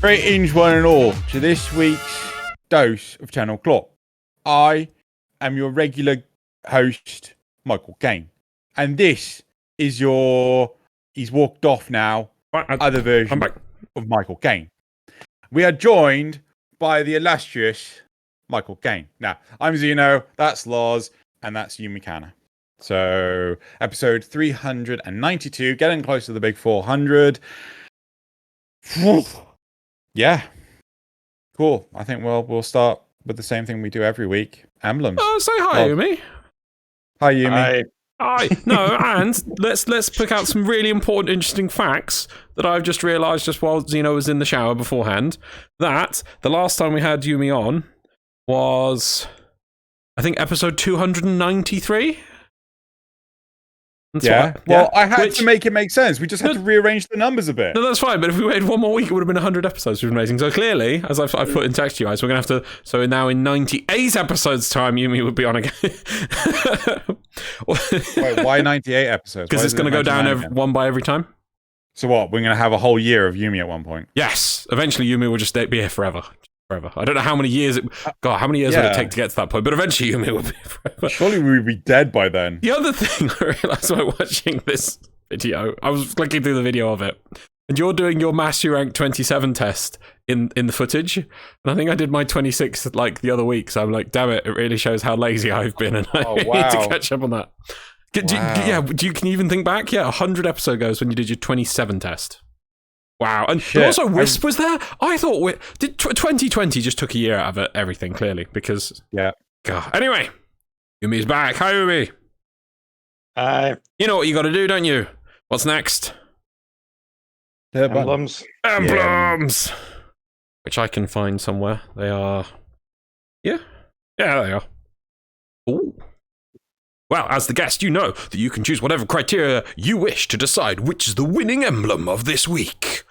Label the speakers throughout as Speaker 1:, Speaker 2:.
Speaker 1: Greetings, one and all, to this week's dose of Channel Clock. I am your regular host, Michael Kane, and this is your he's walked off now other version of Michael Kane. We are joined by the illustrious Michael Kane. Now, I'm Xeno, that's Loz, and that's Yumikana. So, episode 392, getting close to the big 400. Yeah. Cool. I think we'll start with the same thing we do every week. Emblems.
Speaker 2: Oh, say hi, Yumi.
Speaker 1: Hi, Yumi.
Speaker 2: Hi. No, and let's pick out some really important, interesting facts that I've just realised just while Xeno was in the shower beforehand. That the last time we had Yumi on was, I think, episode 293.
Speaker 1: Well, I had to make it make sense. We just had to rearrange the numbers a bit.
Speaker 2: No, that's fine. But if we waited one more week, it would have been 100 episodes, which was amazing. So clearly, as I've put in text to you guys, we're going to have to... So now in 98 episodes' time, Yumi would be on again.
Speaker 1: Wait, why 98 episodes?
Speaker 2: Because it's going to go down one by every time.
Speaker 1: So what? We're going to have a whole year of Yumi at one point?
Speaker 2: Yes. Eventually, Yumi will just be here forever. I don't know how many years how many years would it take to get to that point? But eventually Yumi will be forever.
Speaker 1: Surely we'd be dead by then.
Speaker 2: The other thing I realised while watching this video, I was clicking through the video of it, and you're doing your Mastery Rank 27 test in the footage, and I think I did my 26 like the other week, so I'm like, damn it, it really shows how lazy I've been, and I need to catch up on that. Can you even think back? Yeah, 100 episode goes when you did your 27 test. Wow, and also Wisp was there. I thought 2020 just took a year out of everything, clearly, because God. Anyway, Yumi's back. Hi, Yumi.
Speaker 3: Hi.
Speaker 2: You know what you got to do, don't you? What's next?
Speaker 3: Emblems.
Speaker 2: Emblems. Which I can find somewhere. They are. Yeah, they are. Ooh. Well, as the guest, you know that you can choose whatever criteria you wish to decide which is the winning emblem of this week.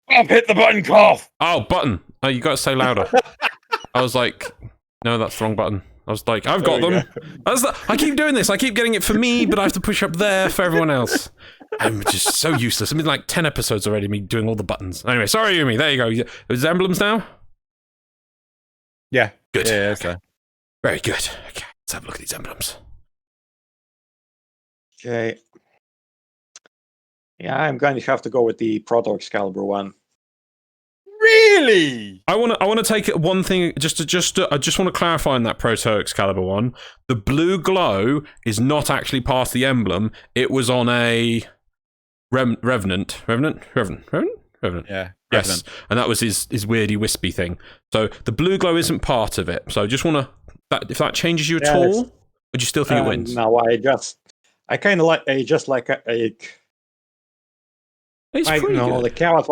Speaker 1: I've hit the button, cough!
Speaker 2: Oh, button. Oh, you got to say louder. I was like, no, that's the wrong button. I was like, I've got them. I keep doing this. I keep getting it for me, but I have to push up there for everyone else. I'm just so useless. I've been like 10 episodes already, me doing all the buttons. Anyway, sorry, Yumi. There you go. Is emblems now?
Speaker 1: Yeah.
Speaker 2: Good.
Speaker 1: Yeah,
Speaker 2: okay. Very good. Okay, let's have a look at these emblems.
Speaker 3: Okay. Yeah, I'm going to have to go with the Proto Excalibur one.
Speaker 1: Really?
Speaker 2: I want to take it one thing. I just want to clarify on that Proto Excalibur one. The blue glow is not actually part of the emblem. It was on a Revenant.
Speaker 1: Yeah.
Speaker 2: Yes, and that was his weirdy wispy thing. So the blue glow isn't part of it. So I just want to. If that changes you at all, would you still think it wins?
Speaker 3: No, I kind of like I know the carrot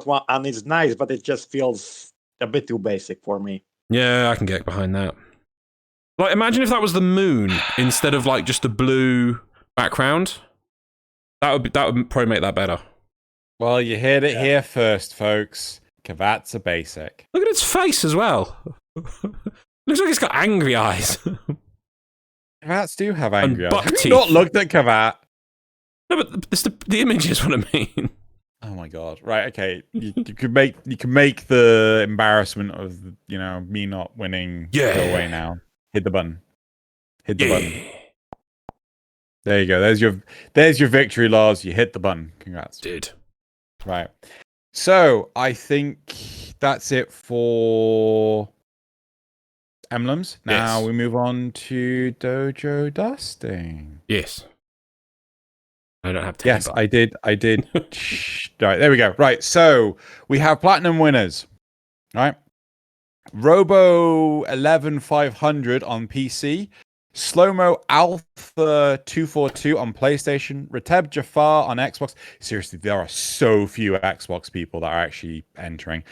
Speaker 3: one, and it's nice, but it just feels a bit too basic for me.
Speaker 2: Yeah, I can get behind that. Like, imagine if that was the moon instead of like just a blue background. That would probably make that better.
Speaker 1: Well, you heard it here first, folks. Kavat's a basic.
Speaker 2: Look at its face as well. Looks like it's got angry eyes.
Speaker 1: Kavats do have angry eyes.
Speaker 2: Buck
Speaker 1: Have you
Speaker 2: teeth.
Speaker 1: not looked at Kavat?
Speaker 2: No, but it's the image is what I mean.
Speaker 1: Oh my god! Right, okay. You can make the embarrassment of me not winning go away now. Hit the button. Hit the button. There you go. There's your victory, Loz. You hit the button. Congrats.
Speaker 2: Did.
Speaker 1: Right. So I think that's it for emblems. Now we move on to Dojo Dusting.
Speaker 2: Yes. I don't have to.
Speaker 1: Yes, I did. Right, there we go. Right, so we have platinum winners. Right. Robo 11500 on PC. Slow-Mo Alpha 242 on PlayStation. Rateb Jafar on Xbox. Seriously, there are so few Xbox people that are actually entering.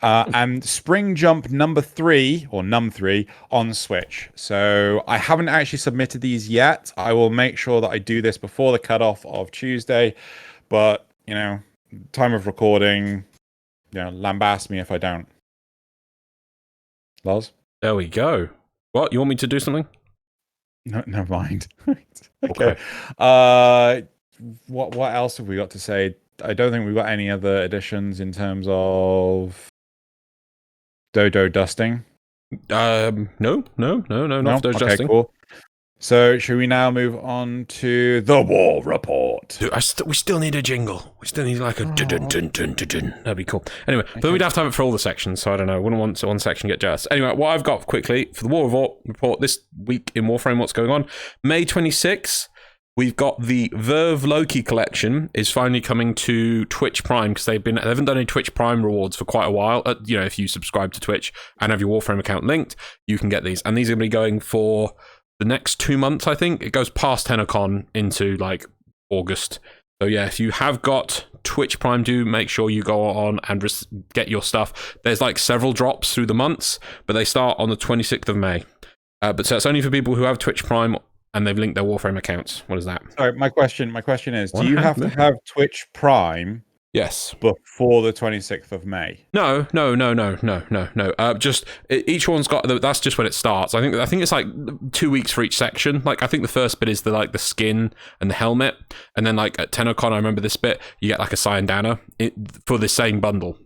Speaker 1: And Spring Jump number 3 or Num 3 on Switch. So I haven't actually submitted these yet. I will make sure that I do this before the cutoff of Tuesday. But, time of recording, lambast me if I don't. Loz?
Speaker 2: There we go. What? You want me to do something?
Speaker 1: No, never mind.
Speaker 2: Okay.
Speaker 1: What else have we got to say? I don't think we've got any other additions in terms of Dojo Dusting.
Speaker 2: No, not for Dojo Dusting.
Speaker 1: Cool. So, should we now move on to the war report?
Speaker 2: Dude, we still need a jingle. We still need like a dun dun dun dun dun. That'd be cool. Anyway, but we'd have to have it for all the sections, so I don't know. I wouldn't want one section to get jealous. Anyway, what I've got quickly for the war report this week in Warframe, what's going on? May 26th, we've got the Verve Loki collection is finally coming to Twitch Prime because they haven't done any Twitch Prime rewards for quite a while. You know, if you subscribe to Twitch and have your Warframe account linked, you can get these, and these are going to be going for the next 2 months, I think. It goes past TennoCon into like August. So yeah, if you have got Twitch Prime, do make sure you go on and get your stuff. There's like several drops through the months, but they start on the 26th of May. But so it's only for people who have Twitch Prime and they've linked their Warframe accounts. What is that?
Speaker 1: Sorry, my question is, do you have to have Twitch Prime?
Speaker 2: Yes.
Speaker 1: Before the 26th of May.
Speaker 2: No. Just each one's got. That's just when it starts. I think it's like 2 weeks for each section. Like I think the first bit is the skin and the helmet, and then like at TennoCon, I remember this bit. You get like a Cyan for the same bundle.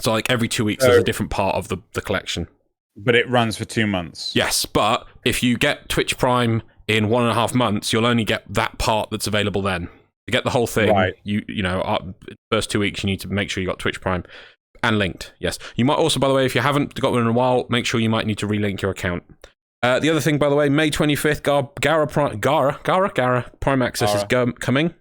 Speaker 2: So like every 2 weeks, there's a different part of the collection.
Speaker 1: But it runs for 2 months.
Speaker 2: Yes, but if you get Twitch Prime in 1.5 months, you'll only get that part that's available then. To get the whole thing,
Speaker 1: right.
Speaker 2: you know, first 2 weeks, you need to make sure you got Twitch Prime and linked. Yes, you might also, by the way, if you haven't got one in a while, make sure you might need to relink your account. The other thing, by the way, May 25th, Gara Prime Access is coming.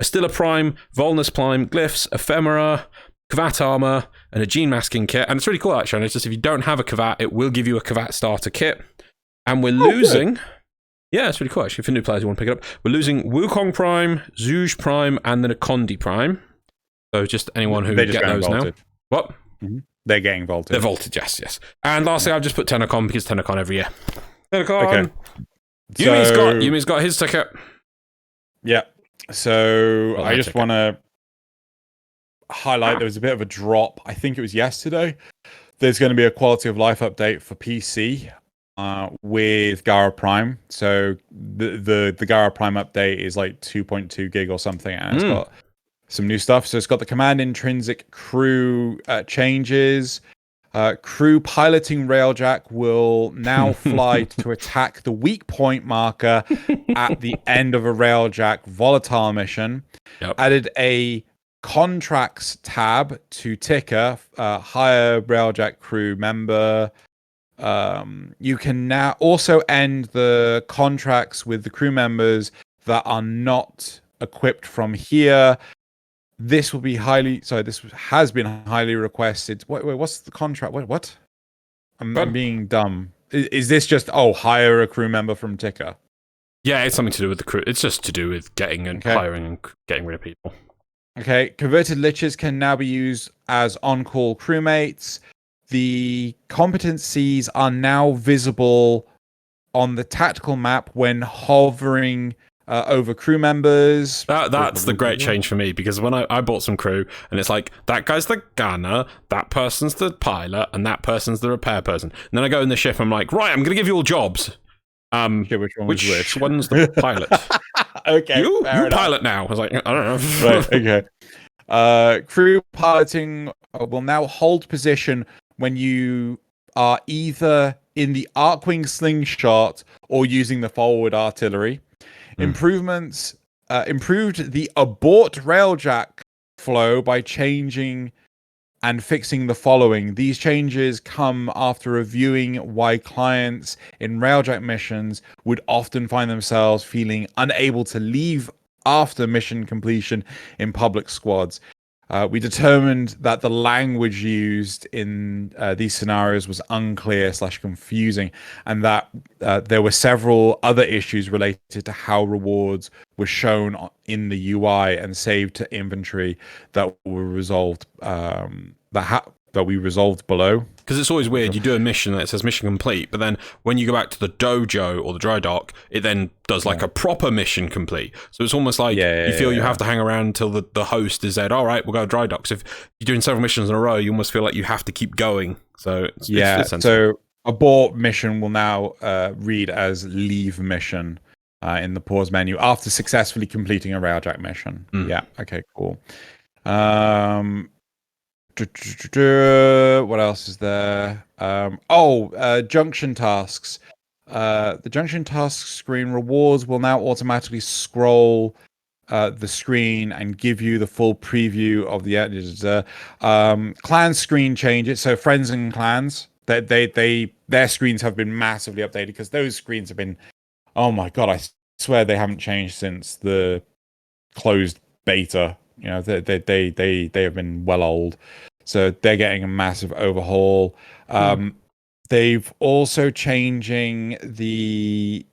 Speaker 2: Astilla Prime, Volnus Prime, Glyphs, Ephemera, Kavat Armor, and a Gene Masking Kit. And it's really cool, actually. It's just if you don't have a Kavat, it will give you a Kavat starter kit. And we're losing... Good. Yeah, it's really cool, actually. For new players who want to pick it up. We're losing Wukong Prime, Zhuge Prime, and the Nakondi Prime. So just anyone who get those
Speaker 1: vaulted.
Speaker 2: Now. What?
Speaker 1: Mm-hmm. They're getting vaulted.
Speaker 2: They're vaulted, yes. And lastly, I've just put TennoCon because TennoCon every year. TennoCon! Okay. Yumi's got his ticket.
Speaker 1: Yeah. So I just want to highlight there was a bit of a drop. I think it was yesterday. There's going to be a quality of life update for PC. With Gara Prime. So the Gara Prime update is like 2.2 gig or something, and it's got some new stuff. So it's got the command intrinsic crew changes. Crew piloting Railjack will now fly to attack the weak point marker at the end of a Railjack volatile mission.
Speaker 2: Yep.
Speaker 1: Added a contracts tab to Ticker, hire Railjack crew member. You can now also end the contracts with the crew members that are not equipped from here. This will be this has been highly requested. Wait, what's the contract? What? I'm being dumb. Is this just hire a crew member from Ticker?
Speaker 2: Yeah, it's something to do with the crew. It's just to do with getting and hiring and getting rid of people.
Speaker 1: Okay, converted liches can now be used as on-call crewmates. The competencies are now visible on the tactical map when hovering over crew members.
Speaker 2: That's the great change for me, because when I bought some crew, and it's like, that guy's the gunner, that person's the pilot, and that person's the repair person. And then I go in the ship, I'm like, right, I'm going to give you all jobs. Which one's the pilot?
Speaker 1: Okay,
Speaker 2: you pilot now. I was like, I don't know.
Speaker 1: Right, okay. Crew piloting will now hold position when you are either in the Arcwing slingshot or using the forward artillery. Improved the abort railjack flow by changing and fixing the following. These changes come after reviewing why clients in railjack missions would often find themselves feeling unable to leave after mission completion in public squads. We determined that the language used in these scenarios was unclear / confusing, and that there were several other issues related to how rewards were shown in the UI and saved to inventory that were resolved. That we resolved below.
Speaker 2: Because it's always weird. You do a mission that says mission complete, but then when you go back to the dojo or the dry dock, it then does like a proper mission complete. So it's almost like you feel you have to hang around until the host is said, all right, we'll go to dry docks. If you're doing several missions in a row, you almost feel like you have to keep going. So it's
Speaker 1: so abort mission will now read as leave mission. in the pause menu after successfully completing a Railjack mission. Yeah. Okay. Cool. What else is there? Junction tasks. The junction tasks screen rewards will now automatically scroll the screen and give you the full preview of the clan screen changes. So friends and clans, their screens have been massively updated because those screens have been, oh my god, I swear they haven't changed since the closed beta. You know, they have been well old. So they're getting a massive overhaul. They've also changing the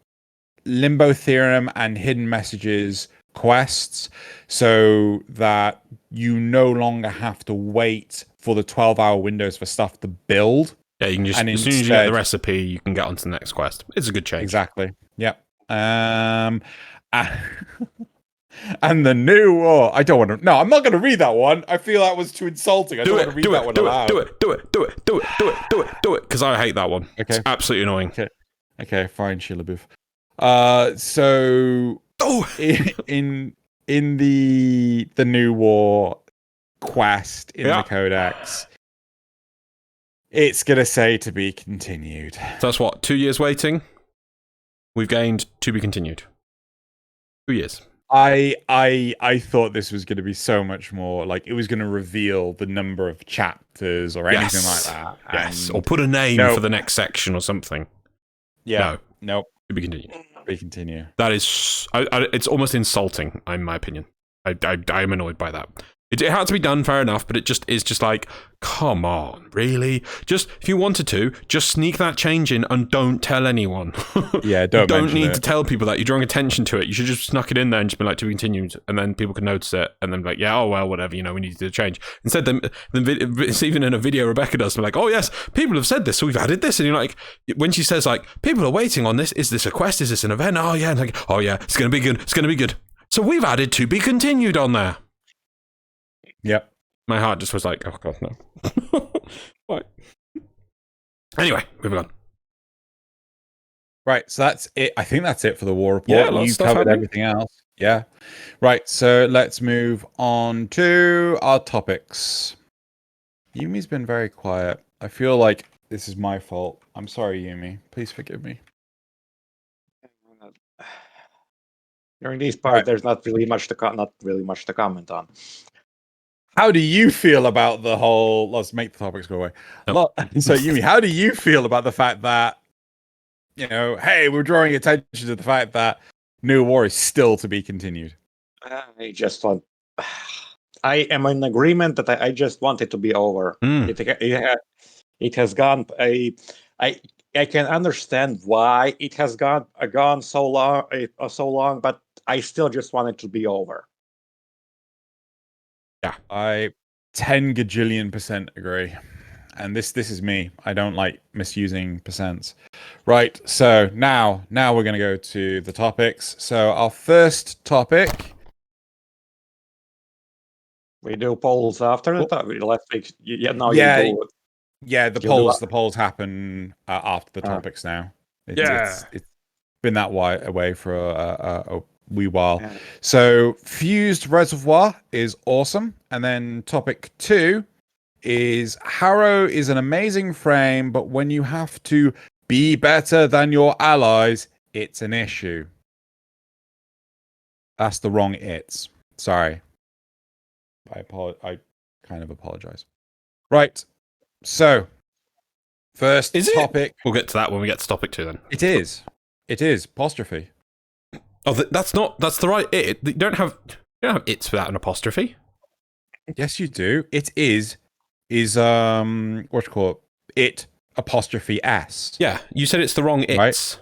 Speaker 1: Limbo Theorem and Hidden Messages quests so that you no longer have to wait for the 12-hour windows for stuff to build.
Speaker 2: Yeah, you can just, as soon as you get the recipe, you can get onto the next quest. It's a good change.
Speaker 1: Exactly. Yep. And the new war. I don't want to. No, I'm not going to read that one. I feel that was too insulting. I don't want to read that one aloud.
Speaker 2: Do it. Because I hate that one. Okay. It's absolutely annoying.
Speaker 1: Okay, fine, Shillabuff. So in the new war quest in the Codex, it's gonna say to be continued.
Speaker 2: So that's what, 2 years waiting? We've gained to be continued. 2 years.
Speaker 1: I thought this was going to be so much more, like it was going to reveal the number of chapters or anything like that.
Speaker 2: Yes, or put a name for the next section or something.
Speaker 1: Yeah. Nope.
Speaker 2: To be continued.
Speaker 1: We continue.
Speaker 2: That is, it's almost insulting, in my opinion. I am annoyed by that. It had to be done, fair enough, but it just is just like, come on, really? Just, if you wanted to, just sneak that change in and don't tell anyone.
Speaker 1: Yeah, don't
Speaker 2: You don't need to tell people that. You're drawing attention to it. You should just snuck it in there and just be like, to be continued, and then people can notice it, and then be like, yeah, oh, well, whatever, you know, we need to do the change. Instead, it's even in a video Rebecca does, like, oh, yes, people have said this, so we've added this, and you're like, when she says, like, people are waiting on this, is this a quest, is this an event? Oh, yeah, and like, oh, yeah, it's going to be good, it's going to be good. So we've added to be continued on there.
Speaker 1: Yep.
Speaker 2: My heart just was like, oh god, no. Why? Anyway, moving on.
Speaker 1: Right, so that's it. I think that's it for the war report.
Speaker 2: Yeah,
Speaker 1: you covered everything else. Yeah. Right, so let's move on to our topics. Yumi's been very quiet. I feel like this is my fault. I'm sorry, Yumi. Please forgive me.
Speaker 3: During these parts, there's not really much to comment on.
Speaker 1: How do you feel about the whole... Let's make the topics go away. Nope. So, Yumi, how do you feel about the fact that, you know, hey, we're drawing attention to the fact that New War is still to be continued?
Speaker 3: I just want... I am in agreement that I just want it to be over. It has gone... I can understand why it has gone so long, but I still just want it to be over.
Speaker 1: Yeah, I 10 gajillion% agree. And this is me. I don't like misusing percents. Right, so now we're going to go to the topics. So our first topic...
Speaker 3: We do polls after the last week.
Speaker 1: The polls happen after the topics now. It's been that away for a wee while. Yeah. So Fused Reservoir is awesome. And then topic 2 is Harrow is an amazing frame, but when you have to be better than your allies, it's an issue. That's the wrong it's. Sorry. I kind of apologize. Right. So first topic.
Speaker 2: We'll get to that when we get to topic 2 then.
Speaker 1: It is. Apostrophe.
Speaker 2: Oh, that's the right it. You don't have it's without an apostrophe.
Speaker 1: Yes, you do. It is what you call it? It '.
Speaker 2: Yeah, you said it's the wrong it's.
Speaker 1: Right?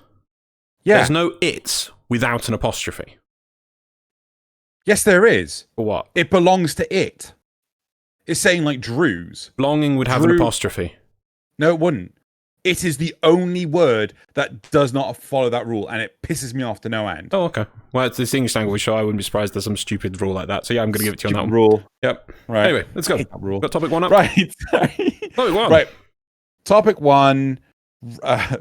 Speaker 1: Yeah.
Speaker 2: There's no it's without an apostrophe.
Speaker 1: Yes, there is.
Speaker 2: For what?
Speaker 1: It belongs to it. It's saying like Drew's.
Speaker 2: Belonging would have an apostrophe.
Speaker 1: No, it wouldn't. It is the only word that does not follow that rule, and it pisses me off to no end.
Speaker 2: Oh, okay. Well, it's this English language, so I wouldn't be surprised there's some stupid rule like that. So yeah, I'm going to give it to you on that one.
Speaker 1: Rule.
Speaker 2: Yep.
Speaker 1: Right.
Speaker 2: Anyway, let's go. Got topic 1 up.
Speaker 1: Right.
Speaker 2: Topic 1.
Speaker 1: Right. Topic 1.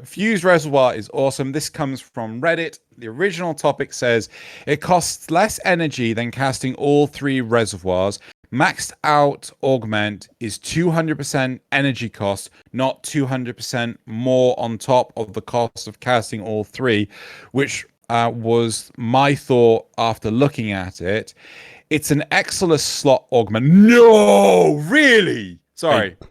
Speaker 1: Fuse reservoir is awesome. This comes from Reddit. The original topic says it costs less energy than casting all 3 reservoirs. Maxed out augment is 200% energy cost, not 200% more on top of the cost of casting all 3, which was my thought after looking at it. It's an Exilus slot augment. No, really? Sorry.
Speaker 2: Hey,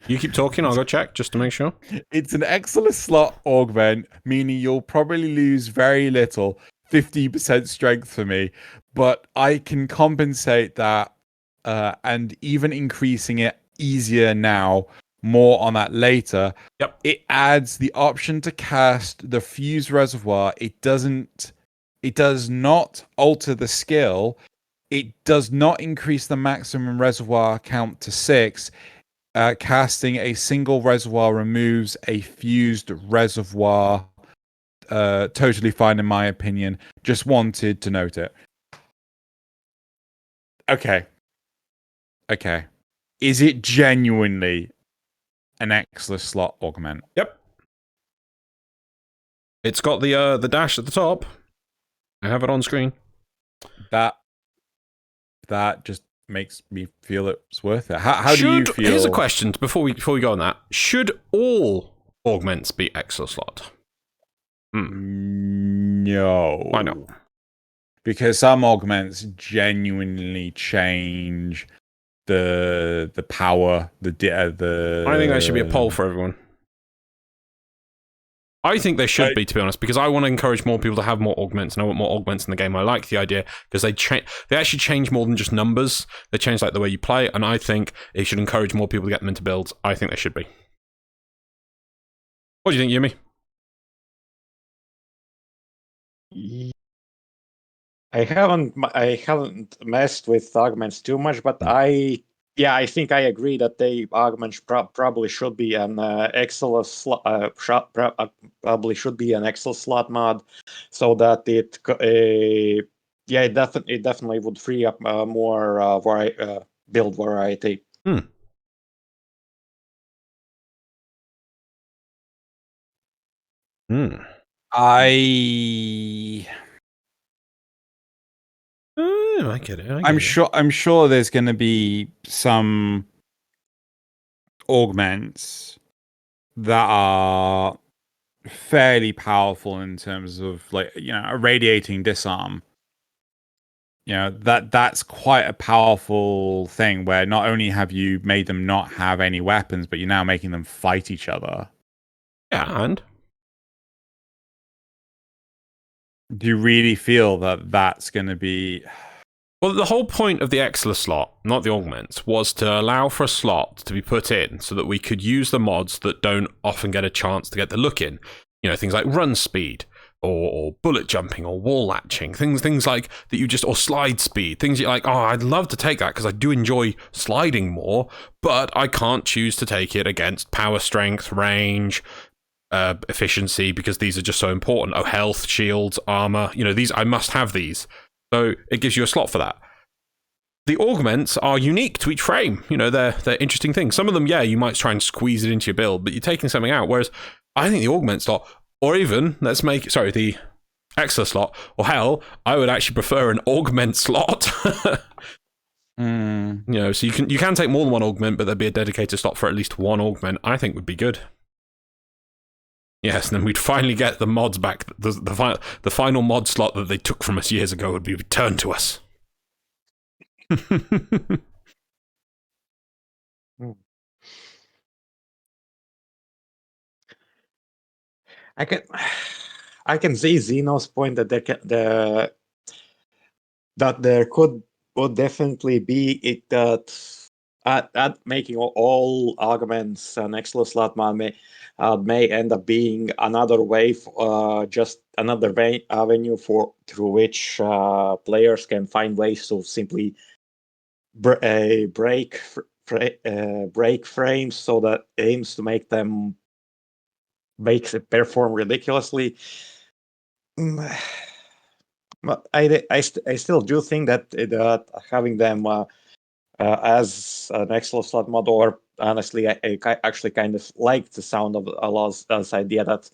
Speaker 2: you keep talking, I'll go check just to make sure.
Speaker 1: It's an Exilus slot augment, meaning you'll probably lose very little, 50% strength for me, but I can compensate that and even increasing it easier now, more on that later.
Speaker 2: Yep.
Speaker 1: It adds the option to cast the Fuse Reservoir. It does not alter the skill. It does not increase the maximum reservoir count to 6. Casting a single reservoir removes a fused reservoir. Totally fine in my opinion. Just wanted to note it. Okay. Is it genuinely an Exilus slot augment?
Speaker 2: Yep. It's got the dash at the top. I have it on screen.
Speaker 1: That just makes me feel it's worth it. How do you feel?
Speaker 2: Here's a question before we go on that. Should all augments be Exilus slot?
Speaker 1: No.
Speaker 2: Why not?
Speaker 1: Because some augments genuinely change the power, the
Speaker 2: I think that should be a poll for everyone. I think they should be, to be honest, because I want to encourage more people to have more augments, and I want more augments in the game. I like the idea because they actually change more than just numbers. They change like the way you play, and I think it should encourage more people to get them into builds. I think they should be. What do you think, Yumi?
Speaker 3: I haven't messed with augments too much, but I think I agree that they augments probably should be an Exilus probably should be an Exilus slot mod, so that it definitely would free up more build variety.
Speaker 2: I get it.
Speaker 1: I'm sure there's going to be some augments that are fairly powerful in terms of, like, a radiating disarm. That's quite a powerful thing where not only have you made them not have any weapons, but you're now making them fight each other.
Speaker 2: Yeah, and
Speaker 1: do you really feel that that's going to be...
Speaker 2: Well, the whole point of the Exilus slot, not the augments, was to allow for a slot to be put in so that we could use the mods that don't often get a chance to get the look in. Things like run speed, or bullet jumping, or wall latching, things like that you just, or slide speed, things you're like, oh, I'd love to take that because I do enjoy sliding more, but I can't choose to take it against power, strength, range, efficiency, because these are just so important. Oh, health, shields, armor, these, I must have these. So it gives you a slot for that. The augments are unique to each frame. They're interesting things. Some of them, you might try and squeeze it into your build, but you're taking something out. Whereas I think the augment slot, or even, the Exilus slot, or hell, I would actually prefer an augment slot. So you can take more than one augment, but there'd be a dedicated slot for at least one augment. I think would be good. Yes, and then we'd finally get the mods back. The final mod slot that they took from us years ago would be returned to us.
Speaker 3: I can see Xeno's point that there would definitely be it that at making all augments an Exilus slot mod may end up being another way, just another avenue through which players can find ways to simply break frames, so that aims to make them perform ridiculously. But I still do think that having them as an Exilus slot mod, or honestly, I actually kind of like the sound of Loz's idea that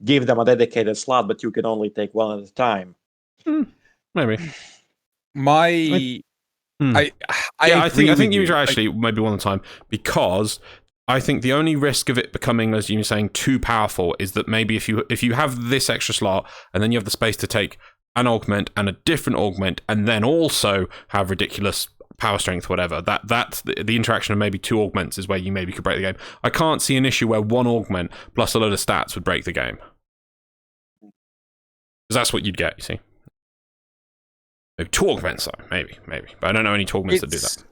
Speaker 3: give them a dedicated slot, but you can only take one at a time.
Speaker 2: Maybe.
Speaker 1: I
Speaker 2: I
Speaker 1: agree with
Speaker 2: think you
Speaker 1: you.
Speaker 2: should actually maybe one at a time, because I think the only risk of it becoming, as you were saying, too powerful is that maybe if you have this extra slot and then you have the space to take an augment and a different augment and then also have ridiculous power strength, whatever, that's the interaction of maybe two augments is where you maybe could break the game. I can't see an issue where one augment plus a load of stats would break the game. Because that's what you'd get, you see. Two augments, though, maybe. But I don't know any two augments that do that.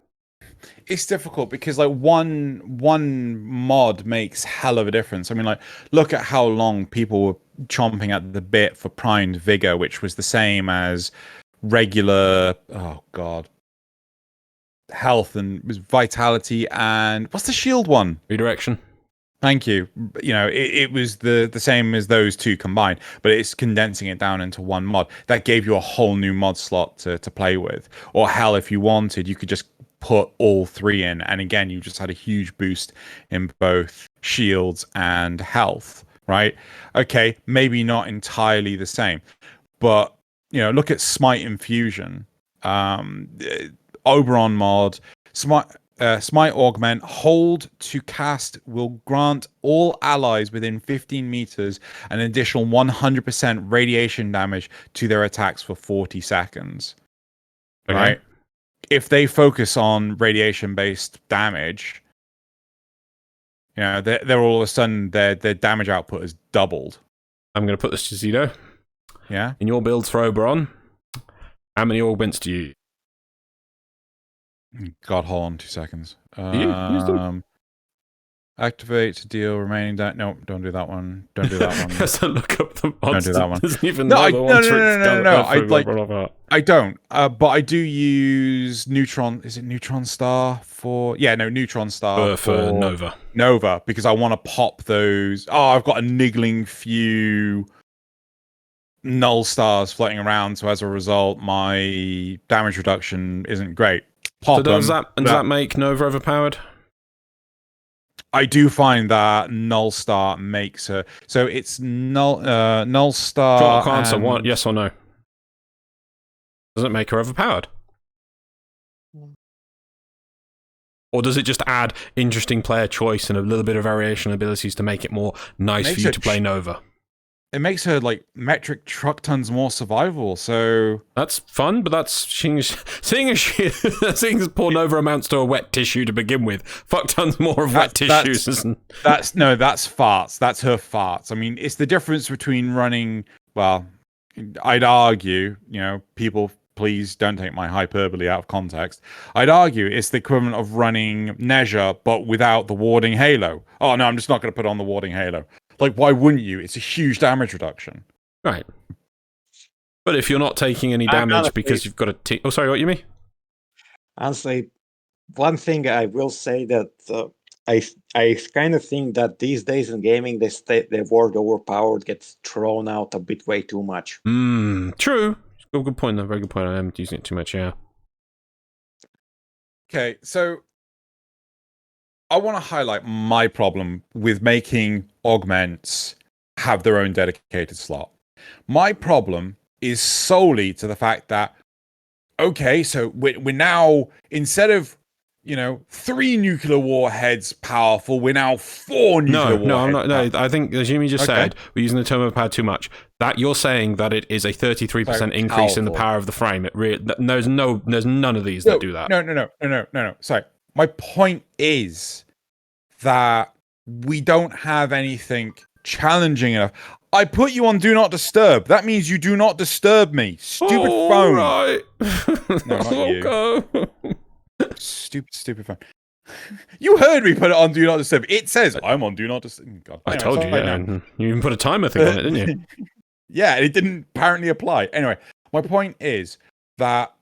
Speaker 1: It's difficult because like one mod makes hell of a difference. I mean, like, look at how long people were chomping at the bit for primed vigor, which was the same as regular health, and was vitality, and what's the shield one?
Speaker 2: Redirection.
Speaker 1: Thank you. You know, it was the same as those two combined, but it's condensing it down into one mod. That gave you a whole new mod slot to play with. Or hell, if you wanted, you could just put all three in, and again, you just had a huge boost in both shields and health, right? Okay, maybe not entirely the same, but you know, look at Smite Infusion, Oberon mod, Smite Augment, hold to cast will grant all allies within 15 meters an additional 100% radiation damage to their attacks for 40 seconds. Okay. Right? If they focus on radiation-based damage, you know, they're all of a sudden their damage output is doubled.
Speaker 2: I'm going to put this to Xeno.
Speaker 1: Yeah.
Speaker 2: In your builds for Oberon, how many augments do you use?
Speaker 1: God, hold on 2 seconds.
Speaker 2: Do you use them?
Speaker 1: Activate to deal remaining damage. No, don't do that one. Don't do that one.
Speaker 2: Has to look up the monster.
Speaker 1: Don't do that one.
Speaker 2: Doesn't even know the one
Speaker 1: No. I don't. But I do use Neutron. Is it Neutron Star for? Yeah, no, Neutron Star
Speaker 2: for Nova.
Speaker 1: Nova, because I want to pop those. Oh, I've got a niggling few null stars floating around, so as a result, my damage reduction isn't great. Pop
Speaker 2: so does that make Nova overpowered?
Speaker 1: I do find that null star makes her so it's null star.
Speaker 2: Short answer: what? Yes or no? Does it make her overpowered? Or does it just add interesting player choice and a little bit of variation abilities to make it more nice for you to play Nova?
Speaker 1: It makes her like metric truck tons more survivable, so
Speaker 2: that's fun. But that's seeing as poor Nova amounts to a wet tissue to begin with. Fuck tons more of wet tissues.
Speaker 1: That's farts. That's her farts. I mean, it's the difference between running. Well, I'd argue, you know, people, please don't take my hyperbole out of context. I'd argue it's the equivalent of running Nezha, but without the warding halo. Oh no, I'm just not going to put on the warding halo. Like, why wouldn't you? It's a huge damage reduction.
Speaker 2: Right. But if you're not taking any damage because you've got a oh, sorry, what you mean?
Speaker 3: Honestly, one thing I will say that I kind of think that these days in gaming, the word overpowered gets thrown out a bit way too much.
Speaker 2: True. Good point, though. Very good point. I am using it too much, yeah.
Speaker 1: Okay, so I want to highlight my problem with making augments have their own dedicated slot. My problem is solely to the fact that, okay, so we're now, instead of, you know, 3 nuclear warheads powerful, we're now 4 nuclear warheads.
Speaker 2: No, I'm not. No, I think, as Yumi just said, we're using the term overpowered too much. That you're saying that it is a 33% increase in the power of the frame. There's none of these that do that.
Speaker 1: No. Sorry. My point is that we don't have anything challenging enough. I put you on Do Not Disturb. That means you do not disturb me. Stupid phone.
Speaker 2: Right.
Speaker 1: No, not you. Stupid phone. You heard me put it on Do Not Disturb. It says I'm on Do Not Disturb. God,
Speaker 2: I told you. Yeah. You even put a timer thing on it, didn't you?
Speaker 1: Yeah, it didn't apparently apply. Anyway, my point is that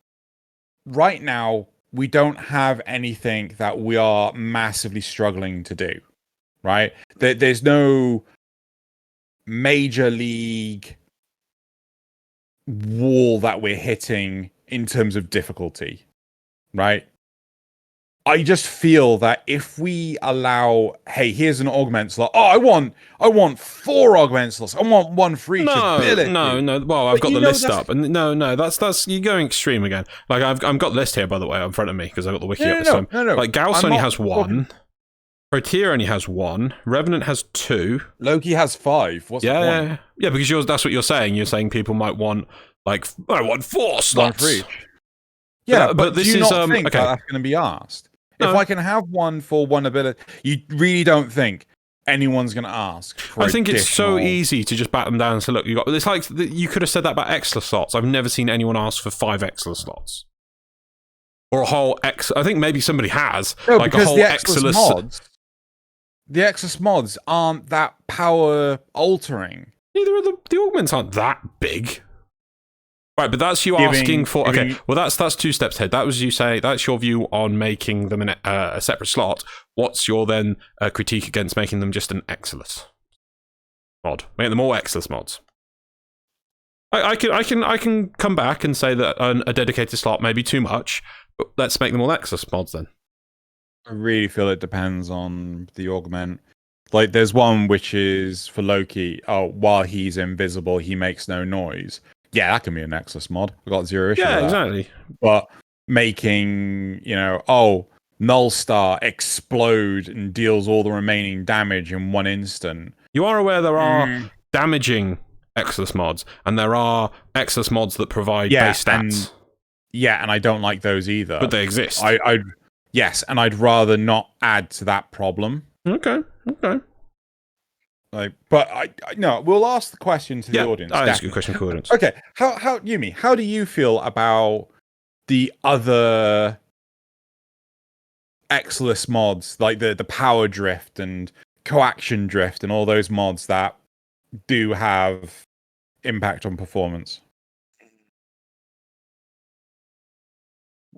Speaker 1: right now we don't have anything that we are massively struggling to do. Right? There's no major league wall that we're hitting in terms of difficulty. Right? I just feel that if we allow, hey, here's an augment slot. Oh, I want 4 augment slots. I want 1 for each ability.
Speaker 2: No. Well, I've got the list up, and no. That's you're going extreme again. Like I've got the list here, by the way, in front of me because I got the wiki up this time.
Speaker 1: No.
Speaker 2: Like Gauss only has 1. Protea only has 1. Revenant has 2.
Speaker 1: Loki has 5. What's the point?
Speaker 2: Yeah, because that's what you're saying. You're saying people might want like I want 4 slots.
Speaker 1: 1 for each. Yeah, but
Speaker 2: this
Speaker 1: do you
Speaker 2: is
Speaker 1: not think
Speaker 2: okay.
Speaker 1: that's going to be asked?
Speaker 2: No.
Speaker 1: If I can have 1 for 1 ability, you really don't think anyone's going to ask for
Speaker 2: I think it's so
Speaker 1: additional-
Speaker 2: easy to just bat them down and say, look, you got. It's like you could have said that about Exla slots. I've never seen anyone ask for 5 Exla slots. Or a whole X. I think maybe somebody has.
Speaker 1: No,
Speaker 2: like a
Speaker 1: because
Speaker 2: whole
Speaker 1: the Exless
Speaker 2: Exilus
Speaker 1: mods, the Exless mods aren't that power altering.
Speaker 2: Neither of the augments aren't that big. Right, but that's you asking for. Okay, well, that's 2 steps ahead. That was you say. That's your view on making them a separate slot. What's your then critique against making them just an Exilus mod? Make them all Exilus mods. I can come back and say that a dedicated slot may be too much. But let's make them all Exilus mods then.
Speaker 1: I really feel it depends on the augment. Like, there's one which is for Loki. Oh, while he's invisible, he makes no noise. Yeah, that can be an Nexus mod. I've got 0 issue with that.
Speaker 2: Yeah, exactly.
Speaker 1: But making, Null Star explode and deals all the remaining damage in 1 instant.
Speaker 2: You are aware there are damaging Exilus mods, and there are Exilus mods that provide base stats.
Speaker 1: And I don't like those either.
Speaker 2: But they exist.
Speaker 1: Yes, and I'd rather not add to that problem.
Speaker 2: Okay.
Speaker 1: But no, we'll ask the question to the audience.
Speaker 2: That's a good question for the audience.
Speaker 1: Okay, how Yumi, how do you feel about the other Exilus mods, like the power drift and coaction drift and all those mods that do have impact on performance?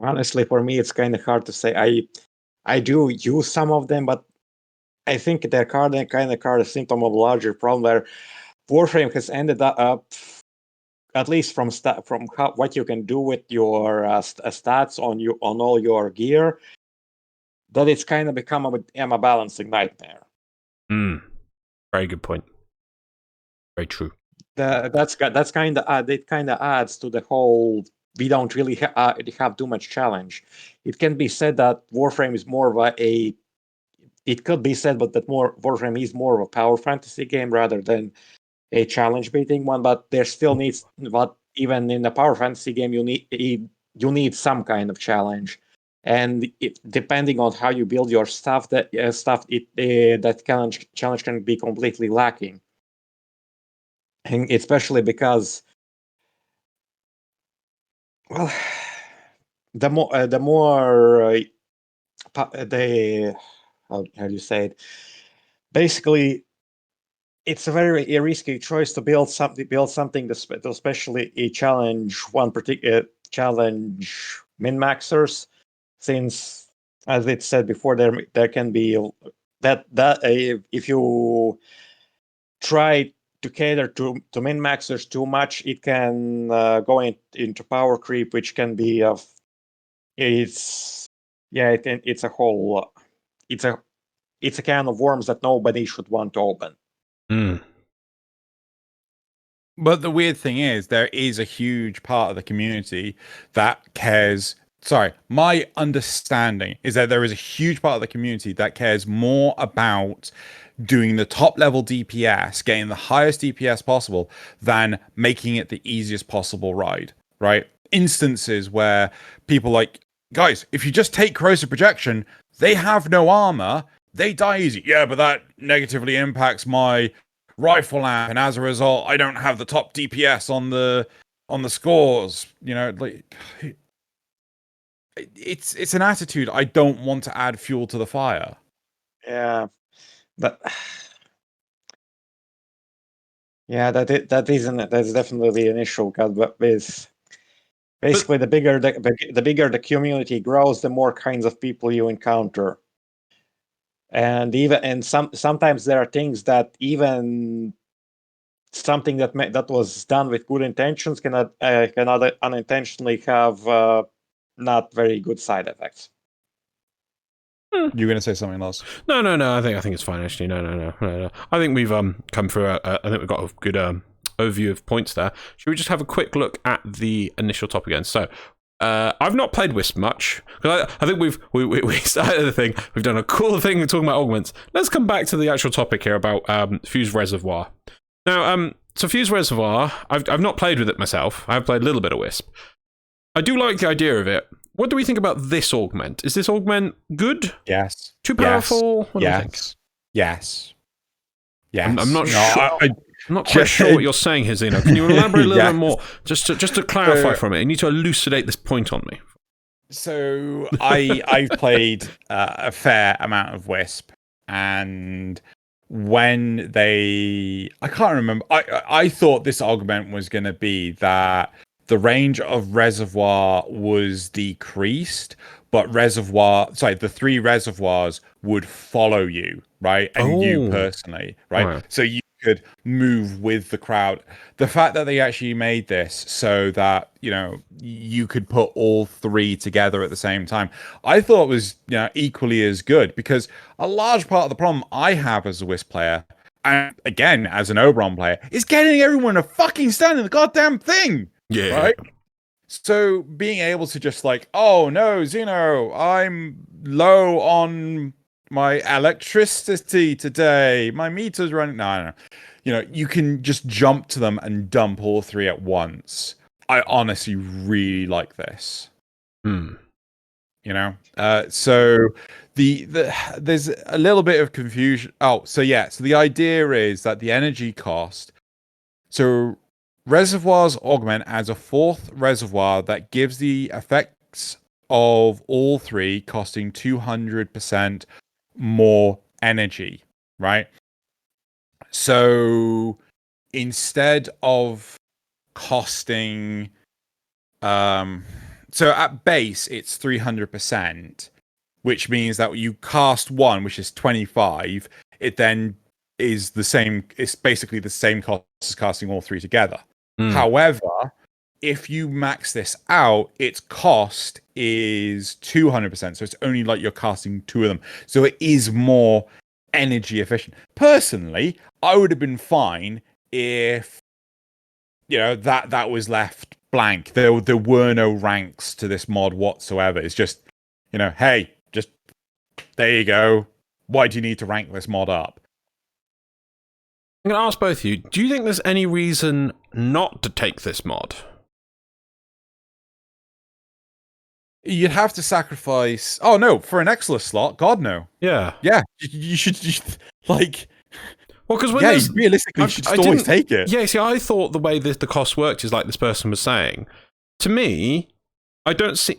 Speaker 3: Honestly, for me, it's kind of hard to say. I do use some of them, but I think they're kind of a symptom of a larger problem where Warframe has ended up, at least from what you can do with your stats on all your gear, that it's kind of become a balancing nightmare.
Speaker 2: Very good point. Very true.
Speaker 3: That's kind of it. Kind of adds to the whole. We don't really have too much challenge. It can be said that Warframe is more of a. It could be said, but that Warframe is more of a power fantasy game rather than a challenge beating one. But there still needs, but even in a power fantasy game, you need some kind of challenge, and depending on how you build your stuff, that challenge can be completely lacking, and especially because, well, the more how do you say it? Basically, it's a very risky choice to build something to especially a challenge one particular challenge min-maxers, since, as it said before, there can be that if you try to cater to min-maxers too much, it can go into power creep, which can be it's a whole. It's a can of worms that nobody should want to open.
Speaker 1: But the weird thing is, there is a huge part of the community that cares. Sorry, my understanding is that there is a huge part of the community that cares more about doing the top level DPS, getting the highest DPS possible, than making it the easiest possible ride, right? Instances where people like, guys, if you just take corrosive projection, they have no armor, they die easy. Yeah, but that negatively impacts my rifle amp, and as a result, I don't have the top DPS on the scores. It's an attitude. I don't want to add fuel to the fire.
Speaker 3: Yeah, but that's definitely an issue. Because basically, the bigger the community grows, the more kinds of people you encounter, and sometimes there are things that even something that was done with good intentions can unintentionally have not very good side effects.
Speaker 1: You're going to say something else?
Speaker 2: No. I think it's fine actually. No. I think we've come through. I think we've got a good overview of points there. Should we just have a quick look at the initial topic again? So, I've not played Wisp much. I think we started the thing. We've done a cool thing talking about augments. Let's come back to the actual topic here about Fused Reservoir. Now, so Fused Reservoir, I've not played with it myself. I've played a little bit of Wisp. I do like the idea of it. What do we think about this augment? Is this augment good?
Speaker 1: Yes.
Speaker 2: Too powerful? What do you think?
Speaker 1: Yes.
Speaker 2: I'm not sure. I'm not quite sure what you're saying here, Xeno. Can you elaborate a little bit more? Just to clarify from it, you need to elucidate this point on me.
Speaker 1: So I've played a fair amount of Wisp, and when I can't remember. I thought this augment was going to be that the range of reservoir was decreased, but the 3 reservoirs would follow you, right? And you personally, right? So you could move with the crowd. The fact that they actually made this so that, you could put all 3 together at the same time, I thought was, equally as good, because a large part of the problem I have as a Wisp player, and again, as an Oberon player, is getting everyone to fucking stand in the goddamn thing.
Speaker 2: Yeah.
Speaker 1: Right? So being able to just oh no, Xeno, I'm low on my electricity today. My meter's running. No. You can just jump to them and dump all 3 at once. I honestly really like this. So there's a little bit of confusion. So the idea is that the energy cost. So Reservoirs augment as a 4th reservoir that gives the effects of all 3 costing 200% more energy, right? So instead of costing, so at base it's 300%, which means that you cast 1, which is 25. It then is the same. It's basically the same cost as casting all 3 together. However, if you max this out, its cost is 200%. So it's only like you're casting 2 of them. So it is more energy efficient. Personally, I would have been fine if that was left blank. There were no ranks to this mod whatsoever. It's just, hey, just there you go. Why do you need to rank this mod up?
Speaker 2: I'm going to ask both of you, do you think there's any reason not to take this mod?
Speaker 1: You'd have to sacrifice... Oh, no, for an Exilus slot? God, no.
Speaker 2: Yeah.
Speaker 1: Yeah, you should,
Speaker 2: Well, because when
Speaker 1: realistically, you should just always take it.
Speaker 2: Yeah, see, I thought the way the cost worked is like this person was saying. To me, I don't see...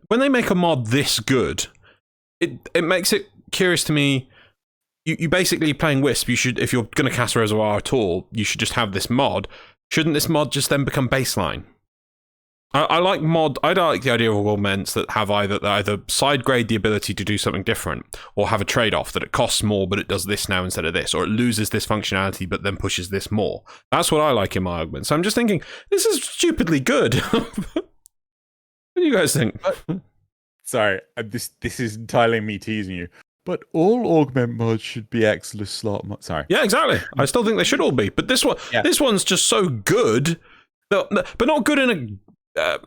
Speaker 2: When they make a mod this good, it makes it curious to me. You basically playing Wisp, you should, if you're going to cast Reservoir at all, you should just have this mod. Shouldn't this mod just then become baseline? I like the idea of augments that have either side grade the ability to do something different, or have a trade-off that it costs more but it does this now instead of this, or it loses this functionality but then pushes this more. That's what I like in my augments. So I'm just thinking, this is stupidly good. What do you guys think?
Speaker 1: Sorry, this is entirely me teasing you. But all augment mods should be Exilus slot mods. Sorry.
Speaker 2: Yeah, exactly. I still think they should all be. But this one's just so good, but not good in a...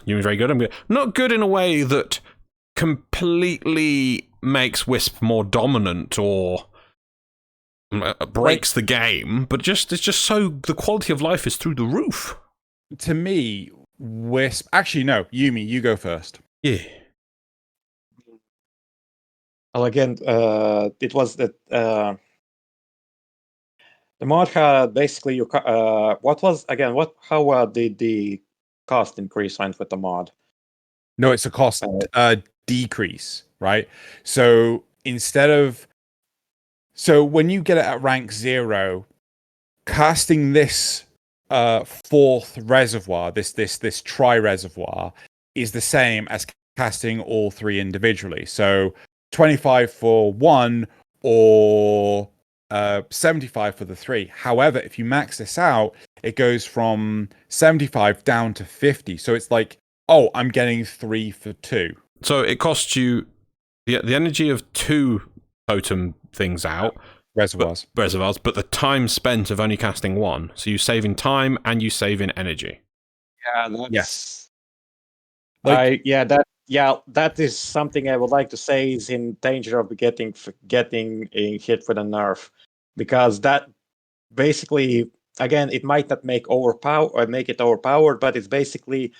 Speaker 2: you're very good. I'm good. Not good in a way that completely makes Wisp more dominant or breaks the game. But it's just so the quality of life is through the roof.
Speaker 1: To me, Wisp... Actually, no. Yumi, you go first.
Speaker 2: Yeah.
Speaker 3: Well, again, it was that the mod had basically what was again how did the cost increase went with the mod?
Speaker 1: No, it's a cost decrease, right? So when you get it at rank 0, casting this 4th reservoir, this tri reservoir, is the same as casting all 3 individually. So 25 for 1 or 75 for the 3. However, if you max this out, it goes from 75 down to 50. So it's like, oh, I'm getting 3 for 2.
Speaker 2: So it costs you the energy of 2 totem things out.
Speaker 1: Reservoirs.
Speaker 2: But the time spent of only casting 1. So you save in time and you save in energy.
Speaker 3: Yeah, that's,
Speaker 1: Yes.
Speaker 3: that is something I would like to say is in danger of getting hit with a nerf, because that basically, again, it might not make it overpowered, but it's basically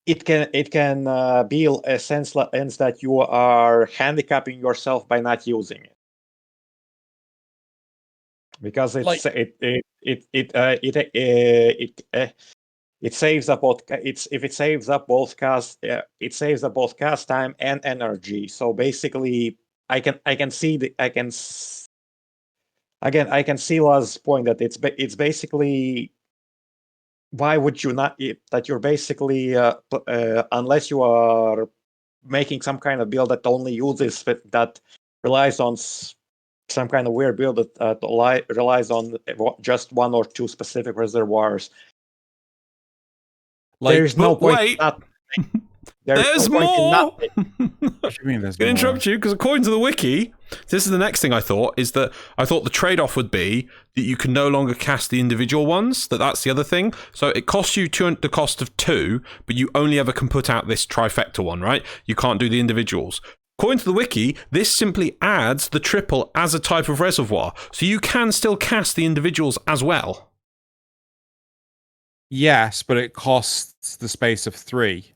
Speaker 3: it can be a sense that you are handicapping yourself by not using it, because it saves up both. It saves up both cast time and energy. So basically, I can see Loz's point that it's basically, why would you not, that you're basically unless you are making some kind of build that only uses that relies on some kind of weird build that relies on just 1 or 2 specific reservoirs.
Speaker 2: Like,
Speaker 3: there's no point.
Speaker 2: Wait.
Speaker 3: There's
Speaker 2: more.
Speaker 1: What do you mean there's
Speaker 2: I'm going to
Speaker 1: more?
Speaker 2: interrupt you, because according to the wiki, this is the next thing I thought, is that I thought the trade-off would be that you can no longer cast the individual ones, that's the other thing. So it costs you the cost of 2, but you only ever can put out this trifecta one, right? You can't do the individuals. According to the wiki, this simply adds the triple as a type of reservoir, so you can still cast the individuals as well.
Speaker 1: Yes, but it costs the space of 3.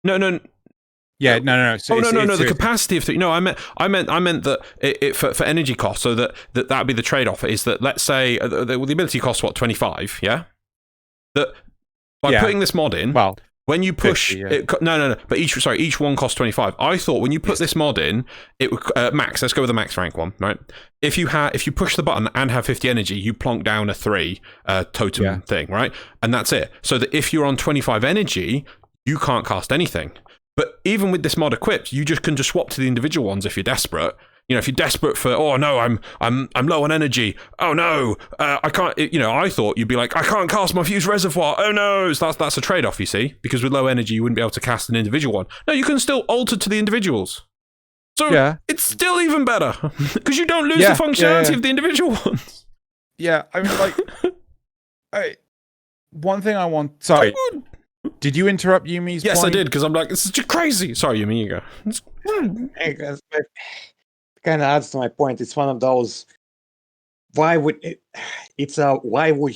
Speaker 2: No.
Speaker 1: Yeah, no. So
Speaker 2: no. The capacity of 3. No, I meant that it for energy cost. So that would be the trade-off. Is that, let's say the ability costs 25. Yeah. That by putting this mod in.
Speaker 1: Well,
Speaker 2: when you push
Speaker 1: 50,
Speaker 2: it, no. But each one costs 25. I thought when you put this mod in, it would max. Let's go with the max rank one, right? If you push the button and have 50 energy, you plonk down a 3 totem thing, right? And that's it. So that if you're on 25 energy, you can't cast anything. But even with this mod equipped, you can swap to the individual ones if you're desperate. If you're desperate for, oh no, I'm low on energy. Oh no, I can't. I thought you'd be like, I can't cast my fused reservoir. Oh no, so that's a trade-off, you see, because with low energy, you wouldn't be able to cast an individual one. No, you can still alter to the individuals. So it's still even better because you don't lose the functionality of the individual ones.
Speaker 1: Yeah, I mean, like, one thing I want. Sorry. Did you interrupt Yumi's
Speaker 2: Yes,
Speaker 1: point?
Speaker 2: I did, because I'm like, this is just crazy. Sorry, Yumi, you go.
Speaker 3: It kind of adds to my point. It's one of those, why would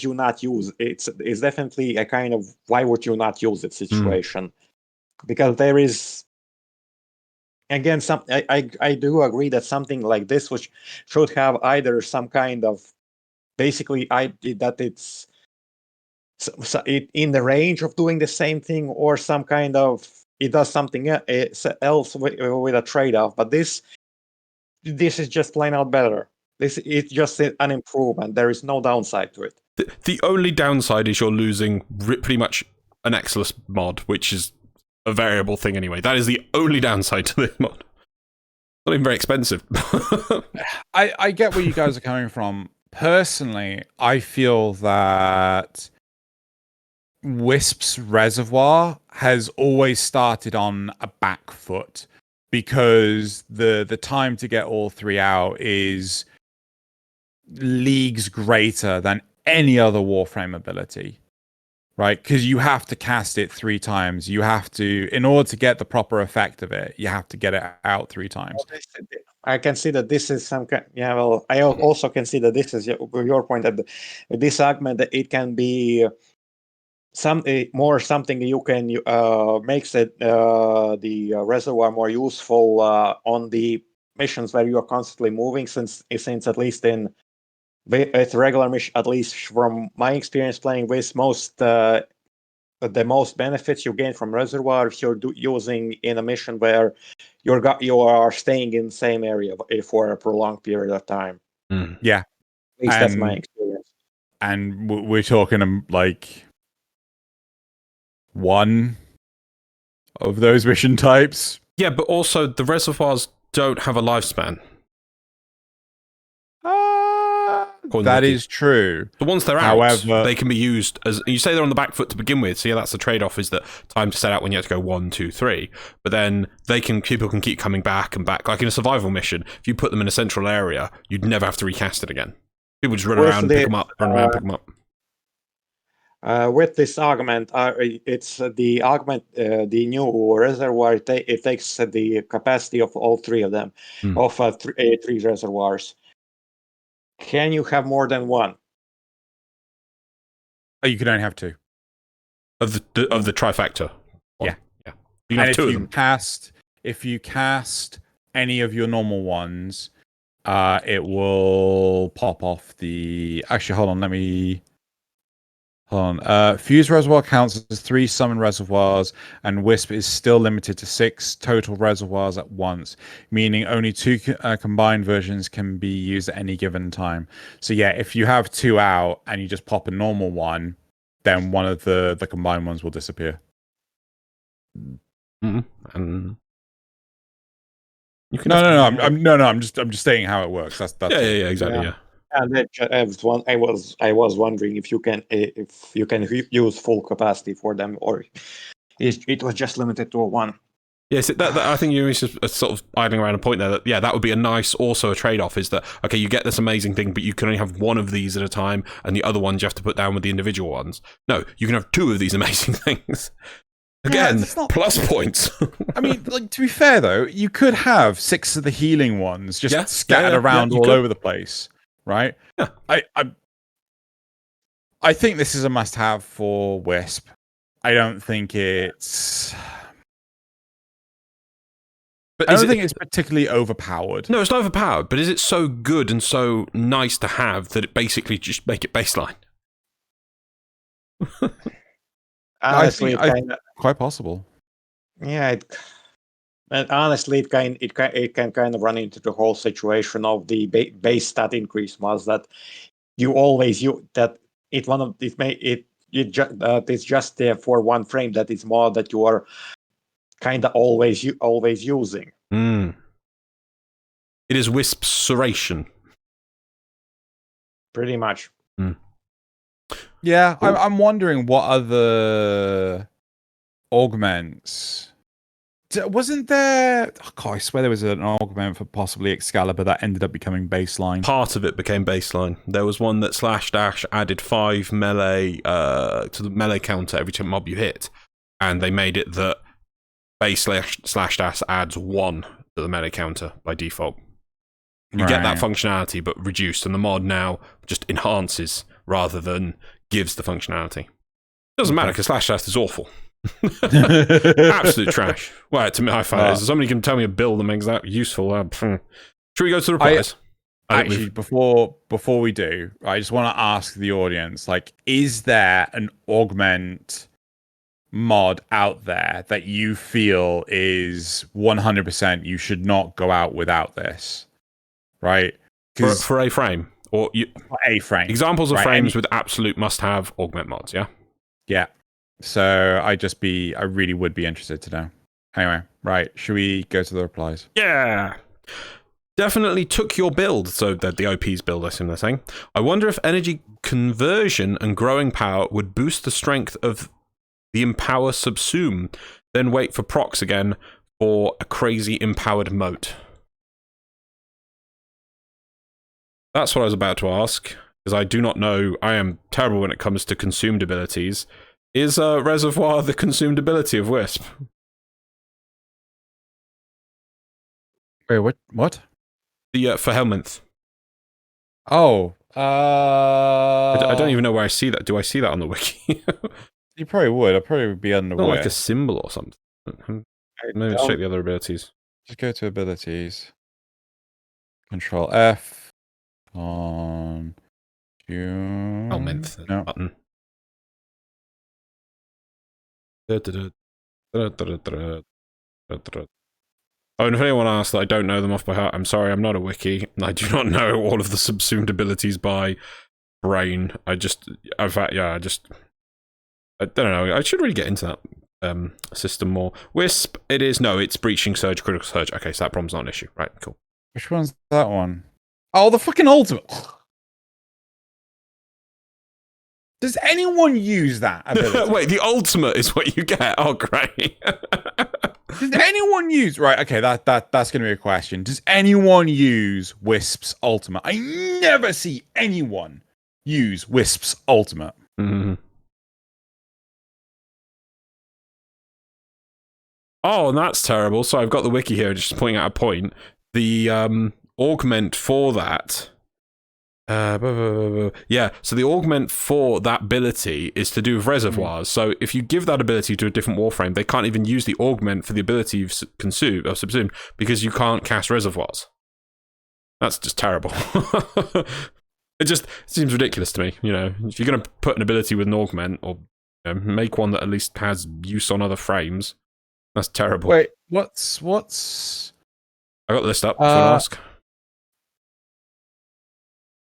Speaker 3: you not use it? It's definitely a kind of why would you not use it situation. Because there is, again, I do agree that something like this which should have either some kind of, basically, that it's in the range of doing the same thing, or some kind of, it does something else with a trade-off. But this is just plain out better. It's just an improvement. There is no downside to it.
Speaker 2: The only downside is you're losing pretty much an Exilus mod, which is a variable thing anyway. That is the only downside to this mod. Not even very expensive.
Speaker 1: I get where you guys are coming from. Personally, I feel that Wisp's reservoir has always started on a back foot, because the time to get all 3 out is leagues greater than any other Warframe ability, right? Because you have to cast it 3 times. You have to, in order to get the proper effect of it, you have to get it out 3 times.
Speaker 3: I can see that this is some kind. Yeah, well, I also can see that this is your point, that this argument that it can be something you can makes it the reservoir more useful on the missions where you are constantly moving, since at least with regular mission, at least from my experience playing with the most benefits you gain from reservoir if you're using in a mission where you are staying in the same area for a prolonged period of time.
Speaker 1: Yeah,
Speaker 3: at least that's my experience.
Speaker 1: And we're talking like one of those mission types.
Speaker 2: Yeah, but also the reservoirs don't have a lifespan.
Speaker 1: That is true.
Speaker 2: So once they're
Speaker 1: However,
Speaker 2: out, they can be used as, you say they're on the back foot to begin with, so yeah, that's the trade-off, is that time to set out when you have to go 1, 2, 3. But then people can keep coming back and back. Like in a survival mission, if you put them in a central area, you'd never have to recast it again. People just run around, pick them up, run around, pick them up.
Speaker 3: With this augment, it's the augment, the new reservoir. It takes the capacity of all three of them, of three reservoirs. Can you have more than one?
Speaker 1: Oh, you can only have 2
Speaker 2: of the trifecta.
Speaker 1: Yeah.
Speaker 2: You can have 2 of them.
Speaker 1: If you cast any of your normal ones, it will pop off the. Actually, hold on. Hold on. Fuse Reservoir counts as 3 summon reservoirs, and Wisp is still limited to 6 total reservoirs at once, meaning only 2 combined versions can be used at any given time. So yeah, if you have 2 out and you just pop a normal one, then one of the combined ones will disappear.
Speaker 2: And you can
Speaker 3: I'm
Speaker 1: just saying how it works. That's
Speaker 2: exactly. Yeah.
Speaker 3: And I was wondering if you can use full capacity for them, or it was just limited to 1.
Speaker 2: Yes, I think you're just sort of idling around a point there. That would be a nice, also a trade-off, is that, okay, you get this amazing thing, but you can only have 1 of these at a time, and the other ones you have to put down with the individual ones. No, you can have 2 of these amazing things. Again, plus points. I
Speaker 1: mean, like, to be fair though, you could have 6 of the healing ones just scattered around all over the place. Right?
Speaker 2: Yeah.
Speaker 1: I think this is a must-have for Wisp. I don't think it's. I don't think it's particularly overpowered.
Speaker 2: No, it's not overpowered. But is it so good and so nice to have that it basically just make it baseline?
Speaker 3: Honestly,
Speaker 1: quite possible.
Speaker 3: Yeah. And honestly, it can kind of run into the whole situation of the base stat increase mods that you always it's just there for 1 frame. That is more that you are kind of always using.
Speaker 2: It is Wisp Serration.
Speaker 3: Pretty much.
Speaker 1: Yeah, I'm wondering what other augments. Wasn't there? Oh God, I swear there was an augment for possibly Excalibur that ended up becoming baseline.
Speaker 2: Part of it became baseline. There was one that /dash added 5 melee to the melee counter every time mob you hit, and they made it that base /dash adds 1 to the melee counter by default. You get that functionality, but reduced, and the mod now just enhances rather than gives the functionality. Doesn't matter because /dash is awful. Absolute trash. Well, to me, I find somebody can tell me a build that makes that useful. Should we go to the replies?
Speaker 1: Actually, before we do, I just want to ask the audience: like, is there an augment mod out there that you feel is 100% you should not go out without this? Right?
Speaker 2: For a frame or
Speaker 1: a frame.
Speaker 2: Examples of frames with absolute must-have augment mods. Yeah.
Speaker 1: Yeah. So I really would be interested to know. Anyway, right. Should we go to the replies?
Speaker 2: Yeah. Definitely took your build. So the OP's build, I assume they're saying. I wonder if energy conversion and growing power would boost the strength of the Empower Subsume, then wait for procs again for a crazy empowered moat. That's what I was about to ask, because I do not know. I am terrible when it comes to consumed abilities. Is Reservoir the consumed ability of Wisp?
Speaker 1: Wait, what?
Speaker 2: The for Helminth.
Speaker 1: Oh,
Speaker 2: I don't even know where I see that. Do I see that on the wiki?
Speaker 1: You probably would. I'd probably be unaware.
Speaker 2: Not like a symbol or something. Maybe check the other abilities.
Speaker 1: Just go to abilities. Control F on
Speaker 2: Helminth button. Oh, and if anyone asks that I don't know them off by heart, I'm sorry, I'm not a wiki. I do not know all of the subsumed abilities by brain. I don't know. I should really get into that system more. Wisp, it's Breaching Surge, Critical Surge. Okay, so that problem's not an issue. Right, cool.
Speaker 1: Which one's that one? Oh, the fucking ultimate. Does anyone use that ability?
Speaker 2: Wait, the ultimate is what you get. Oh, great.
Speaker 1: Does anyone use right? Okay, that's going to be a question. Does anyone use Wisp's ultimate? I never see anyone use Wisp's ultimate.
Speaker 2: Mm. Oh, and that's terrible. So I've got the wiki here, just pointing out a point. The augment for that. Yeah, so the augment for that ability is to do with reservoirs. So if you give that ability to a different warframe, they can't even use the augment for the ability you've consumed or subsumed because you can't cast reservoirs. That's just terrible. It just seems ridiculous to me. You know, if you're going to put an ability with an augment or make one that at least has use on other frames, that's terrible.
Speaker 1: Wait, what's?
Speaker 2: I got the list up. If you want to ask.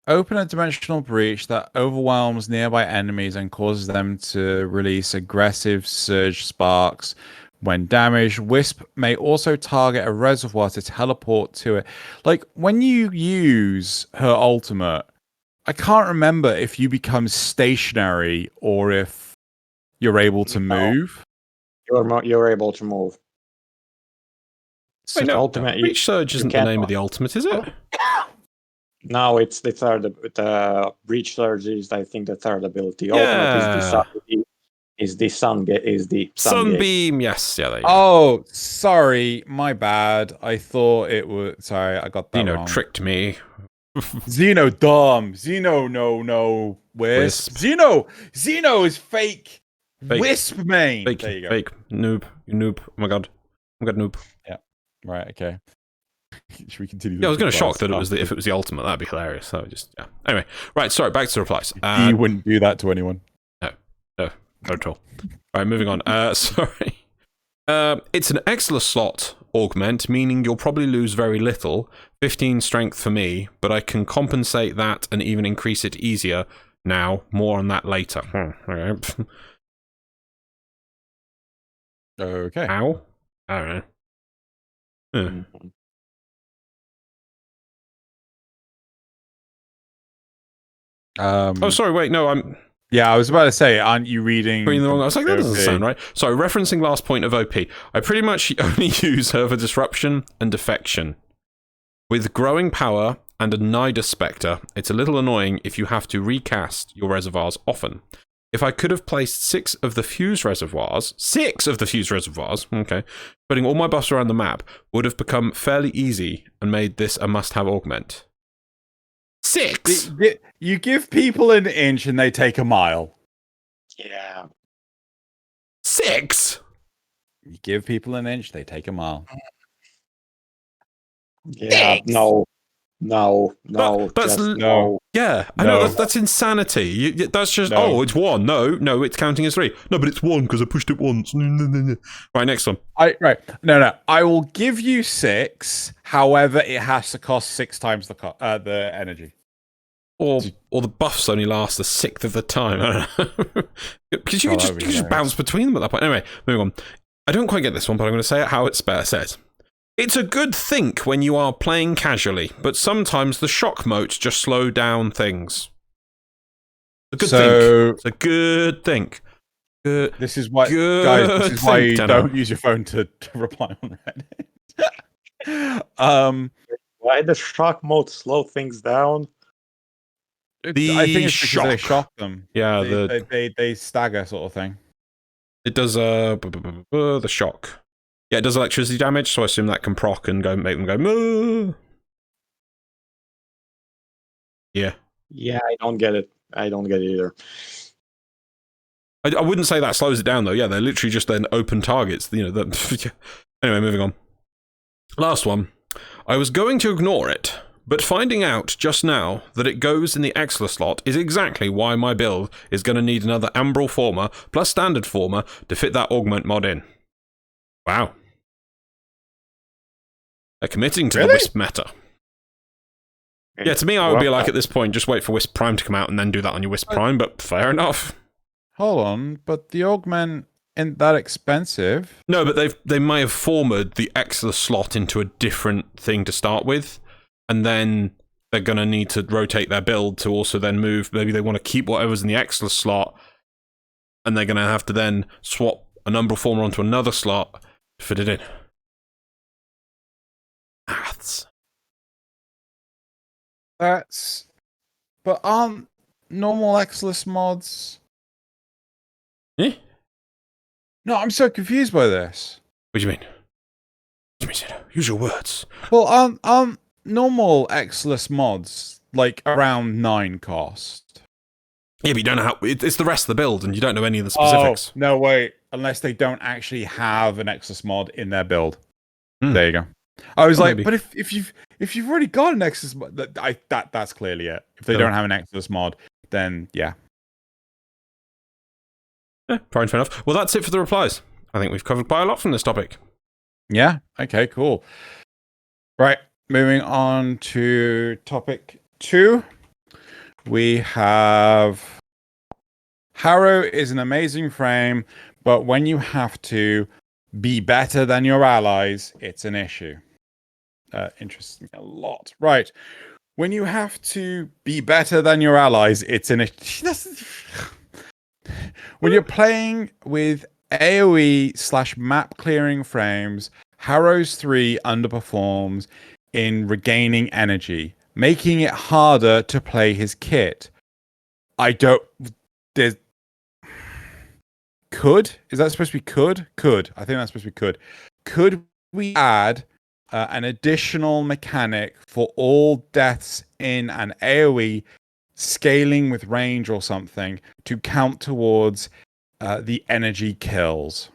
Speaker 1: Open a dimensional breach that overwhelms nearby enemies and causes them to release aggressive surge sparks when damaged. Wisp may also target a reservoir to teleport to it. Like, when you use her ultimate, I can't remember if you become stationary or if you're able to move.
Speaker 3: You're able to move.
Speaker 2: Wait, no,
Speaker 3: ultimate.
Speaker 2: Breach Surge isn't the name of the ultimate, is it?
Speaker 3: No, it's the third. The Breach Surge is, I think, the third ability.
Speaker 2: Yeah.
Speaker 3: Ultimate is the
Speaker 2: Sunbeam. Yes, yeah. There you go.
Speaker 1: Oh, sorry, my bad. I thought it was. Sorry, I got that
Speaker 2: Xeno
Speaker 1: wrong.
Speaker 2: tricked me.
Speaker 1: Xeno, dumb. Xeno, no. Wisp. Xeno is fake. Wisp main.
Speaker 2: Fake.
Speaker 1: There you go.
Speaker 2: Fake. Noob. You noob. Oh my god. Noob.
Speaker 1: Yeah. Right. Okay. Should we continue?
Speaker 2: Yeah, I was going to shock that if it was the ultimate, that'd be hilarious. So just yeah. Anyway, right. Sorry. Back to the replies.
Speaker 1: You wouldn't do that to anyone.
Speaker 2: No, not at all. All right, moving on. Sorry. It's an Exla slot augment, meaning you'll probably lose very little. 15 strength for me, but I can compensate that and even increase it easier now. More on that later. Okay.
Speaker 1: Okay.
Speaker 2: How? I don't know. Oh, sorry. Wait, no.
Speaker 1: Yeah, I was about to say, aren't you reading
Speaker 2: the wrong? I was like, that doesn't
Speaker 1: OP?
Speaker 2: sound right. So, referencing last point of OP, I pretty much only use her for disruption and defection. With growing power and a Nidus Spectre, it's a little annoying if you have to recast your reservoirs often. If I could have placed 6 of the fuse reservoirs, okay, putting all my buffs around the map, would have become fairly easy and made this a must-have augment. 6?
Speaker 1: You give people an inch and they take a mile.
Speaker 3: Yeah.
Speaker 2: 6?
Speaker 1: You give people an inch, they take a mile.
Speaker 3: Yeah.
Speaker 2: 6?
Speaker 3: No.
Speaker 1: no.
Speaker 2: Yeah, I know, that's insanity. That's just, oh, it's 1. No, it's counting as 3. No, but it's 1 because I pushed it once. Right, next one.
Speaker 1: No. I will give you 6. However, it has to cost 6 times the energy.
Speaker 2: Or the buffs only last a 1/6 of the time. I don't know. Because you could just bounce between them at that point. Anyway, moving on. I don't quite get this one, but I'm going to say it how it's better said. It's a good think when you are playing casually, but sometimes the shock motes just slow down things. A good think. It's a good think. Good.
Speaker 1: This is why, guys. This is why you don't use your phone to reply on Reddit.
Speaker 3: Why does shock mode slow things down?
Speaker 1: I think it's because they shock them.
Speaker 2: Yeah,
Speaker 1: they stagger sort of thing.
Speaker 2: It does the shock. Yeah, it does electricity damage, so I assume that can proc and make them go. Moo! Yeah.
Speaker 3: Yeah, I don't get it. I don't get it either.
Speaker 2: I wouldn't say that slows it down though. Yeah, they're literally just then open targets. You know. Anyway, moving on. Last one. I was going to ignore it, but finding out just now that it goes in the Exla slot is exactly why my build is going to need another Ambral Former plus Standard Former to fit that Augment mod in. Wow. They're committing to the Wisp meta. Yeah, to me, I would be like, at this point, just wait for Wisp Prime to come out and then do that on your Wisp Prime, but fair enough.
Speaker 1: Hold on, but the Augment isn't that expensive.
Speaker 2: No, but they may have formed the Exla slot into a different thing to start with, and then they're going to need to rotate their build to also then move. Maybe they want to keep whatever's in the extra slot, and they're going to have to then swap a Umbral Former onto another slot to fit it in. Maths.
Speaker 1: But aren't normal Xless mods?
Speaker 2: Eh?
Speaker 1: No, I'm so confused by this.
Speaker 2: What do you mean? What do you mean, Xeno? Use your words.
Speaker 1: Well, aren't normal Xless mods like around 9 cost?
Speaker 2: Yeah, but you don't know how. It's the rest of the build, and you don't know any of the specifics.
Speaker 1: Oh, no, wait. Unless they don't actually have an Xless mod in their build.
Speaker 2: Hmm.
Speaker 1: There you go. I was like,
Speaker 2: maybe.
Speaker 1: but if you've already got an Xless mod, that's clearly it. If they don't have an Xless mod, then yeah.
Speaker 2: Yeah, fine, fair enough. Well, that's it for the replies. I think we've covered quite a lot from this topic.
Speaker 1: Yeah. Okay. Cool. Right. Moving on to topic 2. We have Harrow is an amazing frame, but when you have to be better than your allies, it's an issue. Interests me a lot. Right. When you have to be better than your allies, it's an issue. When you're playing with AoE/map clearing frames, Harrow's 3 underperforms in regaining energy, making it harder to play his kit. Is that supposed to be could? Could. I think that's supposed to be could. Could we add an additional mechanic for all deaths in an AoE scaling with range or something to count towards the energy kills?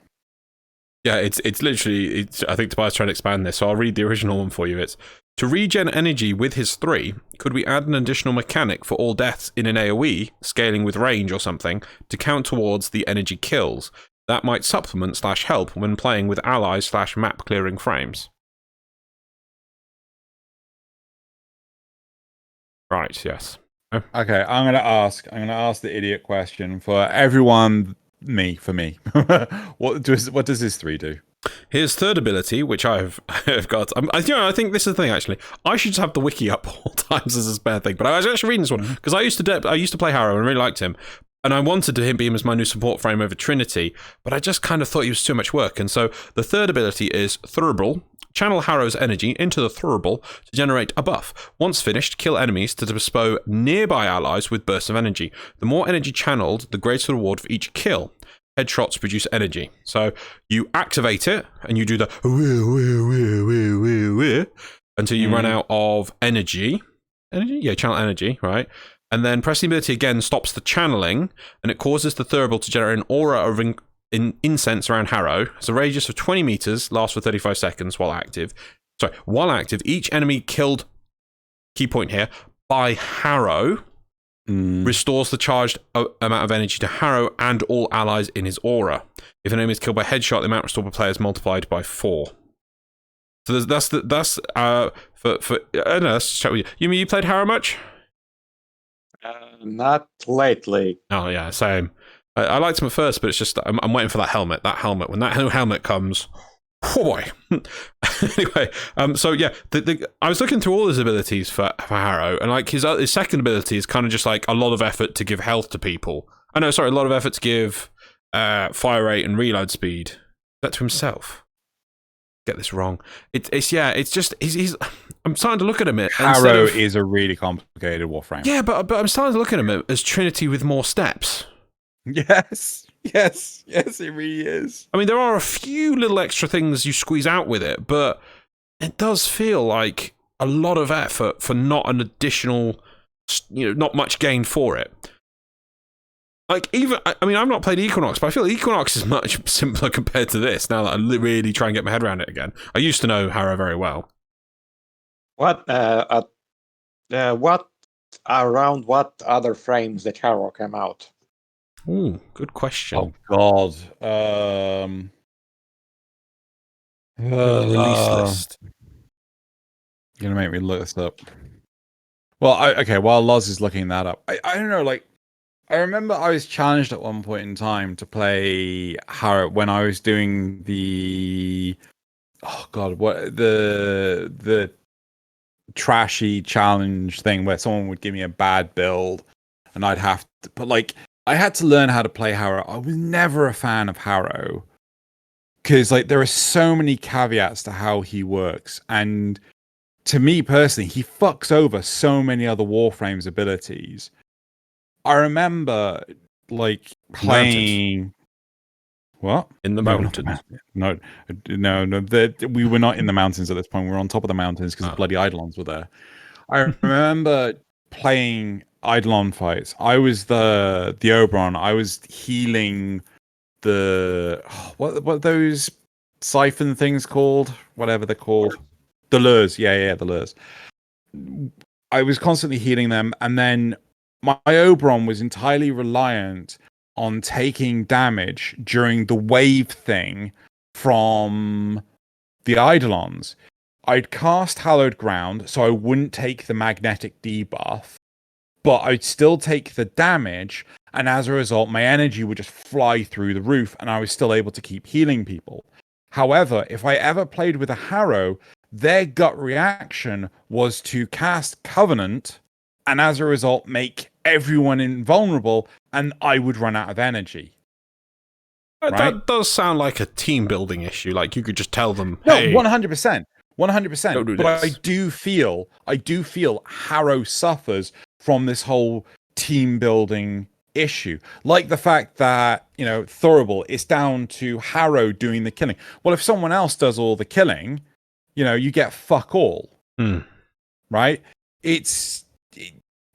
Speaker 2: Yeah, it's literally. I think Tobiah's trying to expand this, so I'll read the original one for you. It's to regen energy with his 3. Could we add an additional mechanic for all deaths in an AoE scaling with range or something to count towards the energy kills? That might supplement/help when playing with allies/map clearing frames. Right. Yes.
Speaker 1: Okay, I'm gonna ask the idiot question for everyone. For me. What does this 3 do?
Speaker 2: His third ability, which I've got, I think this is the thing. Actually, I should just have the wiki up all times as a spare thing. But I was actually reading this one because I used to play Harrow and really liked him, and I wanted him be as my new support frame over Trinity, but I just kind of thought he was too much work. And so the third ability is Thurible. Channel Harrow's energy into the Thurible to generate a buff. Once finished, kill enemies to dispow nearby allies with bursts of energy. The more energy channeled, the greater the reward for each kill. Headshots produce energy. So you activate it, and you do the until you run out of energy. Energy? Yeah, channel energy, right? And then pressing the ability again stops the channeling, and it causes the Thurible to generate an aura of incense around Harrow. It's a radius of 20 meters, lasts for 35 seconds while active. While active, each enemy killed, key point here, by Harrow restores the charged amount of energy to Harrow and all allies in his aura. If an enemy is killed by headshot, the amount restored by player is multiplied by 4. So that's I don't know, let's chat with you. You played Harrow much?
Speaker 3: Not lately.
Speaker 2: Oh yeah, same. I liked him at first, but it's just I'm waiting for that helmet. That helmet, when that helmet comes, oh boy. Anyway, so yeah, I was looking through all his abilities for Harrow, and like his second ability is kind of just like a lot of effort to give health to people. A lot of effort to give fire rate and reload speed. Is that to himself? Get this wrong. It's just he's. I'm starting to look at him.
Speaker 1: Harrow is a really complicated warframe.
Speaker 2: Yeah, but I'm starting to look at him as Trinity with more steps.
Speaker 1: Yes, it really is.
Speaker 2: I mean, there are a few little extra things you squeeze out with it, but it does feel like a lot of effort for not an additional, not much gain for it. Like, I mean, I've not played Equinox, but I feel Equinox is much simpler compared to this, now that I really try and get my head around it again. I used to know Harrow very well.
Speaker 3: Around what other frames did Harrow come out?
Speaker 2: Ooh, good question.
Speaker 1: Oh God.
Speaker 2: Release list.
Speaker 1: You're gonna make me look this up. Well, okay. While Loz is looking that up, I don't know. Like, I remember I was challenged at one point in time to play Harrow when I was doing the. Oh God, what the trashy challenge thing where someone would give me a bad build and I'd have to, but like I had to learn how to play Harrow. I was never a fan of Harrow because like there are so many caveats to how he works, and to me personally, he fucks over so many other Warframes abilities. I remember like playing. What?
Speaker 2: In the
Speaker 1: No,
Speaker 2: mountains.
Speaker 1: No. We were not in the mountains at this point. We were on top of the mountains because the bloody Eidolons were there. I remember playing Eidolon fights. I was the Oberon. I was healing the what those siphon things called? Whatever they're called. The lures. Yeah, the lures. I was constantly healing them, and then my Oberon was entirely reliant on taking damage during the wave thing from the Eidolons. I'd cast Hallowed Ground so I wouldn't take the magnetic debuff, but I'd still take the damage, and as a result, my energy would just fly through the roof, and I was still able to keep healing people. However, if I ever played with a Harrow, their gut reaction was to cast Covenant, and as a result, make everyone invulnerable, and I would run out of energy. Right?
Speaker 2: That does sound like a team building issue. Like you could just tell them,
Speaker 1: No,
Speaker 2: hey,
Speaker 1: 100%. 100%.
Speaker 2: Don't do
Speaker 1: but
Speaker 2: this.
Speaker 1: I do feel Harrow suffers from this whole team building issue. Like the fact that, you know, Thorable is down to Harrow doing the killing. Well, if someone else does all the killing, you know, you get fuck all. Right? It's,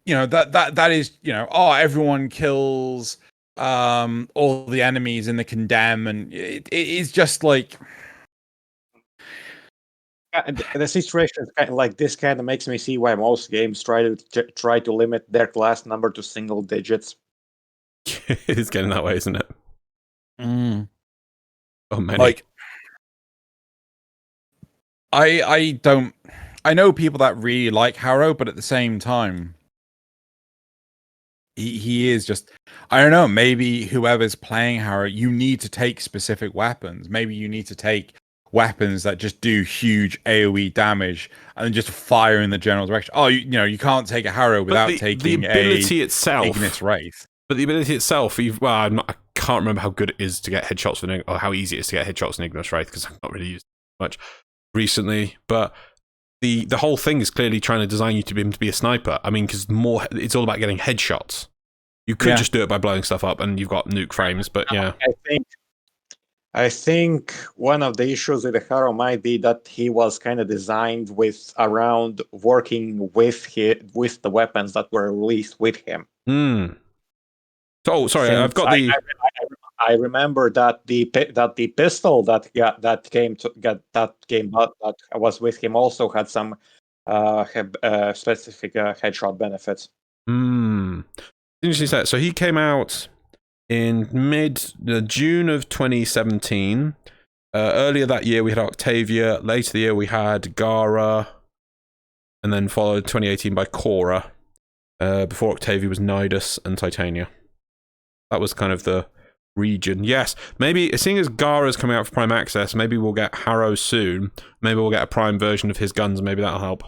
Speaker 1: you know, that is, you know, oh, everyone kills all the enemies in the Condemn, and it is just like
Speaker 3: the situation is kind of like this kind of makes me see why most games try to limit their class number to single digits.
Speaker 2: It is getting that way, isn't it? Oh, many.
Speaker 1: Like, I don't. I know people that really like Harrow, but at the same time, he is just. I don't know. Maybe whoever's playing Harrow, you need to take specific weapons. Maybe you need to take weapons that just do huge AoE damage and then just fire in the general direction. Oh, you know, you can't take a Harrow without taking
Speaker 2: the ability
Speaker 1: a
Speaker 2: itself.
Speaker 1: Ignis Wraith.
Speaker 2: But the ability itself, I can't remember how good it is to get headshots with, or how easy it is to get headshots in Ignis Wraith because I've not really used it much recently. But the whole thing is clearly trying to design you to be able to be a sniper. I mean, because it's all about getting headshots. You could just do it by blowing stuff up, and you've got nuke frames. But yeah,
Speaker 3: I think one of the issues with the Harrow might be that he was kind of designed around working with the weapons that were released with him.
Speaker 2: Oh, sorry,
Speaker 3: Since
Speaker 2: I've got the.
Speaker 3: I remember that the pistol that came out that was with him also had some specific headshot benefits.
Speaker 2: Interesting set. So he came out in June of 2017. Earlier that year we had Octavia. Later the year we had Gara, and then followed 2018 by Cora. Before Octavia was Nidus and Titania. That was kind of the region. Yes, maybe seeing as Gara's coming out for Prime Access, maybe we'll get Harrow soon. Maybe we'll get a Prime version of his guns. Maybe that'll help.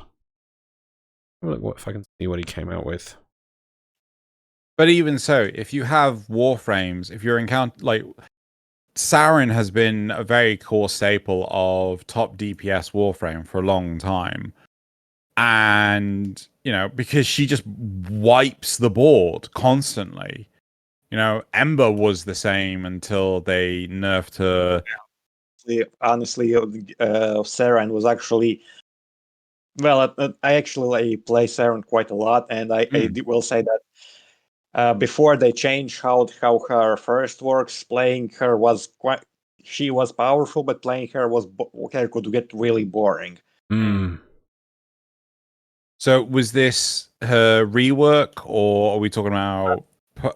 Speaker 2: Look, what if I can see what he came out with.
Speaker 1: But even so, if you have Warframes, if you're like Saren has been a very core staple of top DPS Warframe for a long time. And, you know, because she just wipes the board constantly. You know, Ember was the same until they nerfed her.
Speaker 3: Honestly, Saren was actually... Well, I actually play Saren quite a lot, and I will say that before they changed how her first works, playing her was she was powerful, but playing her could get really boring.
Speaker 1: So was this her rework, or are we talking about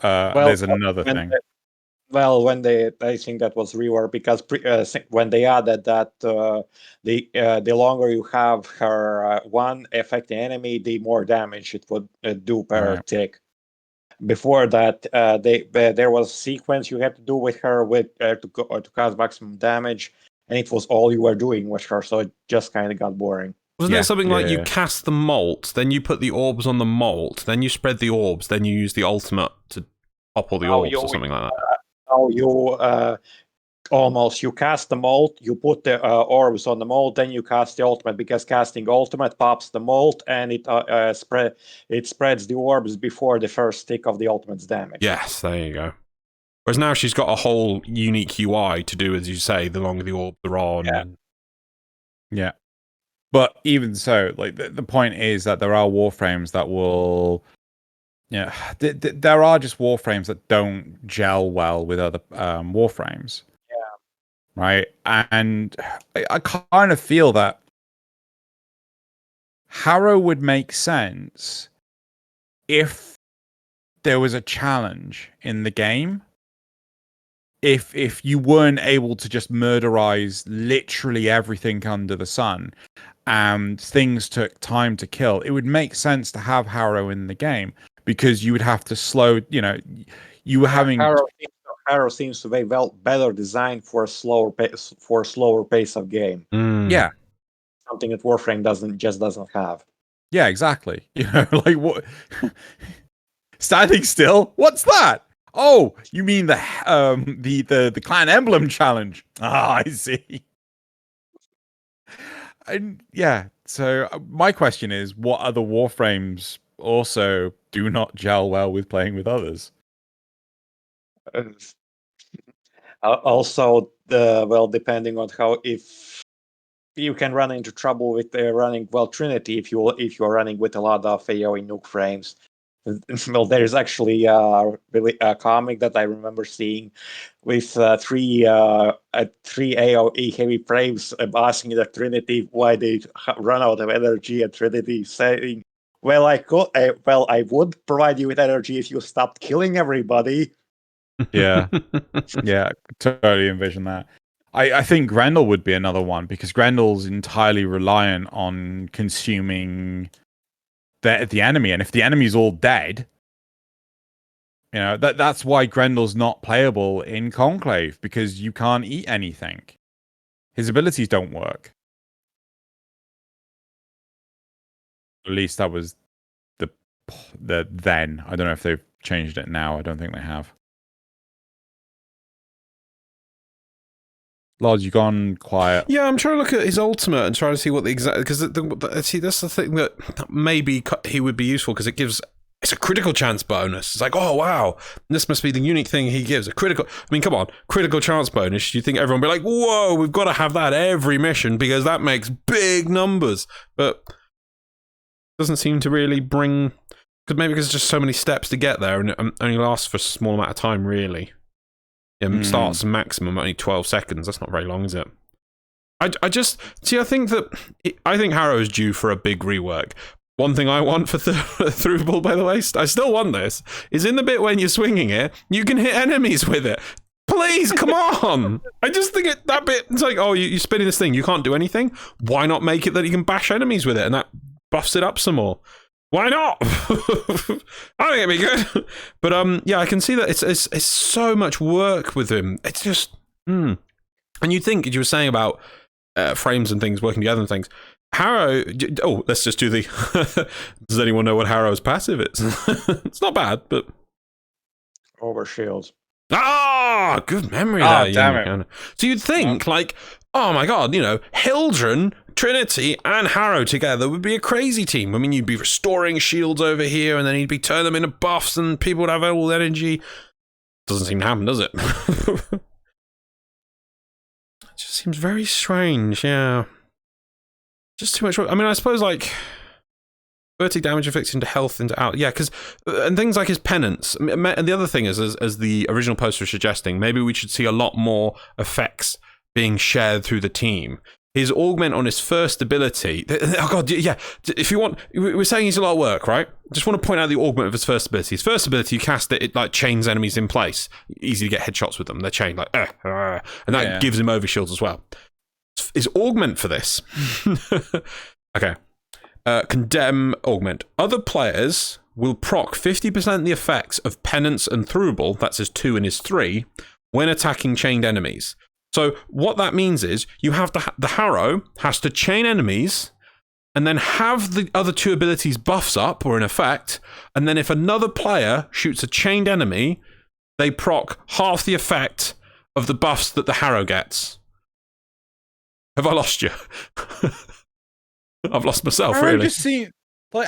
Speaker 1: there's another thing?
Speaker 3: I think that was rework, because when they added that the longer you have her one affecting enemy, the more damage it would do per tick. Before that, there was a sequence you had to do with her to cause maximum damage, and it was all you were doing with her, so it just kind of got boring.
Speaker 2: Wasn't
Speaker 1: Yeah,
Speaker 2: there something like you
Speaker 1: yeah.
Speaker 2: cast the molt, then you put the orbs on the molt, then you spread the orbs, then you use the ultimate to pop all the orbs or something like that?
Speaker 3: Oh, you cast the molt, you put the orbs on the molt, then you cast the ultimate, because casting ultimate pops the molt and it spreads the orbs before the first tick of the ultimate's damage.
Speaker 2: Yes, there you go. Whereas now she's got a whole unique UI to do, as you say, the longer the orbs are on.
Speaker 3: Yeah.
Speaker 1: Yeah. But even so, like the point is that there are warframes that will, there are just warframes that don't gel well with other warframes.
Speaker 3: Yeah.
Speaker 1: Right. And I kind of feel that Harrow would make sense if there was a challenge in the game. If you weren't able to just murderize literally everything under the sun and things took time to kill, it would make sense to have Harrow in the game, because you would have to slow, you were having...
Speaker 3: Harrow seems to be better designed for a slower pace of game.
Speaker 1: Yeah.
Speaker 3: Something that Warframe doesn't have.
Speaker 1: Yeah, exactly. Like what? Standing still? What's that? Oh, you mean the clan emblem challenge? Ah, I see. And yeah, so my question is, what other warframes also do not gel well with playing with others?
Speaker 3: Also, depending on if you can run into trouble with running Trinity if you're running with a lot of AoE nuke frames. Well, there's actually really a comic that I remember seeing with three AoE heavy frames asking the Trinity why they run out of energy, and Trinity saying, "Well, I would provide you with energy if you stopped killing everybody."
Speaker 1: Yeah, yeah, totally envision that. I think Grendel would be another one, because Grendel's entirely reliant on consuming the enemy, and if the enemy's all dead, that's why Grendel's not playable in Conclave, because you can't eat anything. His abilities don't work. At least that was the then. I don't know if they've changed it now. I don't think they have. Loz, you gone quiet.
Speaker 2: Yeah, I'm trying to look at his ultimate and try to see what the exact... Because see, that's the thing that maybe he would be useful, because it's a critical chance bonus. It's like, oh, wow, this must be the unique thing he gives. A critical... I mean, come on, critical chance bonus. You think everyone would be like, whoa, we've got to have that every mission, because that makes big numbers. But doesn't seem to really bring... Maybe because there's just so many steps to get there, and it only lasts for a small amount of time, really. Starts maximum only 12 seconds. That's not very long, is it? I just see. I think Harrow is due for a big rework. One thing I want for Throughball, by the way, I still want this, is in the bit when you're swinging it, you can hit enemies with it. Please, come on! I just think that bit. It's like, oh, you're spinning this thing, you can't do anything. Why not make it that you can bash enemies with it, and that buffs it up some more? Why not? I think it'd be good. But yeah, I can see that it's so much work with him. It's just And you think, you were saying about frames and things working together and things. Harrow. Oh, let's just do the. Does anyone know what Harrow's passive is? It's not bad, but
Speaker 3: Overshield.
Speaker 2: Ah, good memory.
Speaker 1: Ah,
Speaker 2: there,
Speaker 1: damn it.
Speaker 2: So you'd think, like, oh my god, Hildren, Trinity, and Harrow together would be a crazy team. I mean, you'd be restoring shields over here, and then you'd be turning them into buffs, and people would have all energy. Doesn't seem to happen, does it? It just seems very strange, yeah. Just too much work. I mean, I suppose, like, 30 damage inflicted into health, into out. Yeah, because... And things like his penance. And the other thing is, as the original poster was suggesting, maybe we should see a lot more effects being shared through the team. His augment on his first ability... Oh, God, yeah. If you want... We're saying he's a lot of work, right? Just want to point out the augment of his first ability. His first ability, you cast it, like, chains enemies in place. Easy to get headshots with them. They're chained, like... and that gives him overshields as well. His augment for this... Okay. Condemn augment. Other players will proc 50% the effects of penance and throughball, that's his 2 and his 3, when attacking chained enemies. So what that means is you have the Harrow has to chain enemies and then have the other two abilities buffs up or in effect, and then if another player shoots a chained enemy, they proc half the effect of the buffs that the Harrow gets. Have I lost you? I've lost myself,
Speaker 1: Harrow
Speaker 2: really.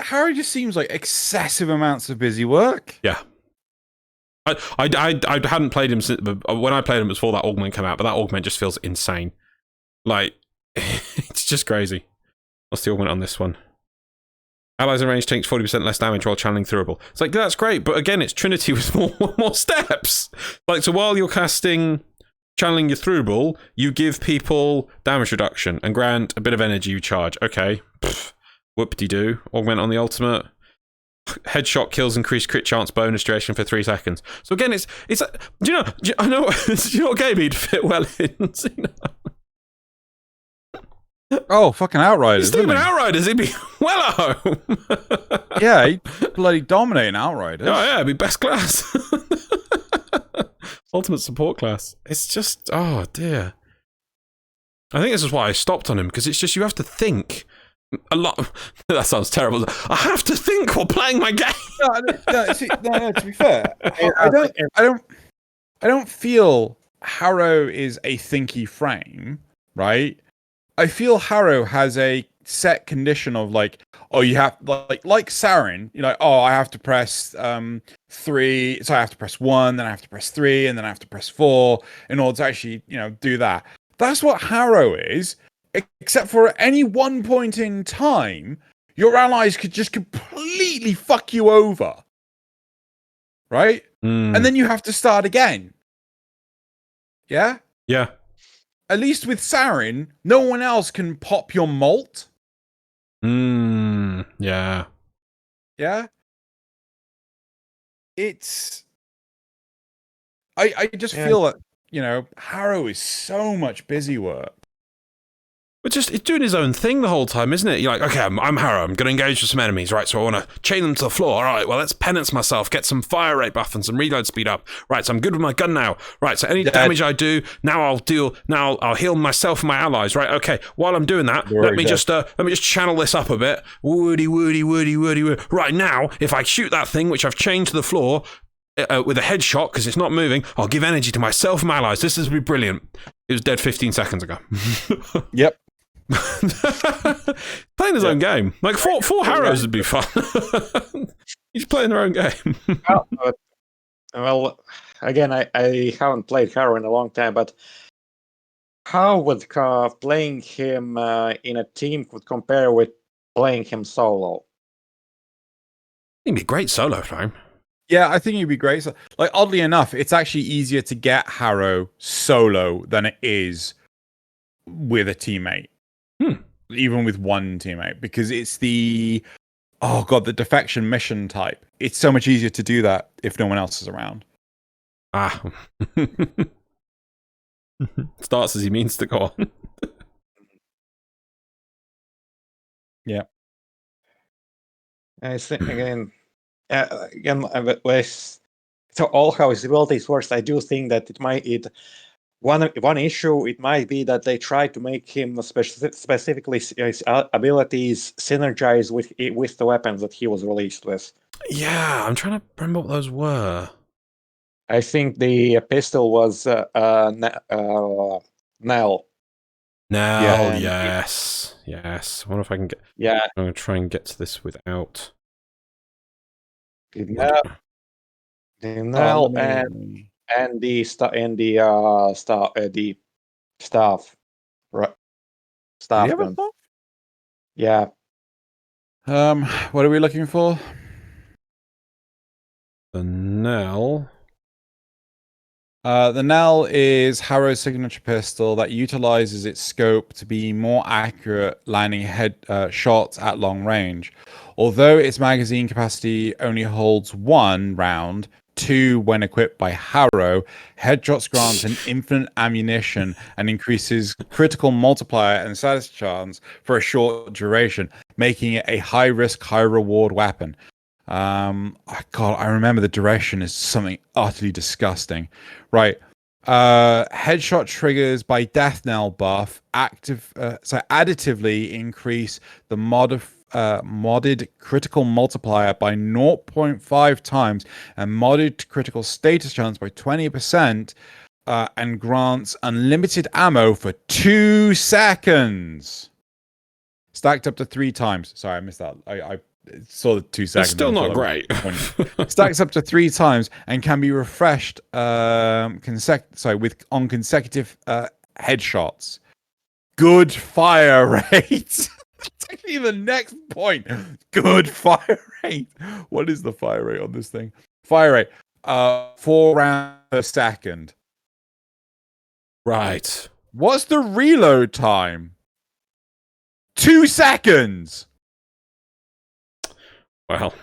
Speaker 1: Harrow just seems like excessive amounts of busy work.
Speaker 2: Yeah. I hadn't played him since, when I played him it was before that augment came out, but that augment just feels insane. Like, it's just crazy. What's the augment on this one? Allies in range takes 40% less damage while channeling throughable. It's like, that's great, but again, it's Trinity with more steps. Like, so while you're casting channeling your throughable, you give people damage reduction and grant a bit of energy you charge. Okay. Whoop-de-doo. Augment on the ultimate. Headshot kills increase crit chance bonus duration for 3 seconds. So again, it's do you know what game he'd fit well in?
Speaker 1: Oh, fucking Outriders!
Speaker 2: Steam and Outriders, he'd be well at home.
Speaker 1: Yeah, he'd bloody dominate in Outriders.
Speaker 2: Oh yeah, it'd be best class. Ultimate support class. It's just, oh dear. I think this is why I stopped on him, because it's just, you have to think a lot. That sounds terrible. I have to think while playing my game.
Speaker 1: No, to be fair, I don't feel Harrow is a thinky frame, right? I feel Harrow has a set condition of like, oh, you have like Sarin, you're like, oh, I have to press 3, so I have to press 1, then I have to press 3, and then I have to press 4 in order to actually, do that. That's what Harrow is, except for at any one point in time, your allies could just completely fuck you over. Right? And then you have to start again. Yeah?
Speaker 2: Yeah.
Speaker 1: At least with Sarin, no one else can pop your molt.
Speaker 2: Yeah.
Speaker 1: Yeah? It's... I just feel that, Harrow is so much busy work.
Speaker 2: But just, it's doing his own thing the whole time, isn't it? You're like, okay, I'm Harrow, I'm going to engage with some enemies, right? So I want to chain them to the floor. All right, well, let's penance myself, get some fire rate buff and some reload speed up. Right, so I'm good with my gun now. Right, so any damage I do, now I'll heal myself and my allies, right? Okay, while I'm doing that, let me just channel this up a bit. Woody. Right, now, if I shoot that thing, which I've chained to the floor, with a headshot, because it's not moving, I'll give energy to myself and my allies. This is be brilliant. It was dead 15 seconds ago.
Speaker 1: Yep.
Speaker 2: Playing his own game. Like, four Harrows would be fun. He's playing their own game.
Speaker 3: Well, again, I haven't played Harrow in a long time, but how would playing him in a team could compare with playing him solo?
Speaker 2: He'd be great solo time.
Speaker 1: Yeah, I think he'd be great. So, like, oddly enough, it's actually easier to get Harrow solo than it is with a teammate. Even with one teammate, because it's the defection mission type. It's so much easier to do that if no one else is around.
Speaker 2: Starts as he means to go on.
Speaker 1: Yeah.
Speaker 3: I think with so all how his abilities works, I do think that one issue it might be that they try to make him specifically his abilities synergize with the weapons that he was released with.
Speaker 2: Yeah, I'm trying to remember what those were.
Speaker 3: I think the pistol was Nell.
Speaker 2: Nell,
Speaker 1: Yeah.
Speaker 2: yes. I wonder if I can get.
Speaker 3: Yeah,
Speaker 2: I'm going to try and get to this without.
Speaker 3: the Nell and the staff, right? Staff gun. Yeah.
Speaker 1: What are we looking for?
Speaker 2: The Nell.
Speaker 1: The Nell is Harrow's signature pistol that utilizes its scope to be more accurate, landing shots at long range. Although its magazine capacity only holds 1 round, 2 when equipped by Harrow, headshots grant an infinite ammunition and increases critical multiplier and status chance for a short duration, making it a high-risk, high-reward weapon. God, I remember the duration is something utterly disgusting. Right. Headshot triggers by death knell buff additively increase the modded critical multiplier by 0.5 times and modded critical status chance by 20%, and grants unlimited ammo for 2 seconds. Stacked up to 3 times. Sorry, I missed that. I saw the 2 seconds.
Speaker 2: That's still not great.
Speaker 1: Stacks up to 3 times and can be refreshed on consecutive headshots. Good fire rate. That's actually the next point. Good fire rate. What is the fire rate on this thing? Fire rate. 4 rounds per second.
Speaker 2: Right.
Speaker 1: What's the reload time? 2 seconds.
Speaker 2: Well,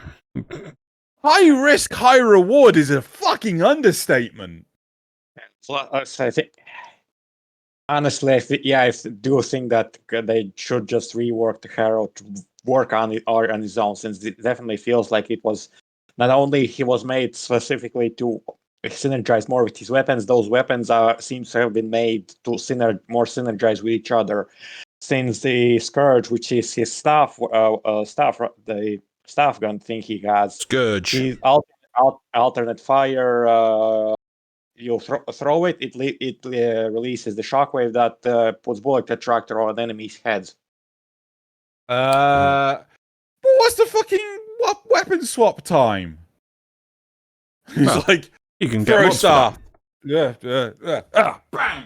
Speaker 1: High risk, high reward is a fucking understatement.
Speaker 3: I think, honestly, I do think that they should just rework the Harrow to work on it or on his own, since it definitely feels like it was not only he was made specifically to synergize more with his weapons. Those weapons seems to have been made to more synergize with each other. Since the Scourge, which is his the staff gun thing he has,
Speaker 2: Scourge.
Speaker 3: His alternate fire. You throw it, it releases the shockwave that puts bullet attractor on enemies' heads.
Speaker 1: But what's the fucking weapon swap time?
Speaker 2: Well,
Speaker 1: He's like,
Speaker 2: you can
Speaker 1: throw
Speaker 2: get
Speaker 1: stuff. Yeah. Bang.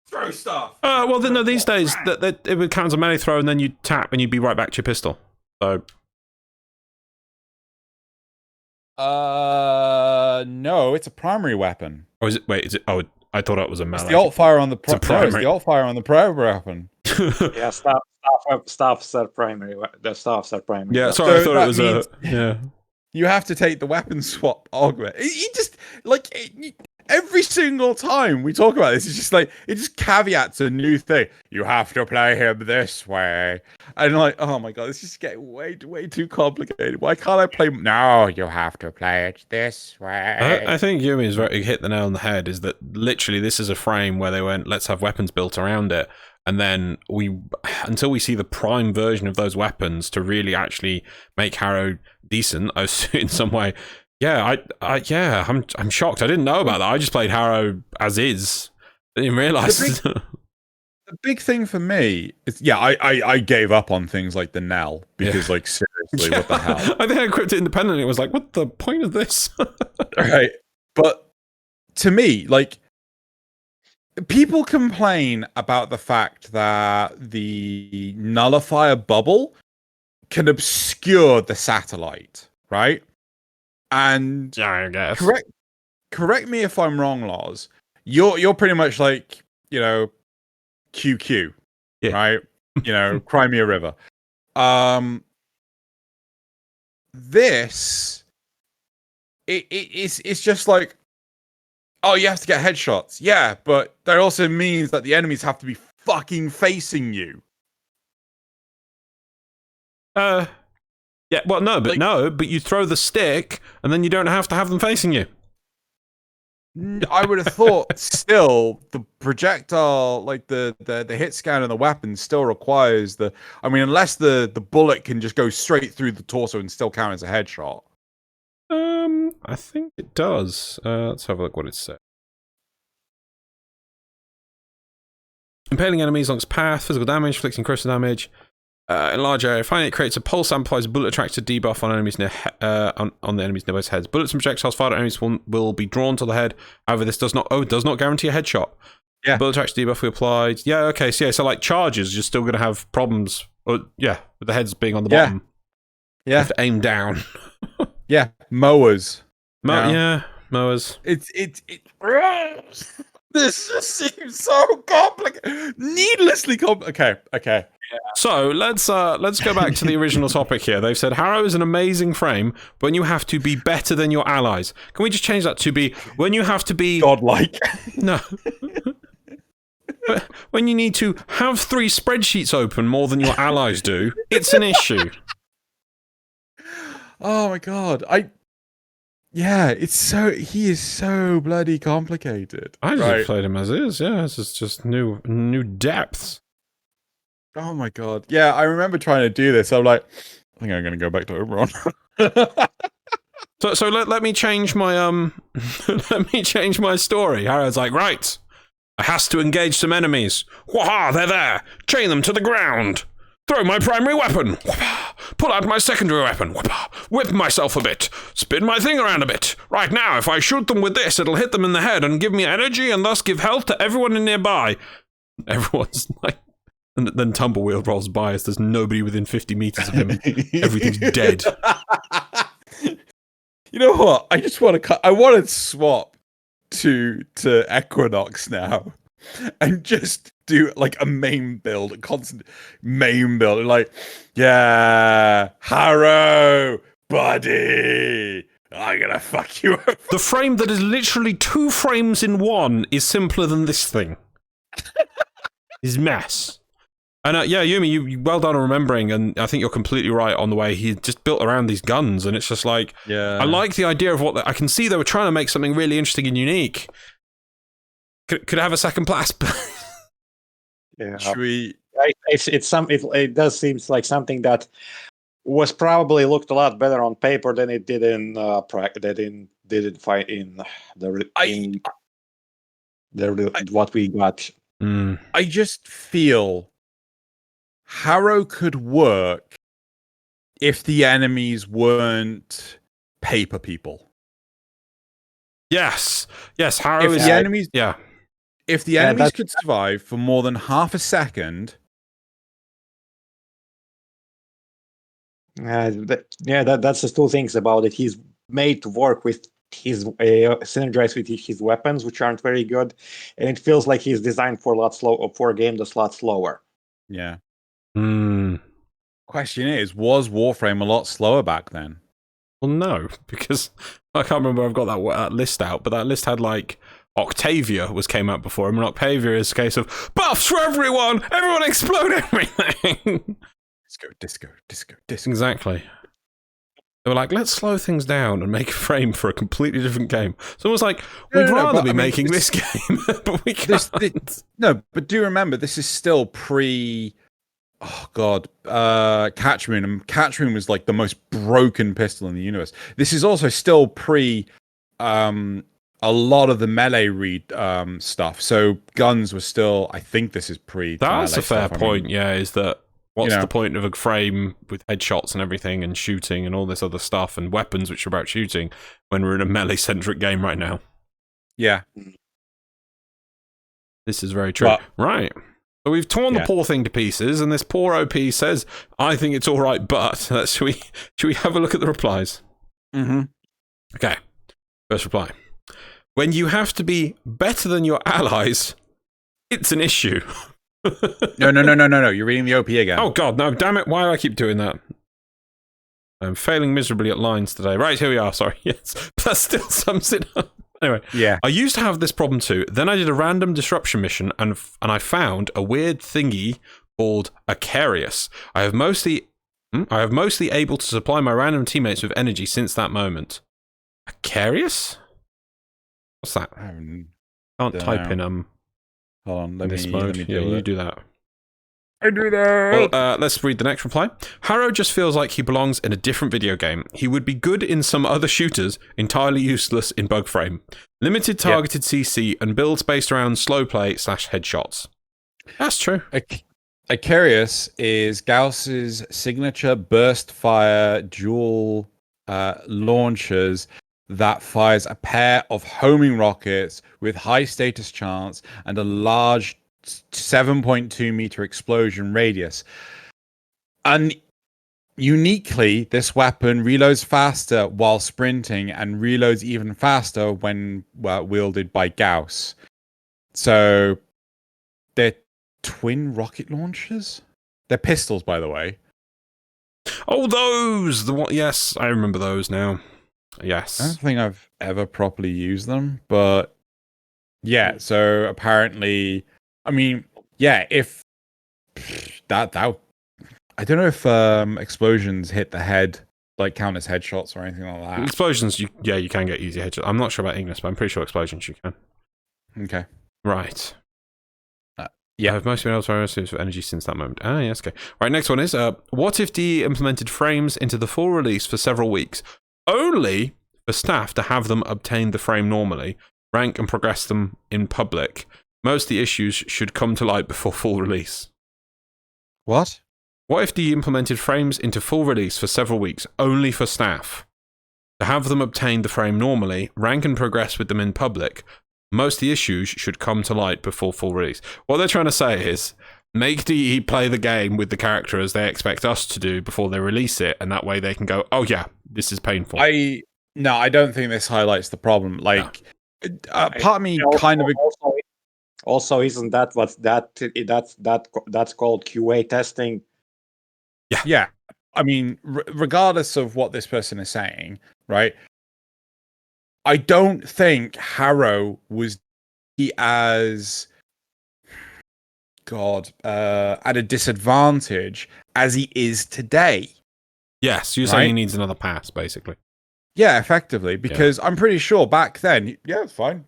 Speaker 1: Throw stuff.
Speaker 2: Well, no, these days that it would count as a melee throw, and then you tap, and you'd be right back to your pistol. So.
Speaker 1: No, it's a primary weapon.
Speaker 2: Oh, is it? Wait, is it? Oh, I thought it was a melee.
Speaker 1: It's the alt fire on the
Speaker 2: primary.
Speaker 1: it's the alt fire on the primary weapon.
Speaker 3: Yeah, staffs are primary. The staffs are primary.
Speaker 2: Yeah, sorry, I
Speaker 1: So
Speaker 2: thought it was
Speaker 1: that
Speaker 2: a. Yeah.
Speaker 1: You have to take the weapon swap argument. He just every single time we talk about this, it's just like it just caveats a new thing. You have to play him this way, and like, oh my god, it's just getting way too complicated. Why can't I play? No, you have to play it this way.
Speaker 2: I think Yumi's hit the nail on the head. Is that literally this is a frame where they went, let's have weapons built around it, and then until we see the prime version of those weapons to really actually make Harrow decent in some way. Yeah, I'm shocked. I didn't know about that. I just played Harrow as is. I didn't realize.
Speaker 1: The big thing for me is, I gave up on things like the Nell because, like, seriously, what the hell?
Speaker 2: I think I equipped it independently. It was like, what the point of this?
Speaker 1: Right, but to me, like, people complain about the fact that the nullifier bubble can obscure the satellite, right? And
Speaker 2: yeah, I guess.
Speaker 1: Correct me if I'm wrong, Loz. You're pretty much like, you know, QQ, right? You know, Crimea River. This it's just like, oh, you have to get headshots. Yeah, but that also means that the enemies have to be fucking facing you.
Speaker 2: Yeah, well, but you throw the stick, and then you don't have to have them facing you.
Speaker 1: I would have thought still the projectile, like the hit scan and the weapon still requires unless the bullet can just go straight through the torso and still count as a headshot.
Speaker 2: I think it does. Let's have a look what it says. Impaling enemies along its path, physical damage, inflicting critical damage. In large area, finally it creates a pulse amplifies a bullet attractor debuff on enemies near on the enemies nearby heads. Bullets and projectiles fired at enemies will be drawn to the head. However, this does not guarantee a headshot.
Speaker 1: Yeah.
Speaker 2: Bullet attractor debuff we applied. Yeah, okay, so like charges, you're still gonna have problems. With the heads being on the bottom.
Speaker 1: Yeah.
Speaker 2: You have to aim down.
Speaker 1: Yeah, mowers.
Speaker 2: Mowers.
Speaker 1: It this just seems so complicated, needlessly complicated. Okay.
Speaker 2: Yeah. So let's go back to the original topic here. They've said Harrow is an amazing frame, but when you have to be better than your allies. Can we just change that to be when you have to be
Speaker 1: godlike?
Speaker 2: No. When you need to have 3 spreadsheets open more than your allies do, it's an issue.
Speaker 1: Oh my god. Yeah, he is so bloody complicated.
Speaker 2: I just
Speaker 1: right?
Speaker 2: played him as is. Yeah, this is just new depths.
Speaker 1: Oh my god. Yeah, I remember trying to do this. I'm like, I think I'm gonna go back to Oberon.
Speaker 2: So let me change my let me change my story. Harrow's like, right, I has to engage some enemies. Waha, they're there. Chain them to the ground. Throw my primary weapon. Pull out my secondary weapon. Whip myself a bit. Spin my thing around a bit. Right now, if I shoot them with this, it'll hit them in the head and give me energy and thus give health to everyone in nearby. Everyone's like... And then Tumbleweed rolls by as there's nobody within 50 meters of him. Everything's dead.
Speaker 1: You know what? I just want to I want to swap to Equinox now. And just do like a main build, a constant main build. Like, yeah, Harrow, buddy, I'm gonna fuck you up.
Speaker 2: The frame that is literally 2 frames in 1 is simpler than this thing. His mess. And yeah, Yumi, you well done on remembering, and I think you're completely right on the way he just built around these guns, and it's just like,
Speaker 1: yeah,
Speaker 2: I like the idea of what I can see they were trying to make something really interesting and unique. Could I have a second Plat?
Speaker 3: Yeah.
Speaker 1: Should we?
Speaker 3: It does seem like something that was probably looked a lot better on paper than it did in didn't find in what we got.
Speaker 1: I just feel Harrow could work if the enemies weren't paper people.
Speaker 2: Yes, Harrow
Speaker 1: If
Speaker 2: is
Speaker 1: the enemies,
Speaker 2: yeah.
Speaker 1: If the enemies could survive for more than half a second.
Speaker 3: That's the two things about it. He's made to work with his synergize with his weapons, which aren't very good, and it feels like he's designed for a game that's a lot slower.
Speaker 1: Yeah. Question is, was Warframe a lot slower back then?
Speaker 2: Well, no, because I can't remember where I've got that list out, but that list had like Octavia came out before him, and Octavia is a case of buffs for everyone explode everything.
Speaker 1: Disco.
Speaker 2: Exactly. They were like, let's slow things down and make a frame for a completely different game. So it was like, we'd rather be making this game, but we can't.
Speaker 1: No, but do remember, this is still pre... Oh, God. Catchmoon. And Catchmoon was like the most broken pistol in the universe. This is also still pre... a lot of the melee stuff. So guns were still... I think this is pre...
Speaker 2: That's a fair point, yeah, is that... What's the point of a frame with headshots and everything and shooting and all this other stuff and weapons which are about shooting when we're in a melee-centric game right now?
Speaker 1: Yeah.
Speaker 2: This is very true. Right. So we've torn the poor thing to pieces, and this poor OP says, I think it's all right, but... Should we have a look at the replies? Okay. First reply. When you have to be better than your allies, it's an issue.
Speaker 1: No. You're reading the OP again.
Speaker 2: Oh, God, no. Damn it. Why do I keep doing that? I'm failing miserably at lines today. Right, here we are. Sorry. Yes. That still sums it up. Anyway. Yeah. I used to have this problem too. Then I did a random disruption mission and I found a weird thingy called Acarius. I have mostly able to supply my random teammates with energy since that moment. Acarius? What's that? I can't type in
Speaker 1: hold on, let
Speaker 2: this
Speaker 1: me
Speaker 2: mode.
Speaker 1: do
Speaker 2: You
Speaker 1: it.
Speaker 2: do that.
Speaker 1: I do that.
Speaker 2: Well, let's read the next reply. Harrow just feels like he belongs in a different video game. He would be good in some other shooters, entirely useless in Bugframe. Limited targeted CC and builds based around slow play / headshots. That's true.
Speaker 1: Acarius is Gauss's signature burst fire dual launchers that fires a pair of homing rockets with high status chance and a large 7.2 meter explosion radius. And uniquely, this weapon reloads faster while sprinting and reloads even faster when wielded by Gauss. So they're twin rocket launchers? They're pistols, by the way.
Speaker 2: Oh, those! Yes, I remember those now. Yes.
Speaker 1: I don't think I've ever properly used them, but yeah, so apparently, I mean, yeah, if that I don't know if explosions hit the head like count as headshots or anything like that.
Speaker 2: Explosions, you can get easy headshots. I'm not sure about Ignis, but I'm pretty sure explosions you can.
Speaker 1: Okay.
Speaker 2: Right.
Speaker 1: Yeah.
Speaker 2: I've mostly been able to receive for energy since that moment. Ah, yes, okay. Right, next one is, what if DE implemented frames into the full release for several weeks, only for staff to have them obtain the frame normally, rank and progress them in public? Most of the issues should come to light before full release.
Speaker 1: What?
Speaker 2: What if DE implemented frames into full release for several weeks, only for staff, to have them obtain the frame normally, rank and progress with them in public? Most of the issues should come to light before full release. What they're trying to say is, make DE play the game with the character as they expect us to do before they release it, and that way they can go, oh yeah, this is painful.
Speaker 1: No, I don't think this highlights the problem. Like, part of me kind of...
Speaker 3: Also, isn't that that's called QA testing?
Speaker 1: Yeah. I mean, regardless of what this person is saying, right? I don't think Harrow was as at a disadvantage as he is today.
Speaker 2: Yes, you're saying he needs another pass, basically.
Speaker 1: Yeah, effectively, because I'm pretty sure back then, it's fine.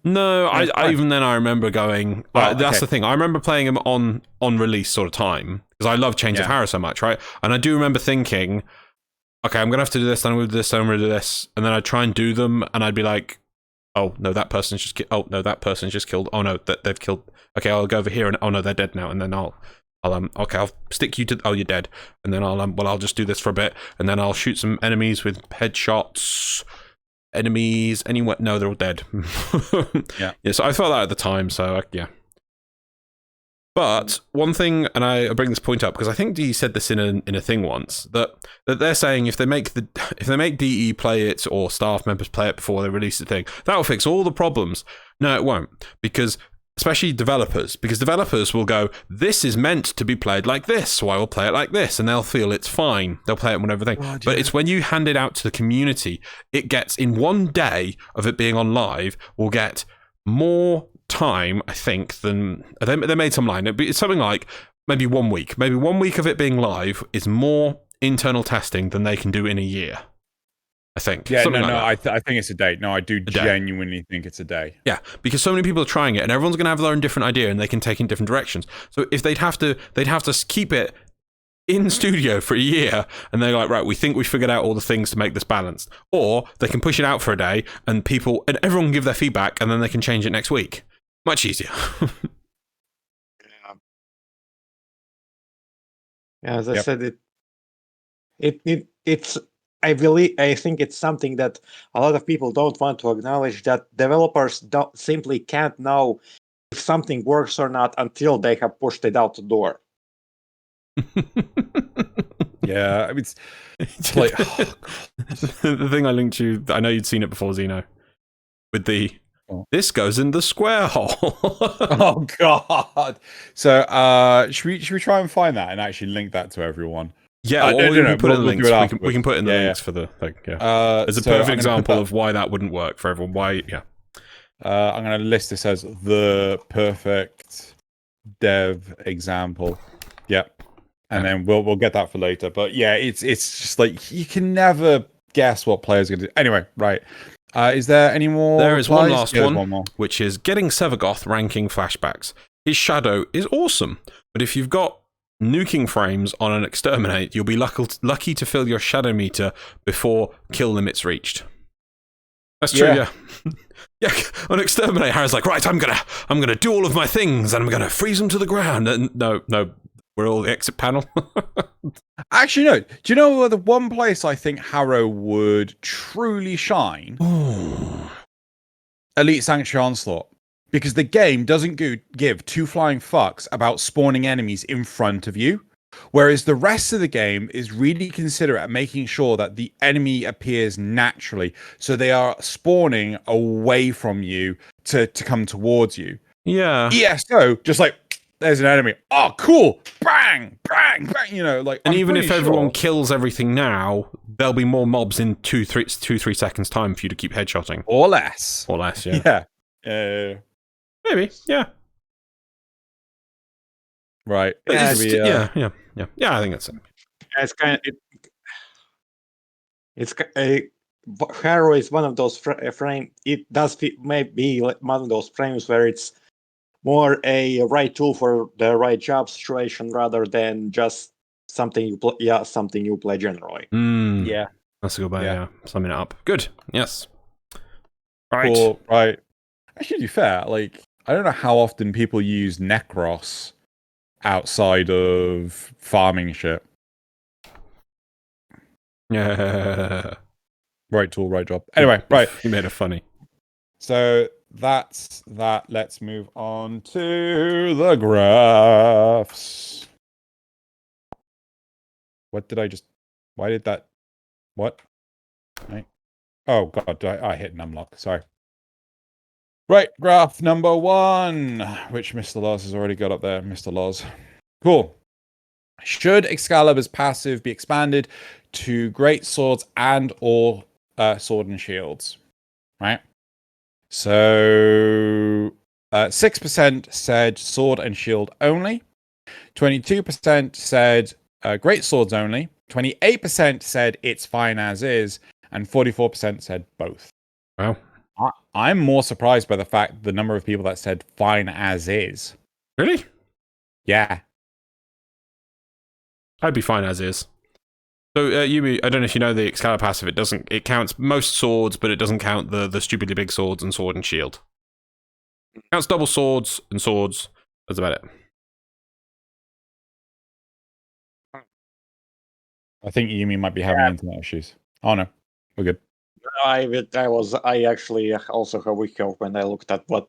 Speaker 2: No, I even then I remember going, that's the thing. I remember playing him on release sort of time, because I love Chains of Harrow so much, right? And I do remember thinking, okay, I'm going to have to do this, then I'm going to do this, then I'm going to do this. And then I'd try and do them, and I'd be like, oh, no, that person's just killed. Oh, no, that person's just killed. Oh, no, they've killed. Okay, I'll go over here, and oh, no, they're dead now. And then I'll stick you to, oh, you're dead. And then I'll just do this for a bit, and then I'll shoot some enemies with headshots. Anyone? No, they're all dead.
Speaker 1: Yeah,
Speaker 2: so I felt that at the time, so yeah. But one thing, and I bring this point up because I think DE said this in a thing once, that they're saying if they make DE play it or staff members play it before they release the thing, that will fix all the problems. No, it won't, because especially developers will go, this is meant to be played like this, so I will play it like this, and they'll feel it's fine. They'll play it whenever they. But it's when you hand it out to the community, it gets in one day of it being on live, will get more time, I think, than they made some line. It's something like maybe 1 week. Maybe 1 week of it being live is more internal testing than they can do in a year, I think.
Speaker 1: Yeah,
Speaker 2: something
Speaker 1: I think it's a day. No, I do genuinely think it's a day.
Speaker 2: Yeah, because so many people are trying it, and everyone's going to have their own different idea, and they can take in different directions. So if they'd have to keep it in studio for a year, and they're like, right, we think we figured out all the things to make this balanced, or they can push it out for a day, and everyone can give their feedback, and then they can change it next week. Much easier.
Speaker 3: Yeah, as I said, it's. I think it's something that a lot of people don't want to acknowledge, that developers simply can't know if something works or not until they have pushed it out the door.
Speaker 1: Yeah, I mean, it's like
Speaker 2: the thing I linked you. I know you'd seen it before, Xeno, with the. This goes in the square hole.
Speaker 1: Oh God! So, should we try and find that and actually link that to everyone?
Speaker 2: Yeah, we can put it in links. We can put it in the links for the thing. Yeah, as a perfect example of why that wouldn't work for everyone. Why? Yeah.
Speaker 1: I'm going to list this as the perfect dev example. Yep, and then we'll get that for later. But yeah, it's just like you can never guess what players are going to do. Anyway, right. Is there any more?
Speaker 2: There is one last one, which is getting Sevagoth ranking flashbacks. His shadow is awesome, but if you've got nuking frames on an exterminate, you'll be lucky to fill your shadow meter before kill limits reached. That's true, yeah. Yeah, on exterminate, Harry's like, right, I'm gonna do all of my things, and I'm gonna freeze them to the ground. And no, we're all the exit panel.
Speaker 1: Actually, no. Do you know the one place I think Harrow would truly shine? Elite Sanctuary Onslaught. Because the game doesn't give two flying fucks about spawning enemies in front of you. Whereas the rest of the game is really considerate at making sure that the enemy appears naturally. So they are spawning away from you to come towards you.
Speaker 2: Yeah.
Speaker 1: ESO, just like, there's an enemy. Oh, cool. Bang, bang, bang. You know, like.
Speaker 2: And even if everyone kills everything now, there'll be more mobs in 2-3 seconds time for you to keep headshotting.
Speaker 1: Or less.
Speaker 2: Yeah.
Speaker 1: Yeah.
Speaker 2: Maybe. Yeah.
Speaker 1: Right.
Speaker 2: Yeah. I think that's it.
Speaker 3: It's kind of. It's Hero is one of those frame. It does maybe like one of those frames where it's more a right tool for the right job situation rather than just something you play. Yeah, something you play generally.
Speaker 1: Yeah.
Speaker 2: That's a good way.
Speaker 1: Yeah.
Speaker 2: Yeah, summing it up. Good. Yes. Right.
Speaker 1: Cool. Right. Actually, to be fair, like, I don't know how often people use Necros outside of farming shit.
Speaker 2: Yeah.
Speaker 1: Right tool, right job. Anyway, right.
Speaker 2: You made it funny.
Speaker 1: So that's that. Let's move on to the graphs. What did I just... Why did that... What? Right. Oh, God, I hit an unlock. Sorry. Right, graph number 1, which Mr. Loz has already got up there. Mr. Loz. Cool. Should Excalibur's passive be expanded to great swords and or sword and shields? Right? So 6% said sword and shield only. 22% said great swords only. 28% said it's fine as is. And 44% said both.
Speaker 2: Wow.
Speaker 1: I'm more surprised by the fact the number of people that said fine as is.
Speaker 2: Really?
Speaker 1: Yeah.
Speaker 2: I'd be fine as is. So, Yumi, I don't know if you know the Excalibur passive. It counts most swords, but it doesn't count the stupidly big swords and sword and shield. It counts double swords and swords. That's about it.
Speaker 1: I think Yumi might be having internet issues. Oh no, we're good.
Speaker 3: I actually also have weak hope when I looked at what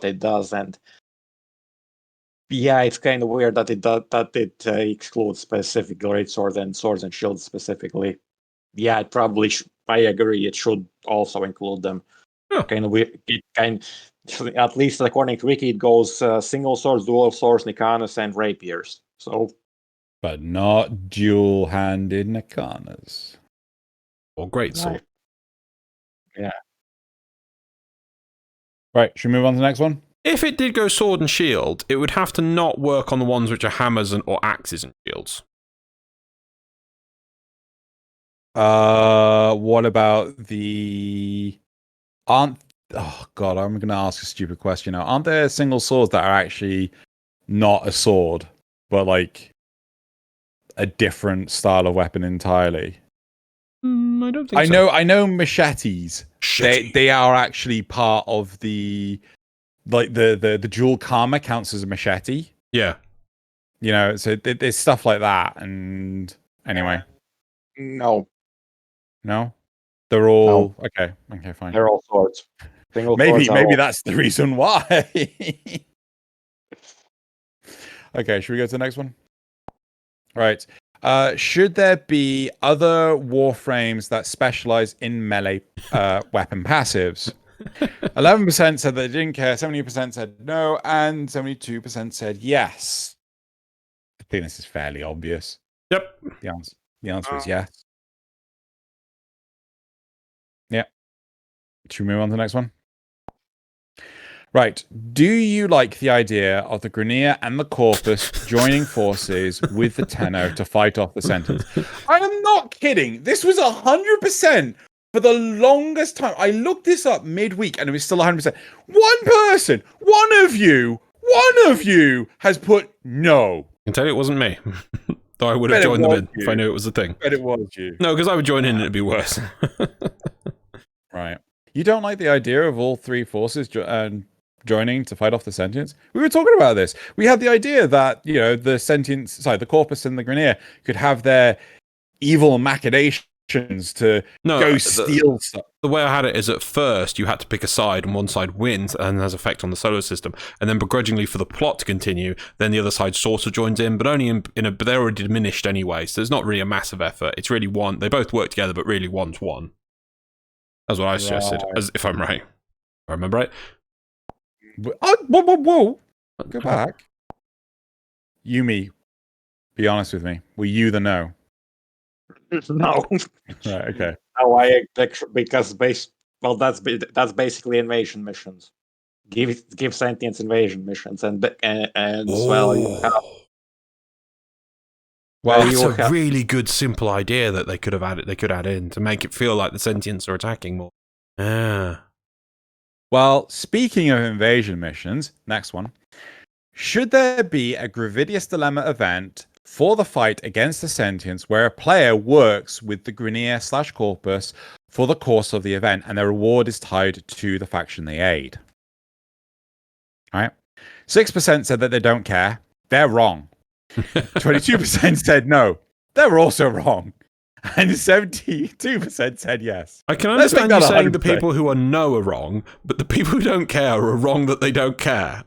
Speaker 3: it does, and yeah, it's kind of weird that it excludes specific great swords and shields specifically. Yeah, it probably. I agree. It should also include them.
Speaker 2: Huh.
Speaker 3: Kind of weird. At least according to Wiki, it goes single swords, dual swords, Nikanas, and rapiers. So,
Speaker 1: but not dual-handed Nikanas
Speaker 2: or great sword.
Speaker 3: Yeah.
Speaker 1: Right. Should we move on to the next one?
Speaker 2: If it did go sword and shield, it would have to not work on the ones which are hammers or axes and shields.
Speaker 1: What about the... Oh God, I'm going to ask a stupid question now. Aren't there single swords that are actually not a sword, but like a different style of weapon entirely?
Speaker 2: I don't think so.
Speaker 1: I know machetes. They are actually part of the... Like the dual karma counts as a machete.
Speaker 2: Yeah.
Speaker 1: You know, so there's stuff like that. And anyway.
Speaker 3: No.
Speaker 1: No? They're all... No. Okay, fine.
Speaker 3: They're all swords.
Speaker 1: Maybe that's the reason why. Okay, should we go to the next one? Right. Should there be other warframes that specialize in melee weapon passives? 11% said they didn't care, 70% said no, and 72% said yes. I think this is fairly obvious.
Speaker 2: Yep.
Speaker 1: The answer is yes. Yeah. Should we move on to the next one? Right. Do you like the idea of the Grineer and the Corpus joining forces with the Tenno to fight off the sentence? I am not kidding. This was 100% for the longest time. I looked this up midweek and it was still 100%. One person, one of you has put no.
Speaker 2: I can tell you it wasn't me. Though I would have joined them in if I knew it was a thing.
Speaker 1: But it was you.
Speaker 2: No, because I would join in and it'd be worse.
Speaker 1: Right. You don't like the idea of all three forces joining to fight off the sentience? We were talking about this. We had the idea that, you know, the Corpus and the Grineer could have their evil machinations to go steal stuff.
Speaker 2: The way I had it is at first you had to pick a side and one side wins and has effect on the solar system, and then begrudgingly for the plot to continue, then the other side sort of joins in, but only but they're already diminished anyway, so it's not really a massive effort. It's really one. They both work together, but really one's one. That's what I suggested, as if I'm right. If I remember right.
Speaker 1: Whoa. Go back. Yumi, be honest with me. Were you the no?
Speaker 3: No.
Speaker 1: Right, okay.
Speaker 3: No, because that's basically invasion missions. Give sentience invasion missions, and as well you have.
Speaker 1: Well,
Speaker 2: that's a really good, simple idea that they could have added. They could add in to make it feel like the sentients are attacking more. Ah.
Speaker 1: Well, speaking of invasion missions, next one. Should there be a Gravidius Dilemma event for the fight against the sentients where a player works with the Grineer/Corpus for the course of the event and their reward is tied to the faction they aid? All right. 6% said that they don't care. They're wrong. 22% said no. They're also wrong. And 72% said yes.
Speaker 2: I can understand you saying the people who are no are wrong, but the people who don't care are wrong that they don't care.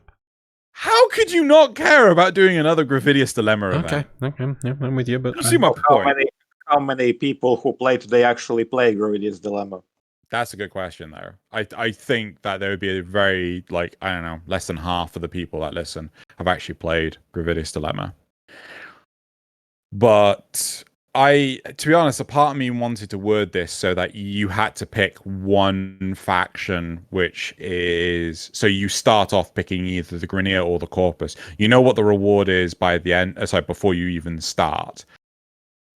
Speaker 1: How could you not care about doing another Gravidius Dilemma event?
Speaker 2: Okay, yeah, I'm with you, but
Speaker 1: You see my point.
Speaker 3: How many people who play today actually play Gravidius Dilemma?
Speaker 1: That's a good question, though. I think that there would be a very, like, I don't know, less than half of the people that listen have actually played Gravidius Dilemma. But to be honest, a part of me wanted to word this so that you had to pick one faction, which is, so you start off picking either the Grineer or the Corpus. You know what the reward is by the end, before you even start.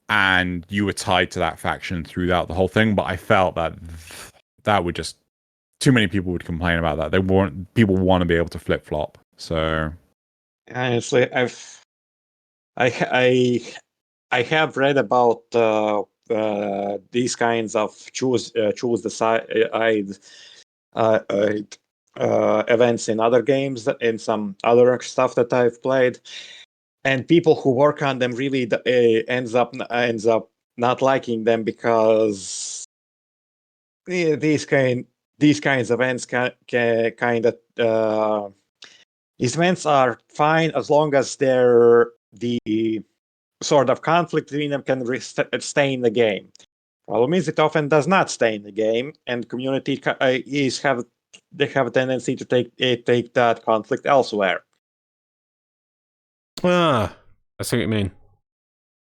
Speaker 1: And you were tied to that faction throughout the whole thing, but I felt that would just, too many people would complain about that. People want to be able to flip flop. So
Speaker 3: honestly, I have read about these kinds of choose the side events in other games, in some other stuff that I've played, and people who work on them really ends up not liking them because these kinds of events these events are fine as long as they're the sort of conflict between them can stay in the game. Problem is, it often does not stay in the game, and community have a tendency to take that conflict elsewhere.
Speaker 2: I see what you mean.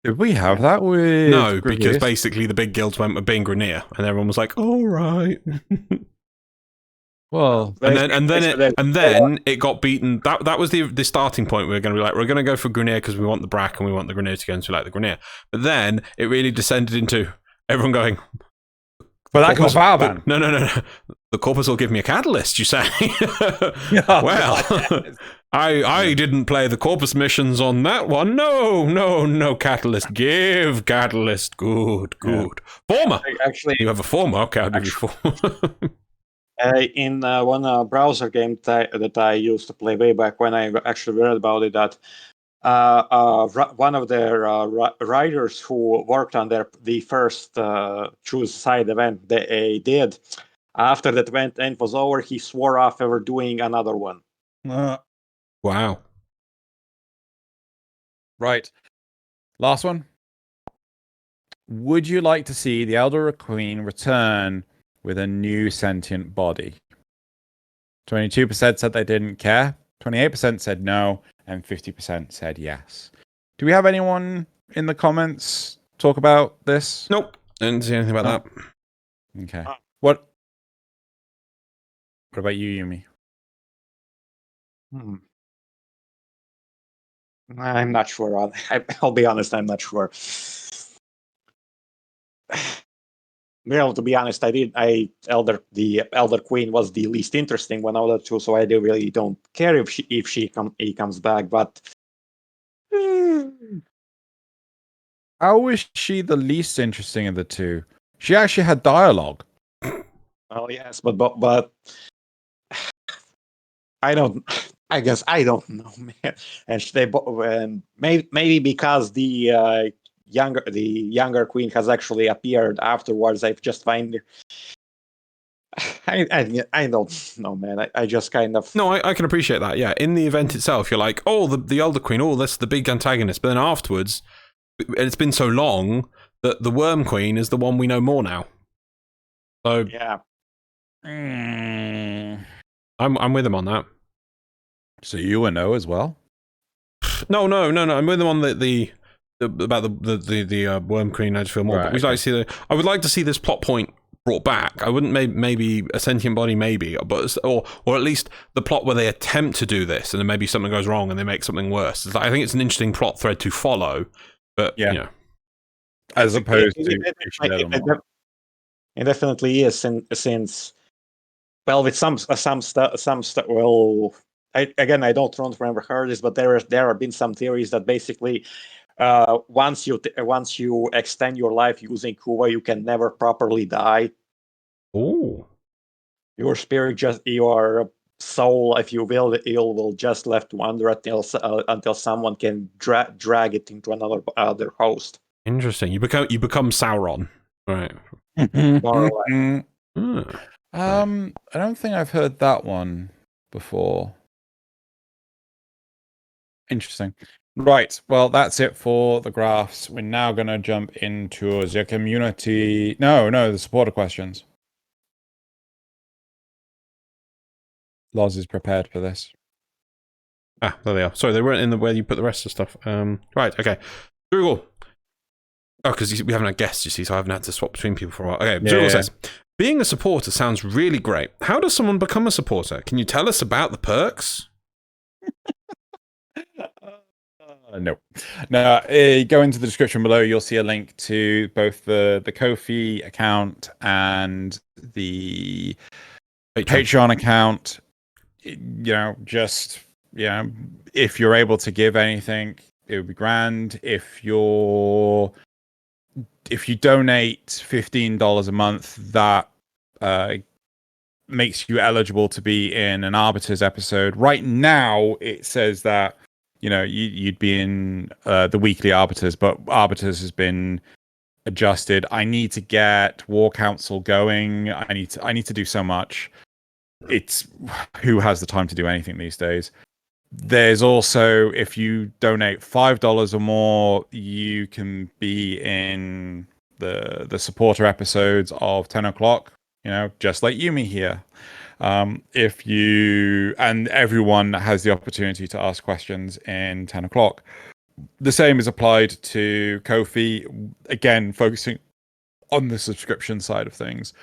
Speaker 1: did we have that with?
Speaker 2: No,
Speaker 1: Gravidius?
Speaker 2: because basically the big guilds went with being Grineer, and everyone was like, "All right."
Speaker 1: Well,
Speaker 2: and then it got beaten. That was the starting point. We were going to be like, we're going to go for Grineer because we want the Brack and we want the Grineer to go into like the Grineer. But then it really descended into everyone going,
Speaker 1: but that got Valvan.
Speaker 2: No. The Corpus will give me a catalyst, you say? Well, I didn't play the Corpus missions on that one. No catalyst. Give catalyst. Good. Yeah. Former.
Speaker 3: Actually,
Speaker 2: you have a former. Okay, I'll give you former.
Speaker 3: In one browser game that I used to play way back when, I actually read about it that one of their writers who worked on the first choose side event they did, after that event was over, he swore off ever doing another one.
Speaker 2: Wow.
Speaker 1: Right. Last one. Would you like to see the Elder Queen return with a new sentient body? 22% said they didn't care, 28% said no, and 50% said yes. Do we have anyone in the comments talk about this?
Speaker 2: Nope. Didn't see anything about that.
Speaker 1: Okay. What about you, Yumi?
Speaker 3: I'm not sure. I'll be honest, I'm not sure. Well, to be honest, the Elder Queen was the least interesting one out of the two, so I really don't care if he comes back. But
Speaker 1: how was she the least interesting of the two? She actually had dialogue.
Speaker 3: Well, yes, but I guess I don't know, man. And maybe because the younger queen has actually appeared afterwards. I've just find I don't know, man. I just kind of
Speaker 2: I can appreciate that. Yeah, in the event itself, you're like, oh, the Elder Queen, oh, that's the big antagonist. But then afterwards, it's been so long that the Worm Queen is the one we know more now. So
Speaker 3: yeah,
Speaker 2: I'm with him on that.
Speaker 1: So you and no as well?
Speaker 2: No. I'm with him on the Worm Queen. I just feel more.
Speaker 1: Right,
Speaker 2: but I would like to see this plot point brought back. I wouldn't maybe a sentient body, maybe, but or at least the plot where they attempt to do this, and then maybe something goes wrong and they make something worse. I think it's an interesting plot thread to follow. But
Speaker 1: Yeah.
Speaker 2: you know,
Speaker 1: as opposed to
Speaker 3: it definitely is, since well, with some stuff. Well, I don't remember how this, but there have been some theories that basically, once you extend your life using Kuwa, you can never properly die.
Speaker 2: oh,
Speaker 3: Your spirit, your soul, if you will, will just left wander until someone can drag it into other host.
Speaker 2: interesting. You become Sauron, right?
Speaker 3: More or less.
Speaker 1: I don't think I've heard that one before. Interesting. Right. Well, that's it for the graphs. We're now going to jump into the community. No, the supporter questions. Loz is prepared for this.
Speaker 2: Ah, there they are. Sorry, they weren't in the where you put the rest of stuff. Right, okay. Google. Oh, because we haven't had guests, you see, so I haven't had to swap between people for a while. Okay, Google says, being a supporter sounds really great. How does someone become a supporter? Can you tell us about the perks?
Speaker 1: No. Go into the description below. You'll see a link to both the Ko-fi account and the Patreon account. If you're able to give anything, it would be grand. If you donate $15 a month, that makes you eligible to be in an Arbiters episode. Right now, it says that you'd be in the weekly Arbiters, but Arbiters has been adjusted. I need to get War Council going. I need to do so much. It's who has the time to do anything these days. There's also, if you donate $5 or more, you can be in the supporter episodes of 10 o'clock. Just like Yumi here. And everyone has the opportunity to ask questions in 10 o'clock. The same is applied to Ko-fi, again, focusing on the subscription side of things.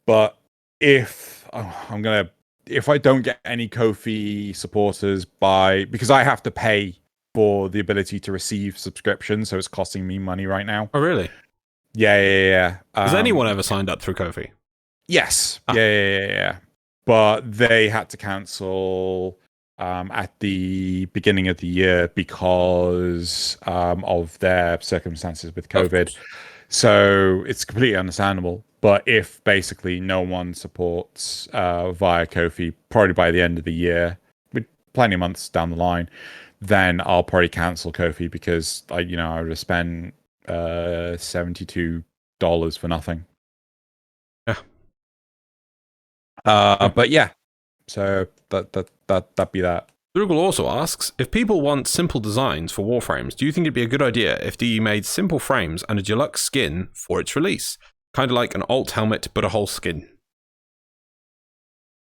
Speaker 1: But if I don't get any Ko-fi supporters because I have to pay for the ability to receive subscriptions, so it's costing me money right now.
Speaker 2: Oh, really?
Speaker 1: Yeah.
Speaker 2: Has anyone ever signed up through Ko-fi?
Speaker 1: Yes. Yeah. But they had to cancel at the beginning of the year because of their circumstances with COVID. So it's completely understandable. But if basically no one supports via Ko-fi, probably by the end of the year, with plenty of months down the line, then I'll probably cancel Ko-fi because I would have spent $72 for nothing.
Speaker 2: Yeah.
Speaker 1: But yeah, so that'd be that.
Speaker 2: Google also asks, if people want simple designs for Warframes, do you think it'd be a good idea if DE made simple frames and a deluxe skin for its release? Kind of like an alt helmet, but a whole skin.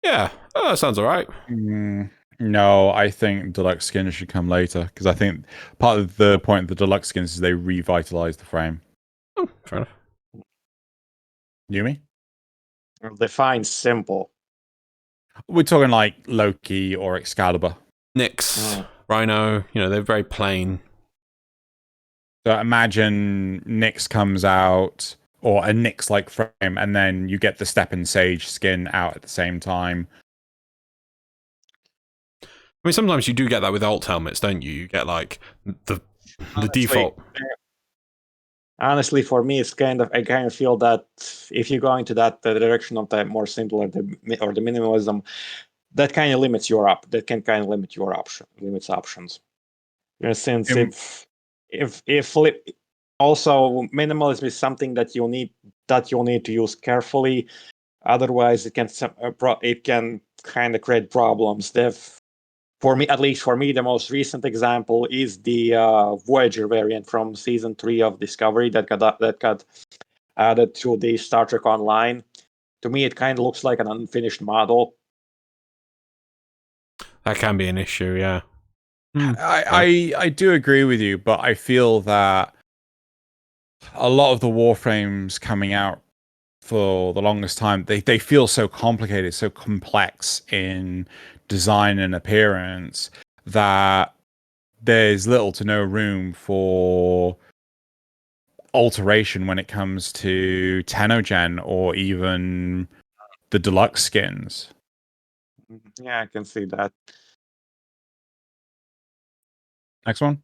Speaker 2: Yeah, that sounds alright.
Speaker 1: No, I think deluxe skins should come later, because I think part of the point of the deluxe skins is they revitalize the frame.
Speaker 2: Oh, fair enough.
Speaker 1: Yumi?
Speaker 3: Define simple.
Speaker 1: We're talking like Loki or Excalibur.
Speaker 2: Nyx, Rhino, they're very plain.
Speaker 1: So imagine Nyx comes out, or a Nyx-like frame, and then you get the Step and Sage skin out at the same time.
Speaker 2: I mean, sometimes you do get that with alt helmets, don't you? You get like the default.
Speaker 3: Honestly, for me, it's I kind of feel that if you go into that direction of the more simple or the minimalism, that kind of limits your That can kind of limit your limits options. In a sense, if also minimalism is something that you'll need to use carefully. Otherwise, it can kind of create problems. For me, the most recent example is the Voyager variant from season 3 of Discovery that got added to the Star Trek Online. To me, it kind of looks like an unfinished model.
Speaker 2: That can be an issue, yeah.
Speaker 1: I do agree with you, but I feel that a lot of the Warframes coming out for the longest time, they feel so complicated, so complex in design and appearance that there's little to no room for alteration when it comes to Tenno Gen or even the deluxe skins.
Speaker 3: Yeah, I can see that.
Speaker 1: Next one.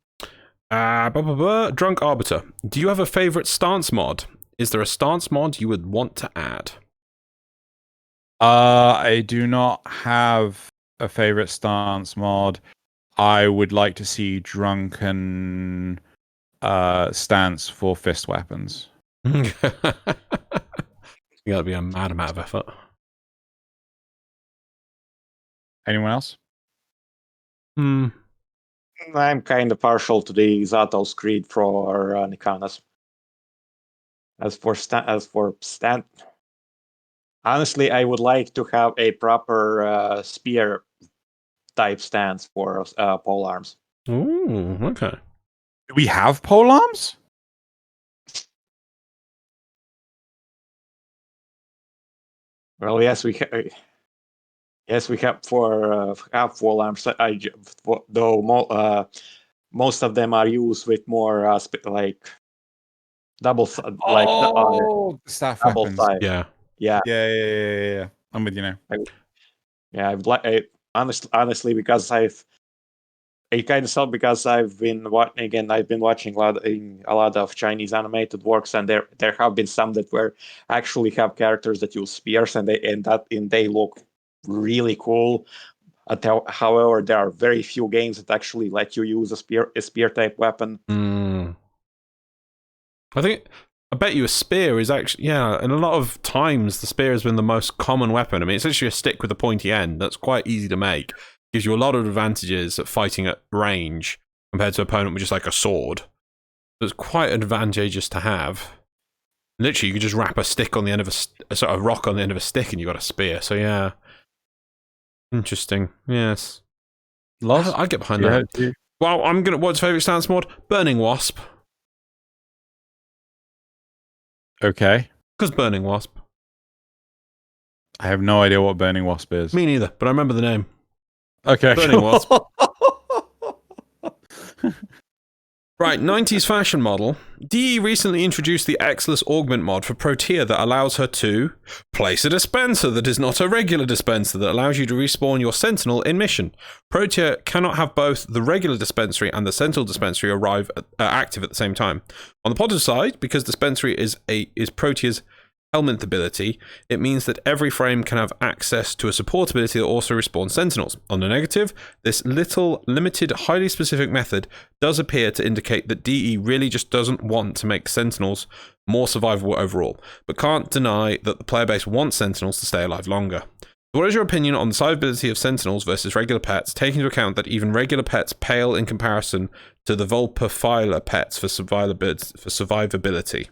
Speaker 2: Drunk Arbiter. Do you have a favorite stance mod? Is there a stance mod you would want to add?
Speaker 1: I do not have a favorite stance mod. I would like to see drunken stance for fist weapons.
Speaker 2: You gotta be a mad amount of effort.
Speaker 1: Anyone else?
Speaker 2: Hmm.
Speaker 3: I'm kind of partial to the Xato's Creed for Nikanas. As for stand, honestly, I would like to have a proper spear type stance for pole arms.
Speaker 2: Ooh, okay.
Speaker 1: Do we have pole arms?
Speaker 3: Well, yes, we yes, we have for have pole arms. Though most of them are used with more like double
Speaker 1: Staff
Speaker 3: double
Speaker 1: weapons.
Speaker 3: side.
Speaker 2: Yeah.
Speaker 3: Yeah,
Speaker 1: Yeah. I'm with you now.
Speaker 3: honestly, because I kind of saw because I've been watching a lot of Chinese animated works, and there have been some that were actually have characters that use spears, and they look really cool. However, there are very few games that actually let you use a spear type weapon.
Speaker 2: I bet you a spear is actually, yeah, and a lot of times the spear has been the most common weapon. I mean, it's actually a stick with a pointy end that's quite easy to make. Gives you a lot of advantages at fighting at range compared to an opponent with just like a sword. So it's quite advantageous to have. Literally, you could just wrap a stick on the end of a sort of rock on the end of a stick and you got a spear. So yeah. Interesting. Yes. I get behind that. Well, what's favorite stance mod? Burning Wasp.
Speaker 1: Okay.
Speaker 2: Because Burning Wasp.
Speaker 1: I have no idea what Burning Wasp is.
Speaker 2: Me neither, but I remember the name.
Speaker 1: Okay.
Speaker 2: Burning Wasp. Right, 90s fashion model. DE recently introduced the Xless Augment mod for Protea that allows her to place a dispenser that is not a regular dispenser that allows you to respawn your Sentinel in mission. Protea cannot have both the regular dispensary and the Sentinel dispensary active at the same time. On the positive side, because dispensary is Protea's helmet ability, it means that every frame can have access to a support ability that also respawns Sentinels. On the negative, this little, limited, highly specific method does appear to indicate that DE really just doesn't want to make Sentinels more survivable overall, but can't deny that the player base wants Sentinels to stay alive longer. What is your opinion on the survivability of Sentinels versus regular pets, taking into account that even regular pets pale in comparison to the Vulpaphyla pets for survivability?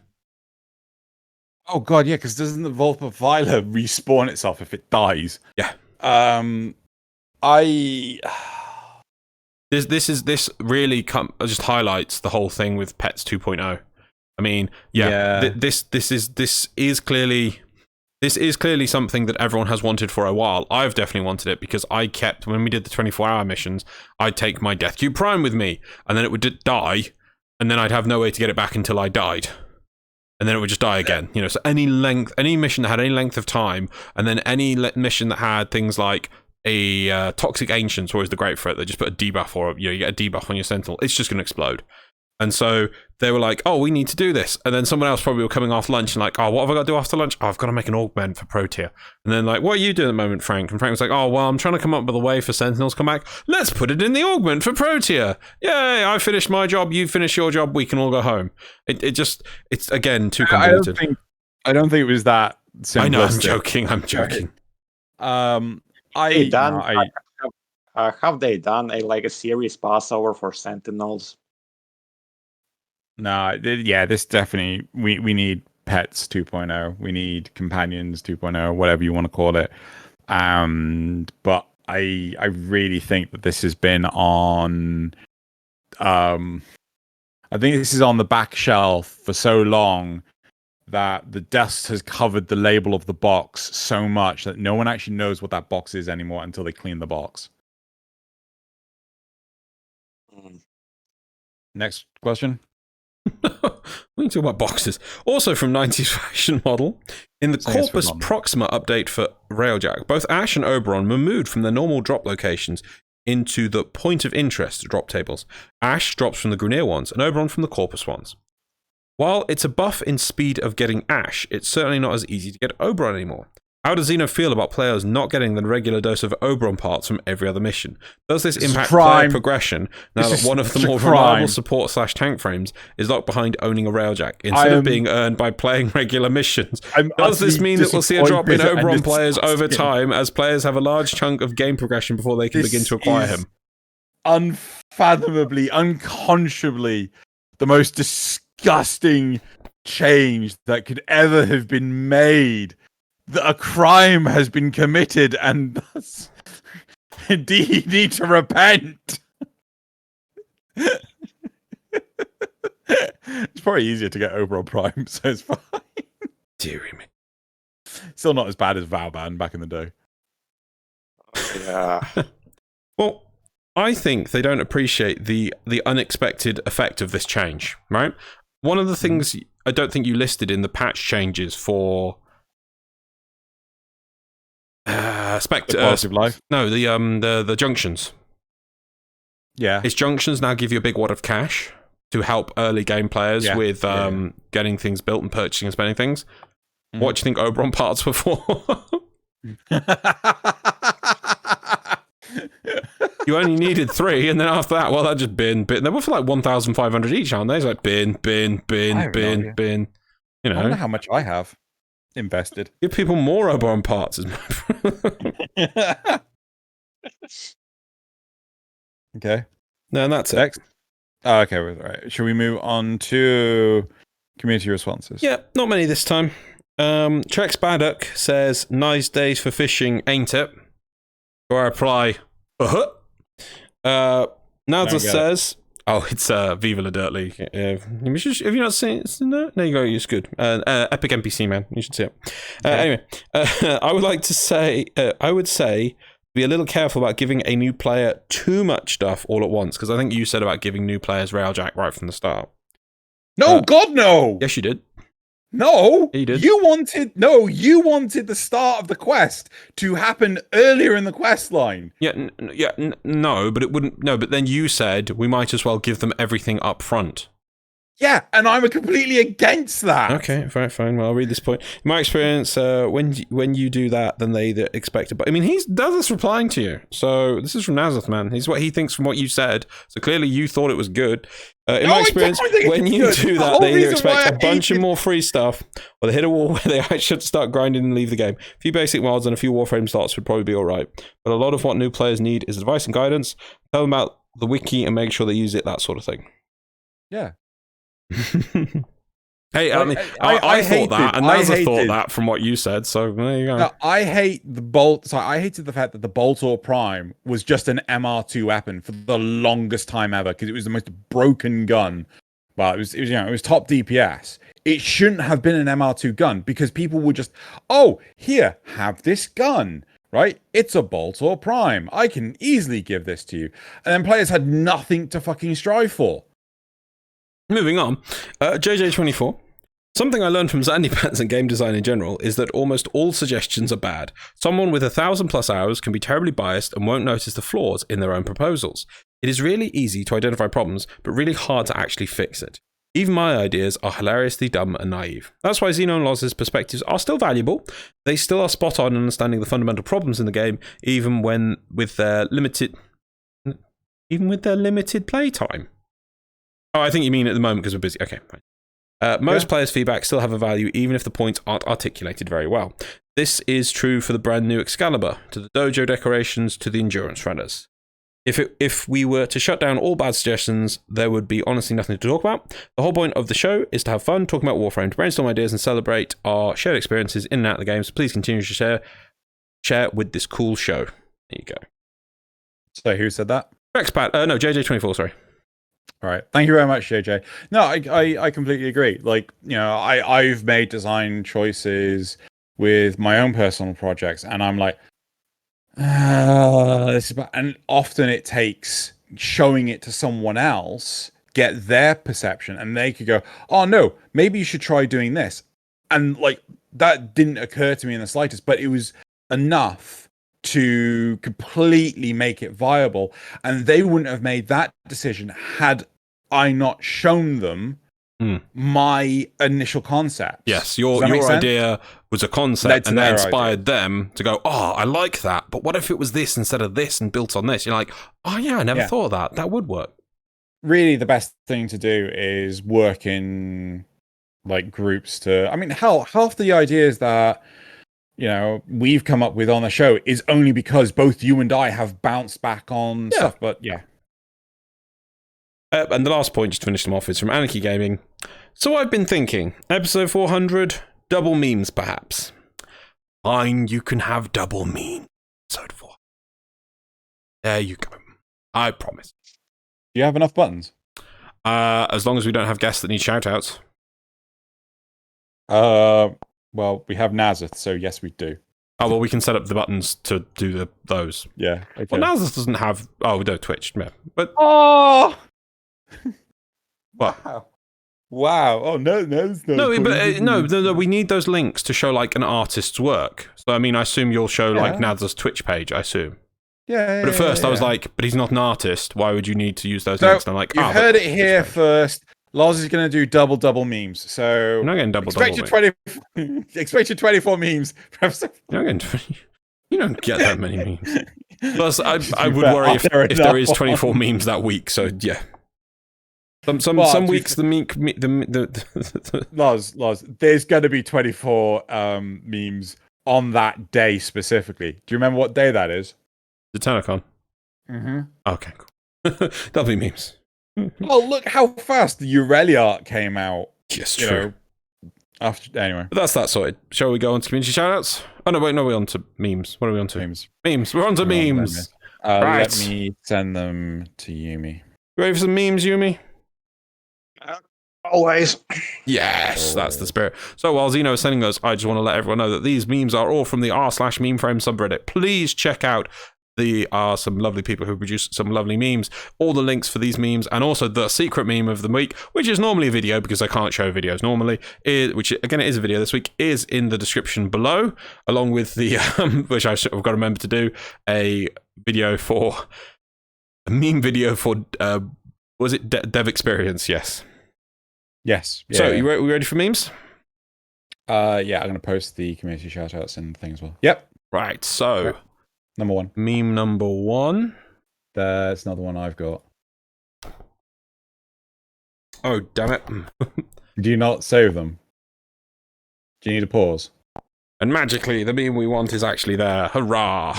Speaker 1: Oh god, yeah, because doesn't the Vulpaphyla respawn itself if it dies?
Speaker 2: Yeah. This really just highlights the whole thing with Pets 2.0. I mean, this is clearly something that everyone has wanted for a while. I've definitely wanted it because when we did the 24-hour missions, I'd take my Death Cube Prime with me, and then it would die, and then I'd have no way to get it back until I died. And then it would just die again. You know, so any mission that had any length of time, and then any mission that had things like a Toxic Ancient's always the great for it. They just put a debuff, or you get a debuff on your Sentinel. It's just going to explode. And so they were like, oh, we need to do this. And then someone else probably were coming off lunch and like, oh, what have I got to do after lunch? Oh, I've got to make an augment for Protea. And then like, what are you doing at the moment, Frank? And Frank was like, oh, well, I'm trying to come up with a way for Sentinels to come back. Let's put it in the augment for Protea. Yay, I finished my job, you finish your job, we can all go home. It's again, too convoluted.
Speaker 1: I don't think it was that simplistic.
Speaker 2: I know, I'm joking.
Speaker 3: Have they done a series passover for Sentinels?
Speaker 1: No, this definitely, we need Pets 2.0. We need Companions 2.0, whatever you want to call it. But I really think that this has been on, I think this is on the back shelf for so long that the dust has covered the label of the box so much that no one actually knows what that box is anymore until they clean the box. Next question.
Speaker 2: We can talk about boxes. Also from 90s fashion model, in the Corpus Proxima update for Railjack, both Ash and Oberon were moved from their normal drop locations into the point of interest drop tables. Ash drops from the Grineer ones, and Oberon from the Corpus ones. While it's a buff in speed of getting Ash, it's certainly not as easy to get Oberon anymore. How does Xeno feel about players not getting the regular dose of Oberon parts from every other mission? Does this impact player progression now that one of the more reliable support / tank frames is locked behind owning a Railjack instead of being earned by playing regular missions? Does this mean that we'll see a drop in Oberon players over time as players have a large chunk of game progression before they can begin to acquire him?
Speaker 1: Unfathomably, unconscionably, the most disgusting change that could ever have been made. That a crime has been committed and thus indeed you need to repent. It's probably easier to get Oberon Prime, so it's fine.
Speaker 2: Deary me.
Speaker 1: Still not as bad as Valban back in the day.
Speaker 3: Yeah.
Speaker 2: Well, I think they don't appreciate the unexpected effect of this change, right? One of the things I don't think you listed in the patch changes for
Speaker 1: quality of life.
Speaker 2: No, the junctions.
Speaker 1: Yeah.
Speaker 2: Its junctions now give you a big wad of cash to help early game players with getting things built and purchasing and spending things. What do you think Oberon parts were for? You only needed 3, and then after that, well, that just bin. They were for like 1,500 each, aren't they? It's like bin. You know.
Speaker 1: I don't know how much I have invested.
Speaker 2: Give people more Oberon parts.
Speaker 1: Okay.
Speaker 2: No, and that's
Speaker 1: next. Oh, okay, right. Should we move on to community responses?
Speaker 2: Yeah, not many this time. Trex Baddock says, "Nice days for fishing, ain't it?" Or I reply, Nazza says, "Oh, it's Viva La Dirt League. Have you not seen it? No, there you go. It's good. Epic NPC, man. You should see it." Anyway, I would say be a little careful about giving a new player too much stuff all at once, because I think you said about giving new players Railjack right from the start.
Speaker 1: No, God, no.
Speaker 2: Yes, you did.
Speaker 1: No,
Speaker 2: you did.
Speaker 1: You wanted the start of the quest to happen earlier in the quest line.
Speaker 2: No, but it wouldn't. No, but then you said we might as well give them everything up front.
Speaker 1: Yeah, and I'm completely against that.
Speaker 2: Okay, fine. Well, I'll read this point. In my experience, when you do that, then they expect it. But I mean, he's Nazareth replying to you. So this is from Nazareth, man. He's what he thinks from what you said. So clearly, you thought it was good. In my experience, when you do that, they either expect a bunch of more free stuff, or they hit a wall where they actually should start grinding and leave the game. A few basic mods and a few Warframe slots would probably be all right. But a lot of what new players need is advice and guidance. Tell them about the wiki and make sure they use it. That sort of thing.
Speaker 1: Yeah.
Speaker 2: Hey, I mean, I thought that, and Nazza thought that from what you said. So there you go.
Speaker 1: No, I hate the bolt. So I hated the fact that the Boltor Prime was just an MR2 weapon for the longest time ever, because it was the most broken gun. Well, it was top DPS. It shouldn't have been an MR2 gun, because people would just, here, have this gun. Right? It's a Boltor Prime. I can easily give this to you. And then players had nothing to fucking strive for.
Speaker 2: Moving on, JJ24. Something I learned from Zandy Pants and game design in general is that almost all suggestions are bad. Someone with 1,000+ hours can be terribly biased and won't notice the flaws in their own proposals. It is really easy to identify problems, but really hard to actually fix it. Even my ideas are hilariously dumb and naive. That's why XenoLoz's perspectives are still valuable. They still are spot on in understanding the fundamental problems in the game, even with their limited playtime. Oh, I think you mean at the moment because we're busy. Okay, fine. Most players' feedback still have a value, even if the points aren't articulated very well. This is true for the brand new Excalibur, to the dojo decorations, to the endurance runners. If we were to shut down all bad suggestions, there would be honestly nothing to talk about. The whole point of the show is to have fun talking about Warframe, to brainstorm ideas and celebrate our shared experiences in and out of the game. So please continue to share with this cool show. There you go.
Speaker 1: So who said that?
Speaker 2: Expat. No, JJ24. Sorry.
Speaker 1: All right. Thank you very much, JJ. No, I completely agree. Like, I've made design choices with my own personal projects, and I'm like, this is bad. And often it takes showing it to someone else, get their perception, and they could go, oh no, maybe you should try doing this. And like that didn't occur to me in the slightest, but it was enough to completely make it viable. And they wouldn't have made that decision had I not shown them my initial concept.
Speaker 2: Yes, your idea was a concept, and that inspired them to go, oh, I like that, but what if it was this instead of this and built on this? You're like, oh yeah, I never thought of that. That would work.
Speaker 1: Really, the best thing to do is work in like groups to, I mean, hell, half the ideas that, you know, we've come up with on the show is only because both you and I have bounced back on stuff, but yeah.
Speaker 2: And the last point, just to finish them off, is from Anarchy Gaming. So I've been thinking, episode 400, double memes perhaps. Fine, you can have double meme. Episode 4. There you go. I promise.
Speaker 1: Do you have enough buttons?
Speaker 2: As long as we don't have guests that need shoutouts.
Speaker 1: Well, we have Nazeth, so yes, we do.
Speaker 2: Oh, well, we can set up the buttons to do those.
Speaker 1: Yeah. Okay.
Speaker 2: Well, Nazeth doesn't have... Oh, we don't Twitch. Yeah. But...
Speaker 1: Oh!
Speaker 2: What?
Speaker 1: Wow. Oh, no.
Speaker 2: No, we need those links to show, like, an artist's work. So, I mean, I assume you'll show, like, Nazeth's Twitch page, I assume.
Speaker 1: Yeah.
Speaker 2: But at first, I was like, but he's not an artist. Why would you need to use those links? And I'm like,
Speaker 1: you heard it here first. Loz is going to do double memes. So
Speaker 2: you're not getting double.
Speaker 1: Expect your 24 memes.
Speaker 2: You're not getting 20. You don't get that many memes. Plus, I would worry if there is 24 memes that week. So yeah. Some weeks the
Speaker 1: Loz, there's going to be 24 memes on that day specifically. Do you remember what day that is?
Speaker 2: The TennoCon.
Speaker 1: Mm-hmm.
Speaker 2: Okay, cool. That'll be memes.
Speaker 1: Oh, look how fast the Ureli art came out.
Speaker 2: Yes, true.
Speaker 1: Anyway.
Speaker 2: But that's that sorted. Shall we go on to community shoutouts? Oh, no, wait, no, we're on to memes. What are we on to? Memes. We're on to memes. Right.
Speaker 1: Let me send them to Yumi.
Speaker 2: You ready for some memes, Yumi?
Speaker 3: Always.
Speaker 2: Yes, that's the spirit. So while Xeno is sending those, I just want to let everyone know that these memes are all from the r/memeframe subreddit. Please check out some lovely people who produce some lovely memes. All the links for these memes, and also the secret meme of the week, which is normally a video because I can't show videos normally, which again it is a video this week, is in the description below, along with the which I've got to remember to do a meme video for was it Dev Experience? Yes.
Speaker 1: Yes. Yeah,
Speaker 2: so we ready for memes?
Speaker 1: Yeah, I'm gonna post the community shoutouts and thing as well. Yep.
Speaker 2: Right. So.
Speaker 1: Number 1.
Speaker 2: Meme number 1.
Speaker 1: That's not the one I've got.
Speaker 2: Oh, damn it.
Speaker 1: Do you not save them? Do you need a pause?
Speaker 2: And magically, the meme we want is actually there. Hurrah!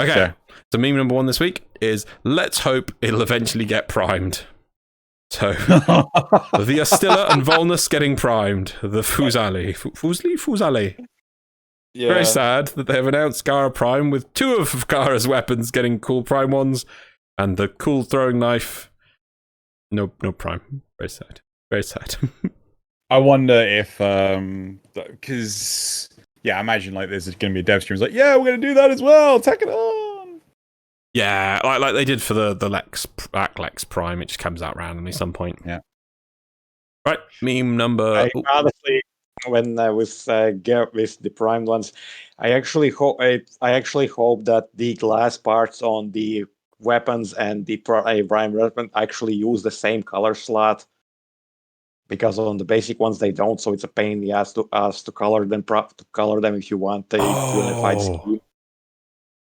Speaker 2: Okay, so meme number 1 this week is, let's hope it'll eventually get primed. So, the Astilla and Volnus getting primed. The Fusali. Yeah. Very sad that they have announced Gara Prime with 2 of Gara's weapons getting cool Prime ones, and the cool throwing knife. No Prime. Very sad. Very sad.
Speaker 1: I wonder if, because, yeah, I imagine like there's going to be a dev stream like, yeah, we're going to do that as well. Take it on.
Speaker 2: Yeah, like they did for the Lex Prime. It just comes out randomly some point.
Speaker 1: Yeah.
Speaker 2: Right, meme number.
Speaker 3: Honestly, when with the primed ones, I actually hope that the glass parts on the weapons and the prime weapon actually use the same color slot, because on the basic ones they don't, so it's a pain in the ass to color them if you want the unified scheme.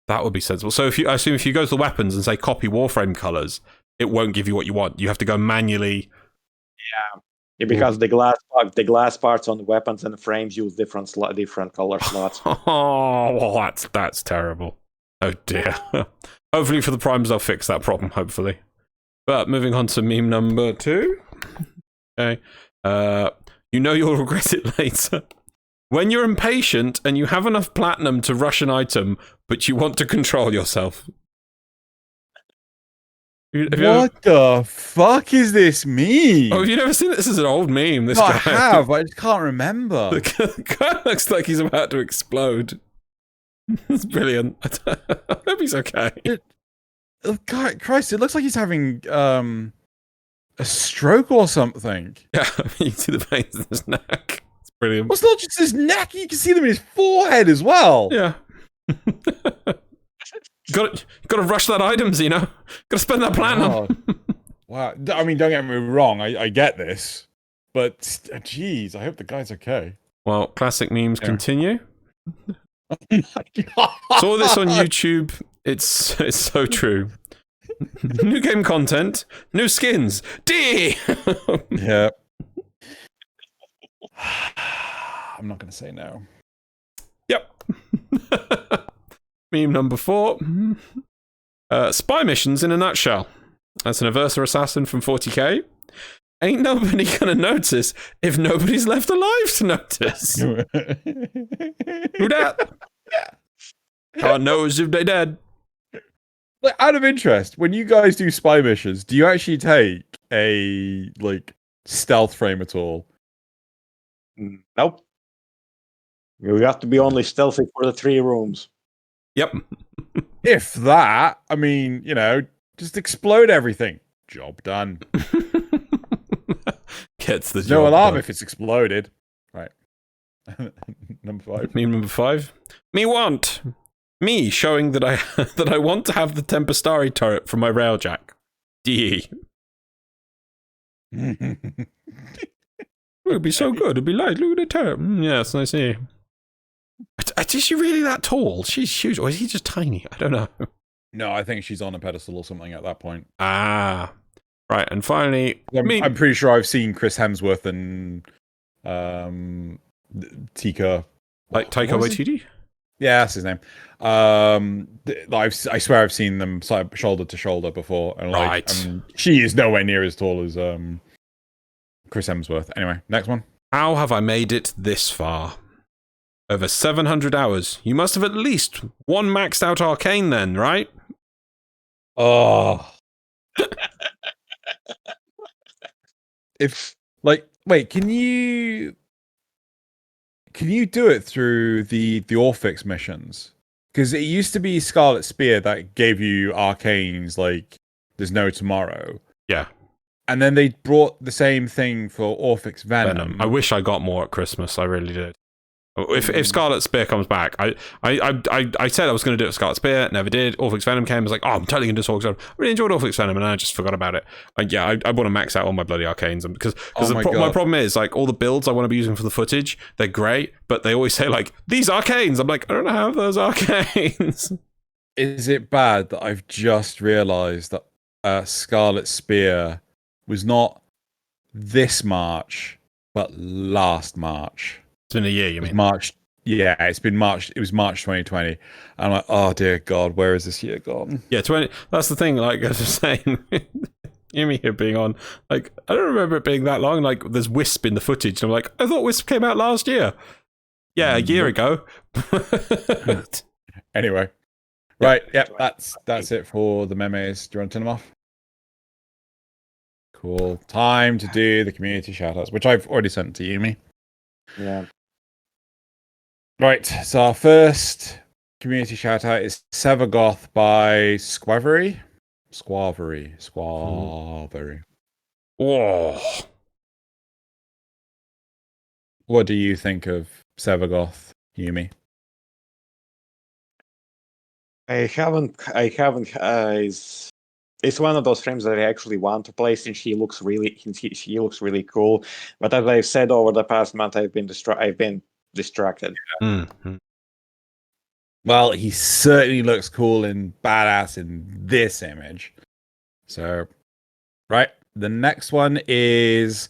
Speaker 2: That would be sensible. So I assume if you go to the weapons and say copy Warframe colors, it won't give you what you want. You have to go manually.
Speaker 3: Yeah, because the glass parts on the weapons and the frames use different color slots.
Speaker 2: Oh, well, that's terrible. Oh dear. Hopefully for the primes they'll fix that problem. Hopefully. But moving on to meme number 2. Okay. You know you'll regret it later. When you're impatient and you have enough platinum to rush an item, but you want to control yourself.
Speaker 1: What the fuck is this meme?
Speaker 2: Oh, have you never seen it? This is an old meme. This
Speaker 1: guy.
Speaker 2: I
Speaker 1: have. I just can't remember.
Speaker 2: The guy looks like he's about to explode. It's brilliant. I hope he's okay.
Speaker 1: God, Christ, it looks like he's having a stroke or something.
Speaker 2: Yeah, you see the veins in his neck. It's brilliant.
Speaker 1: Well, it's not just his neck; you can see them in his forehead as well.
Speaker 2: Yeah. Got to rush that items, you know. Got to spend that platinum.
Speaker 1: Wow. I mean, don't get me wrong. I get this, but geez, I hope the guy's okay.
Speaker 2: Well, classic memes continue.
Speaker 1: Oh my God.
Speaker 2: Saw this on YouTube. It's so true. New game content, new skins. D.
Speaker 1: Yeah. I'm not going to say no.
Speaker 2: Yep. Meme number 4. Spy missions in a nutshell. That's an Aversa assassin from 40k. Ain't nobody gonna notice if nobody's left alive to notice. Who dat? God knows if they dead.
Speaker 1: Like, out of interest, when you guys do spy missions, do you actually take a stealth frame at all?
Speaker 3: Nope. You have to be only stealthy for the 3 rooms.
Speaker 2: Yep.
Speaker 1: If that, I mean, just explode everything. Job done.
Speaker 2: Gets the job
Speaker 1: No alarm
Speaker 2: done.
Speaker 1: if it's exploded. Right. Number 5.
Speaker 2: Meme number 5. Me showing that I want to have the Tempestari turret from my railjack. D. It would be so good. It'd be like, look at the turret. Yeah, it's nice to see. Is she really that tall? She's huge. Or is he just tiny? I don't know.
Speaker 1: No, I think she's on a pedestal or something at that point.
Speaker 2: Ah. Right, and finally...
Speaker 1: I'm pretty sure I've seen Chris Hemsworth and Taika
Speaker 2: Waititi?
Speaker 1: Yeah, that's his name. I swear I've seen them shoulder to shoulder before. And
Speaker 2: Right.
Speaker 1: She is nowhere near as tall as Chris Hemsworth. Anyway, next one.
Speaker 2: How have I made it this far? Over 700 hours. You must have at least one maxed out arcane then, right?
Speaker 1: Oh. Wait, can you do it through the Orphix missions? Because it used to be Scarlet Spear that gave you arcanes like There's No Tomorrow.
Speaker 2: Yeah.
Speaker 1: And then they brought the same thing for Orphix Venom.
Speaker 2: I wish I got more at Christmas. I really did. If Scarlet Spear comes back, I said I was going to do it with Scarlet Spear, never did. Orphix Venom came, I was like, oh, I'm totally going to do Orphix Venom. I really enjoyed Orphix Venom, and I just forgot about it. I want to max out all my bloody arcanes, because my problem is, like, all the builds I want to be using for the footage, they're great, but they always say, like, these arcanes. I'm like, I don't have those arcanes.
Speaker 1: Is it bad that I've just realised that Scarlet Spear was not this March, but last March?
Speaker 2: It's been a year, you mean?
Speaker 1: March. Yeah, it's been March. It was March 2020. And I'm like, oh dear God, where is this year gone?
Speaker 2: Yeah, 20. That's the thing. Like I was saying, Yumi here being on. Like, I don't remember it being that long. Like, there's Wisp in the footage. And I'm like, I thought Wisp came out last year. Yeah, a year ago.
Speaker 1: Anyway, right. Yep, that's it for the memes. Do you want to turn them off? Cool. Time to do the community shoutouts, which I've already sent to Yumi.
Speaker 3: Yeah.
Speaker 1: Right, so our first community shout out is Sevagoth by Squavery.
Speaker 2: Whoa.
Speaker 1: What do you think of Sevagoth, Yumi?
Speaker 3: I haven't. It's one of those frames that I actually want to play since he looks really cool. But as I've said over the past month, I've been distracted.
Speaker 2: Mm-hmm.
Speaker 1: Well, he certainly looks cool and badass in this image. So, right, the next one is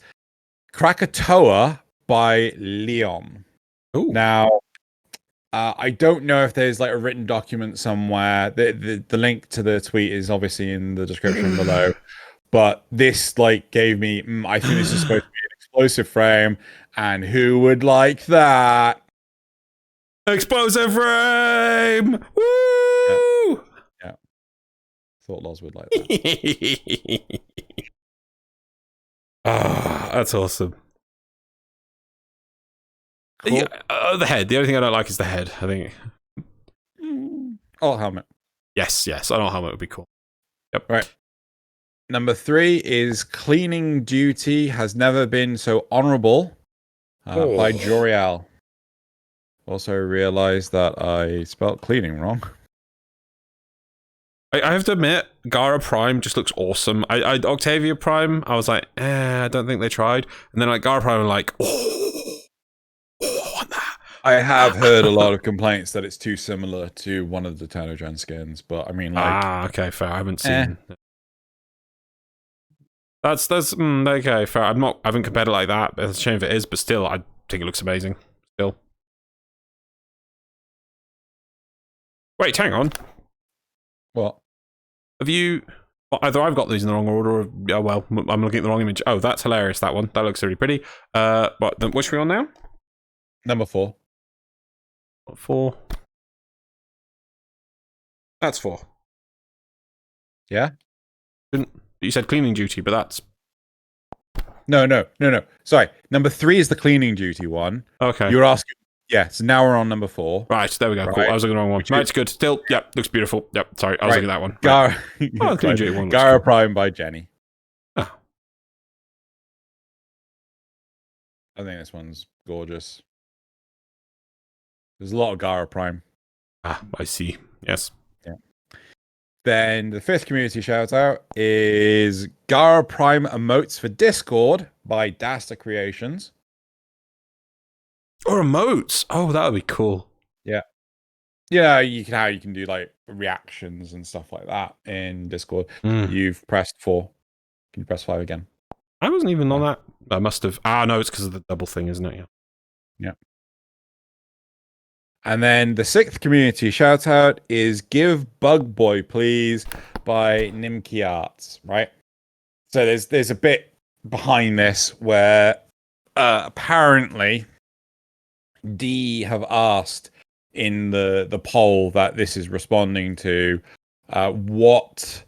Speaker 1: Krakatoa by Leon.
Speaker 2: Ooh.
Speaker 1: Now, I don't know if there's like a written document somewhere. The link to the tweet is obviously in the description below. But this like gave me, I think this is supposed to be an explosive frame. And who would like that?
Speaker 2: Explosive frame! Woo!
Speaker 1: Yeah. Thought Loz would like that.
Speaker 2: Ah, that's awesome.
Speaker 1: Cool.
Speaker 2: Yeah, the head. The only thing I don't like is the head, I think.
Speaker 1: Oh, helmet.
Speaker 2: Yes. I know helmet would be cool. Yep.
Speaker 1: Right. Number 3 is Cleaning Duty Has Never Been So Honorable by Joriel. Also realized that I spelled cleaning wrong.
Speaker 2: I have to admit, Gara Prime just looks awesome. Octavia Prime, I was like, I don't think they tried. And then like Gara Prime, I'm like, I want that.
Speaker 1: I have heard a lot of complaints that it's too similar to one of the Tenno Gen skins, but I mean, like,
Speaker 2: okay, fair. I haven't seen. That's okay, fair. I haven't compared it like that. It's a shame if it is, but still, I think it looks amazing. Still. Wait, hang on.
Speaker 1: What?
Speaker 2: Have you? Either I've got these in the wrong order, or well, I'm looking at the wrong image. Oh, that's hilarious. That one. That looks really pretty. But then which are we on now?
Speaker 1: Number 4.
Speaker 2: 4. That's 4.
Speaker 1: Yeah.
Speaker 2: You said Cleaning Duty, but that's
Speaker 1: No. Sorry. Number 3 is the Cleaning Duty one.
Speaker 2: okay.
Speaker 1: You were asking. Yeah. So now we're on number 4.
Speaker 2: Right, there we go. Cool.
Speaker 1: Right.
Speaker 2: I was looking at the wrong one. Right, it's good. Still, yep, looks beautiful. Yep, sorry, I was looking at that one.
Speaker 1: Gara,
Speaker 2: Oh, Cleaning Duty one.
Speaker 1: Gara Prime by Jenny.
Speaker 2: Oh.
Speaker 1: I think this one's gorgeous. There's a lot of Gara Prime.
Speaker 2: I see. Yes.
Speaker 1: Then the 5th community shout out is Gara Prime Emotes for Discord by Dasta Creations.
Speaker 2: Or emotes. Oh, that would be cool.
Speaker 1: Yeah. Yeah, you can do like reactions and stuff like that in Discord. You've pressed 4. Can you press 5 again?
Speaker 2: I wasn't even on that. I must have. No, it's because of the double thing, isn't it?
Speaker 1: Yeah. And then the 6th community shout out is Give Bug Boy Please by Nimki Arts, right? So there's a bit behind this where apparently D have asked in the poll that this is responding to what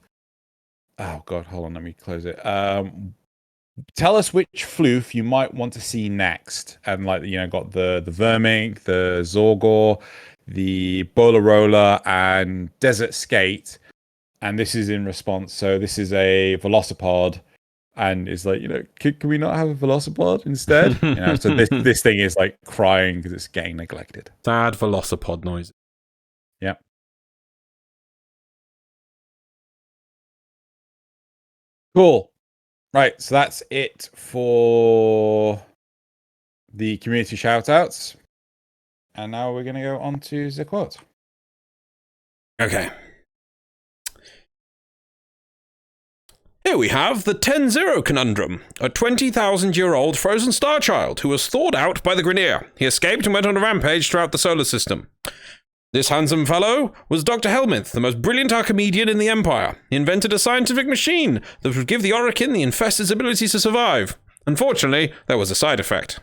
Speaker 1: oh god, hold on, let me close it. Tell us which floof you might want to see next. And like, got the Vermink, the Zorgor, the Bolarola, and Desert Skate. And this is in response. So this is a Velocipod, and it's like, can we not have a Velocipod instead? So this thing is like crying because it's getting neglected.
Speaker 2: Sad Velocipod noise.
Speaker 1: Yeah. Cool. Right, so that's it for the community shoutouts. And now we're going to go on to the quote.
Speaker 2: Okay. Here we have the 10-0 conundrum. A 20,000-year-old frozen star child who was thawed out by the Grenier. He escaped and went on a rampage throughout the solar system. This handsome fellow was Dr. Helminth, the most brilliant Archimedean in the Empire. He invented a scientific machine that would give the Orokin the infested's ability to survive. Unfortunately, there was a side effect.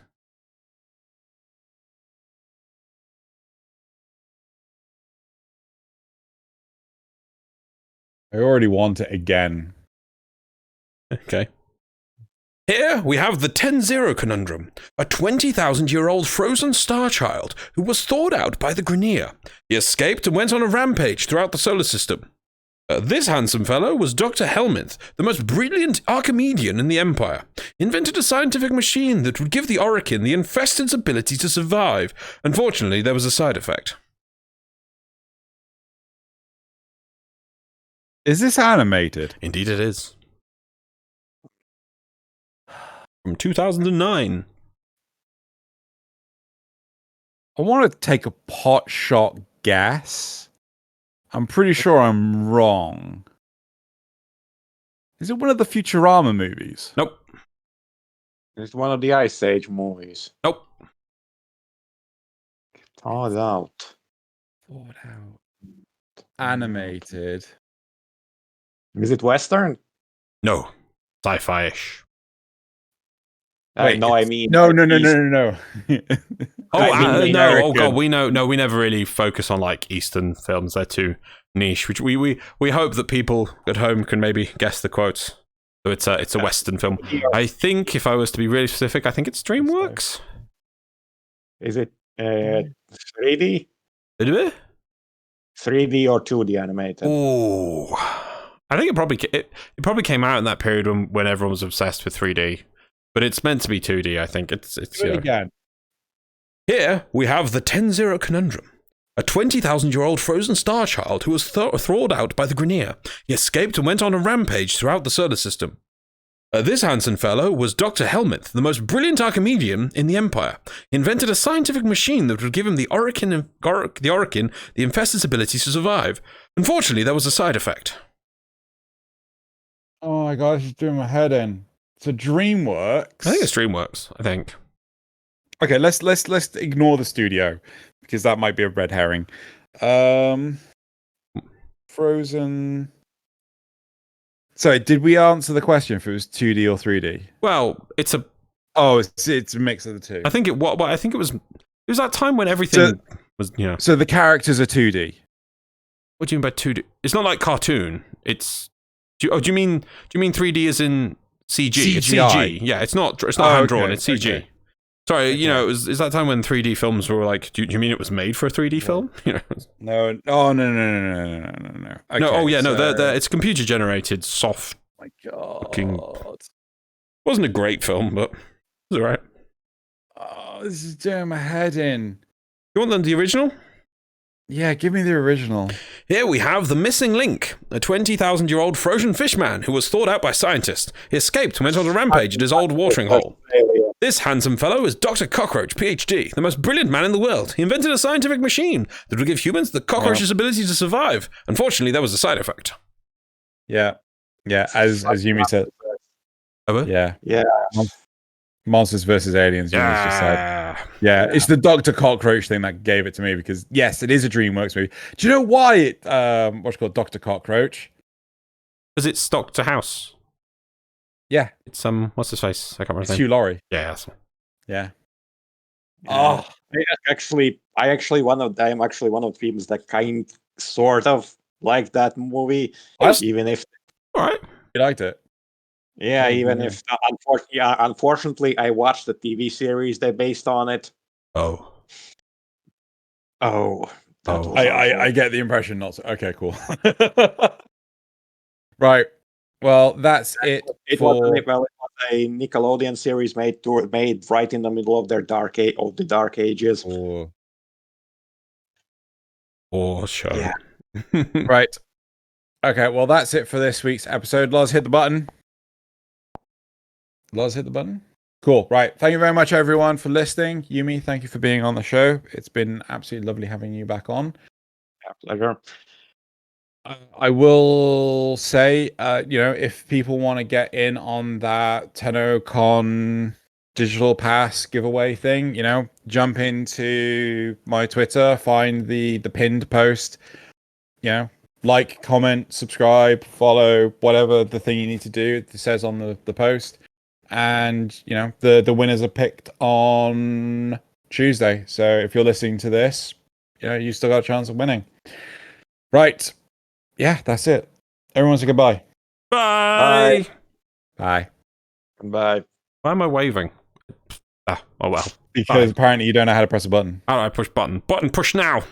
Speaker 1: I already want it again.
Speaker 2: Okay. Here we have the 10-0 conundrum. A 20,000-year-old frozen star child who was thawed out by the Grenier. He escaped and went on a rampage throughout the solar system. This handsome fellow was Dr. Helminth, the most brilliant Archimedean in the Empire. He invented a scientific machine that would give the Orokin the infested's ability to survive. Unfortunately, there was a side effect.
Speaker 1: Is this animated?
Speaker 2: Indeed it is. From 2009.
Speaker 1: I want to take a pot shot guess. I'm pretty sure I'm wrong. Is it one of the Futurama movies?
Speaker 2: Nope.
Speaker 3: It's one of the Ice Age movies.
Speaker 2: Nope.
Speaker 3: Thawed out.
Speaker 1: Thought out. Animated.
Speaker 3: Is it Western?
Speaker 2: No. Sci-fi-ish.
Speaker 1: Wait,
Speaker 3: No, I mean...
Speaker 1: No.
Speaker 2: Oh, no,
Speaker 1: American.
Speaker 2: oh god, we know. No, we never really focus on like Eastern films. They're too niche. Which we hope that people at home can maybe guess the quotes. So it's a Western film. I think if I was to be really specific, I think it's DreamWorks.
Speaker 3: Is it 3D?
Speaker 2: 3D
Speaker 3: 3D or 2D animated?
Speaker 2: Oh, I think it probably came out in that period when everyone was obsessed with 3D, but it's meant to be 2D. I think it's
Speaker 1: again.
Speaker 2: Here we have the 10-0 conundrum. A 20,000-year-old frozen star child who was thawed out by the Grineer. He escaped and went on a rampage throughout the solar system. This handsome fellow was Dr. Helmuth, the most brilliant Archimedean in the Empire. He invented a scientific machine that would give him the Orokin, the infested's ability to survive. Unfortunately, there was a side effect.
Speaker 1: Oh my gosh, it's doing my head in. It's a DreamWorks.
Speaker 2: I think it's DreamWorks, I think.
Speaker 1: Okay, let's ignore the studio because that might be a red herring. Frozen. Sorry, did we answer the question if it was 2D or 3D?
Speaker 2: Well, it's a
Speaker 1: mix of the two.
Speaker 2: I think it was that time when everything was, you know.
Speaker 1: So the characters are 2D.
Speaker 2: What do you mean by 2D? It's not like cartoon. It's do you mean 3D as in CG?
Speaker 1: CGI.
Speaker 2: It's CG. Yeah, it's not hand drawn,
Speaker 1: okay,
Speaker 2: it's CG.
Speaker 1: okay.
Speaker 2: Sorry, you know, is that time when 3D films were like, do you mean it was made for a 3D film? You know?
Speaker 1: No. Oh, no. Okay,
Speaker 2: No, oh yeah, no, it's computer generated, soft.
Speaker 1: My God.
Speaker 2: Looking. Wasn't a great film, but it was alright.
Speaker 1: Oh, this is doing my head in.
Speaker 2: You want the original?
Speaker 1: Yeah, give me the original.
Speaker 2: Here we have the missing link, a 20,000-year-old frozen fish man who was thawed out by scientists. He escaped and went on a rampage at his old watering hole. This handsome fellow is Dr. Cockroach, PhD, the most brilliant man in the world. He invented a scientific machine that would give humans the cockroach's ability to survive. Unfortunately, there was a side effect.
Speaker 1: Yeah, as Yumi said. Yeah. Monsters versus Aliens. Yumi's just said. Yeah, it's the Dr. Cockroach thing that gave it to me because yes, it is a DreamWorks movie. Do you know why it what's it called Dr. Cockroach?
Speaker 2: Because it's Dr. House.
Speaker 1: Yeah,
Speaker 2: it's what's his face? I can't remember.
Speaker 1: It's Hugh Laurie.
Speaker 2: Yeah, that's one.
Speaker 1: Yeah.
Speaker 3: Oh, I am actually one of the teams that sort of like that movie, even if.
Speaker 2: All right,
Speaker 1: you liked it.
Speaker 3: Yeah, even if unfortunately, I watched the TV series they based on it.
Speaker 2: Oh.
Speaker 1: I get the impression not so. Okay, cool. Right. Well, that's it.
Speaker 3: It was a Nickelodeon series made right in the middle of the dark ages.
Speaker 2: Or show.
Speaker 3: Yeah.
Speaker 1: Right. Okay. Well, that's it for this week's episode. Loz, hit the button. Cool. Right. Thank you very much, everyone, for listening. Yumi, thank you for being on the show. It's been absolutely lovely having you back on.
Speaker 3: Yeah, pleasure.
Speaker 1: I will say, if people want to get in on that Tenno Con digital pass giveaway thing, jump into my Twitter, find the pinned post, like, comment, subscribe, follow, whatever the thing you need to do. It says on the post. And, the winners are picked on Tuesday. So if you're listening to this, you still got a chance of winning. Right. Yeah, that's it. Everyone say goodbye.
Speaker 2: Bye.
Speaker 1: Bye.
Speaker 3: Bye.
Speaker 2: Why am I waving? Oh well.
Speaker 1: Because apparently you don't know how to press a button.
Speaker 2: How do I push button? Button push now.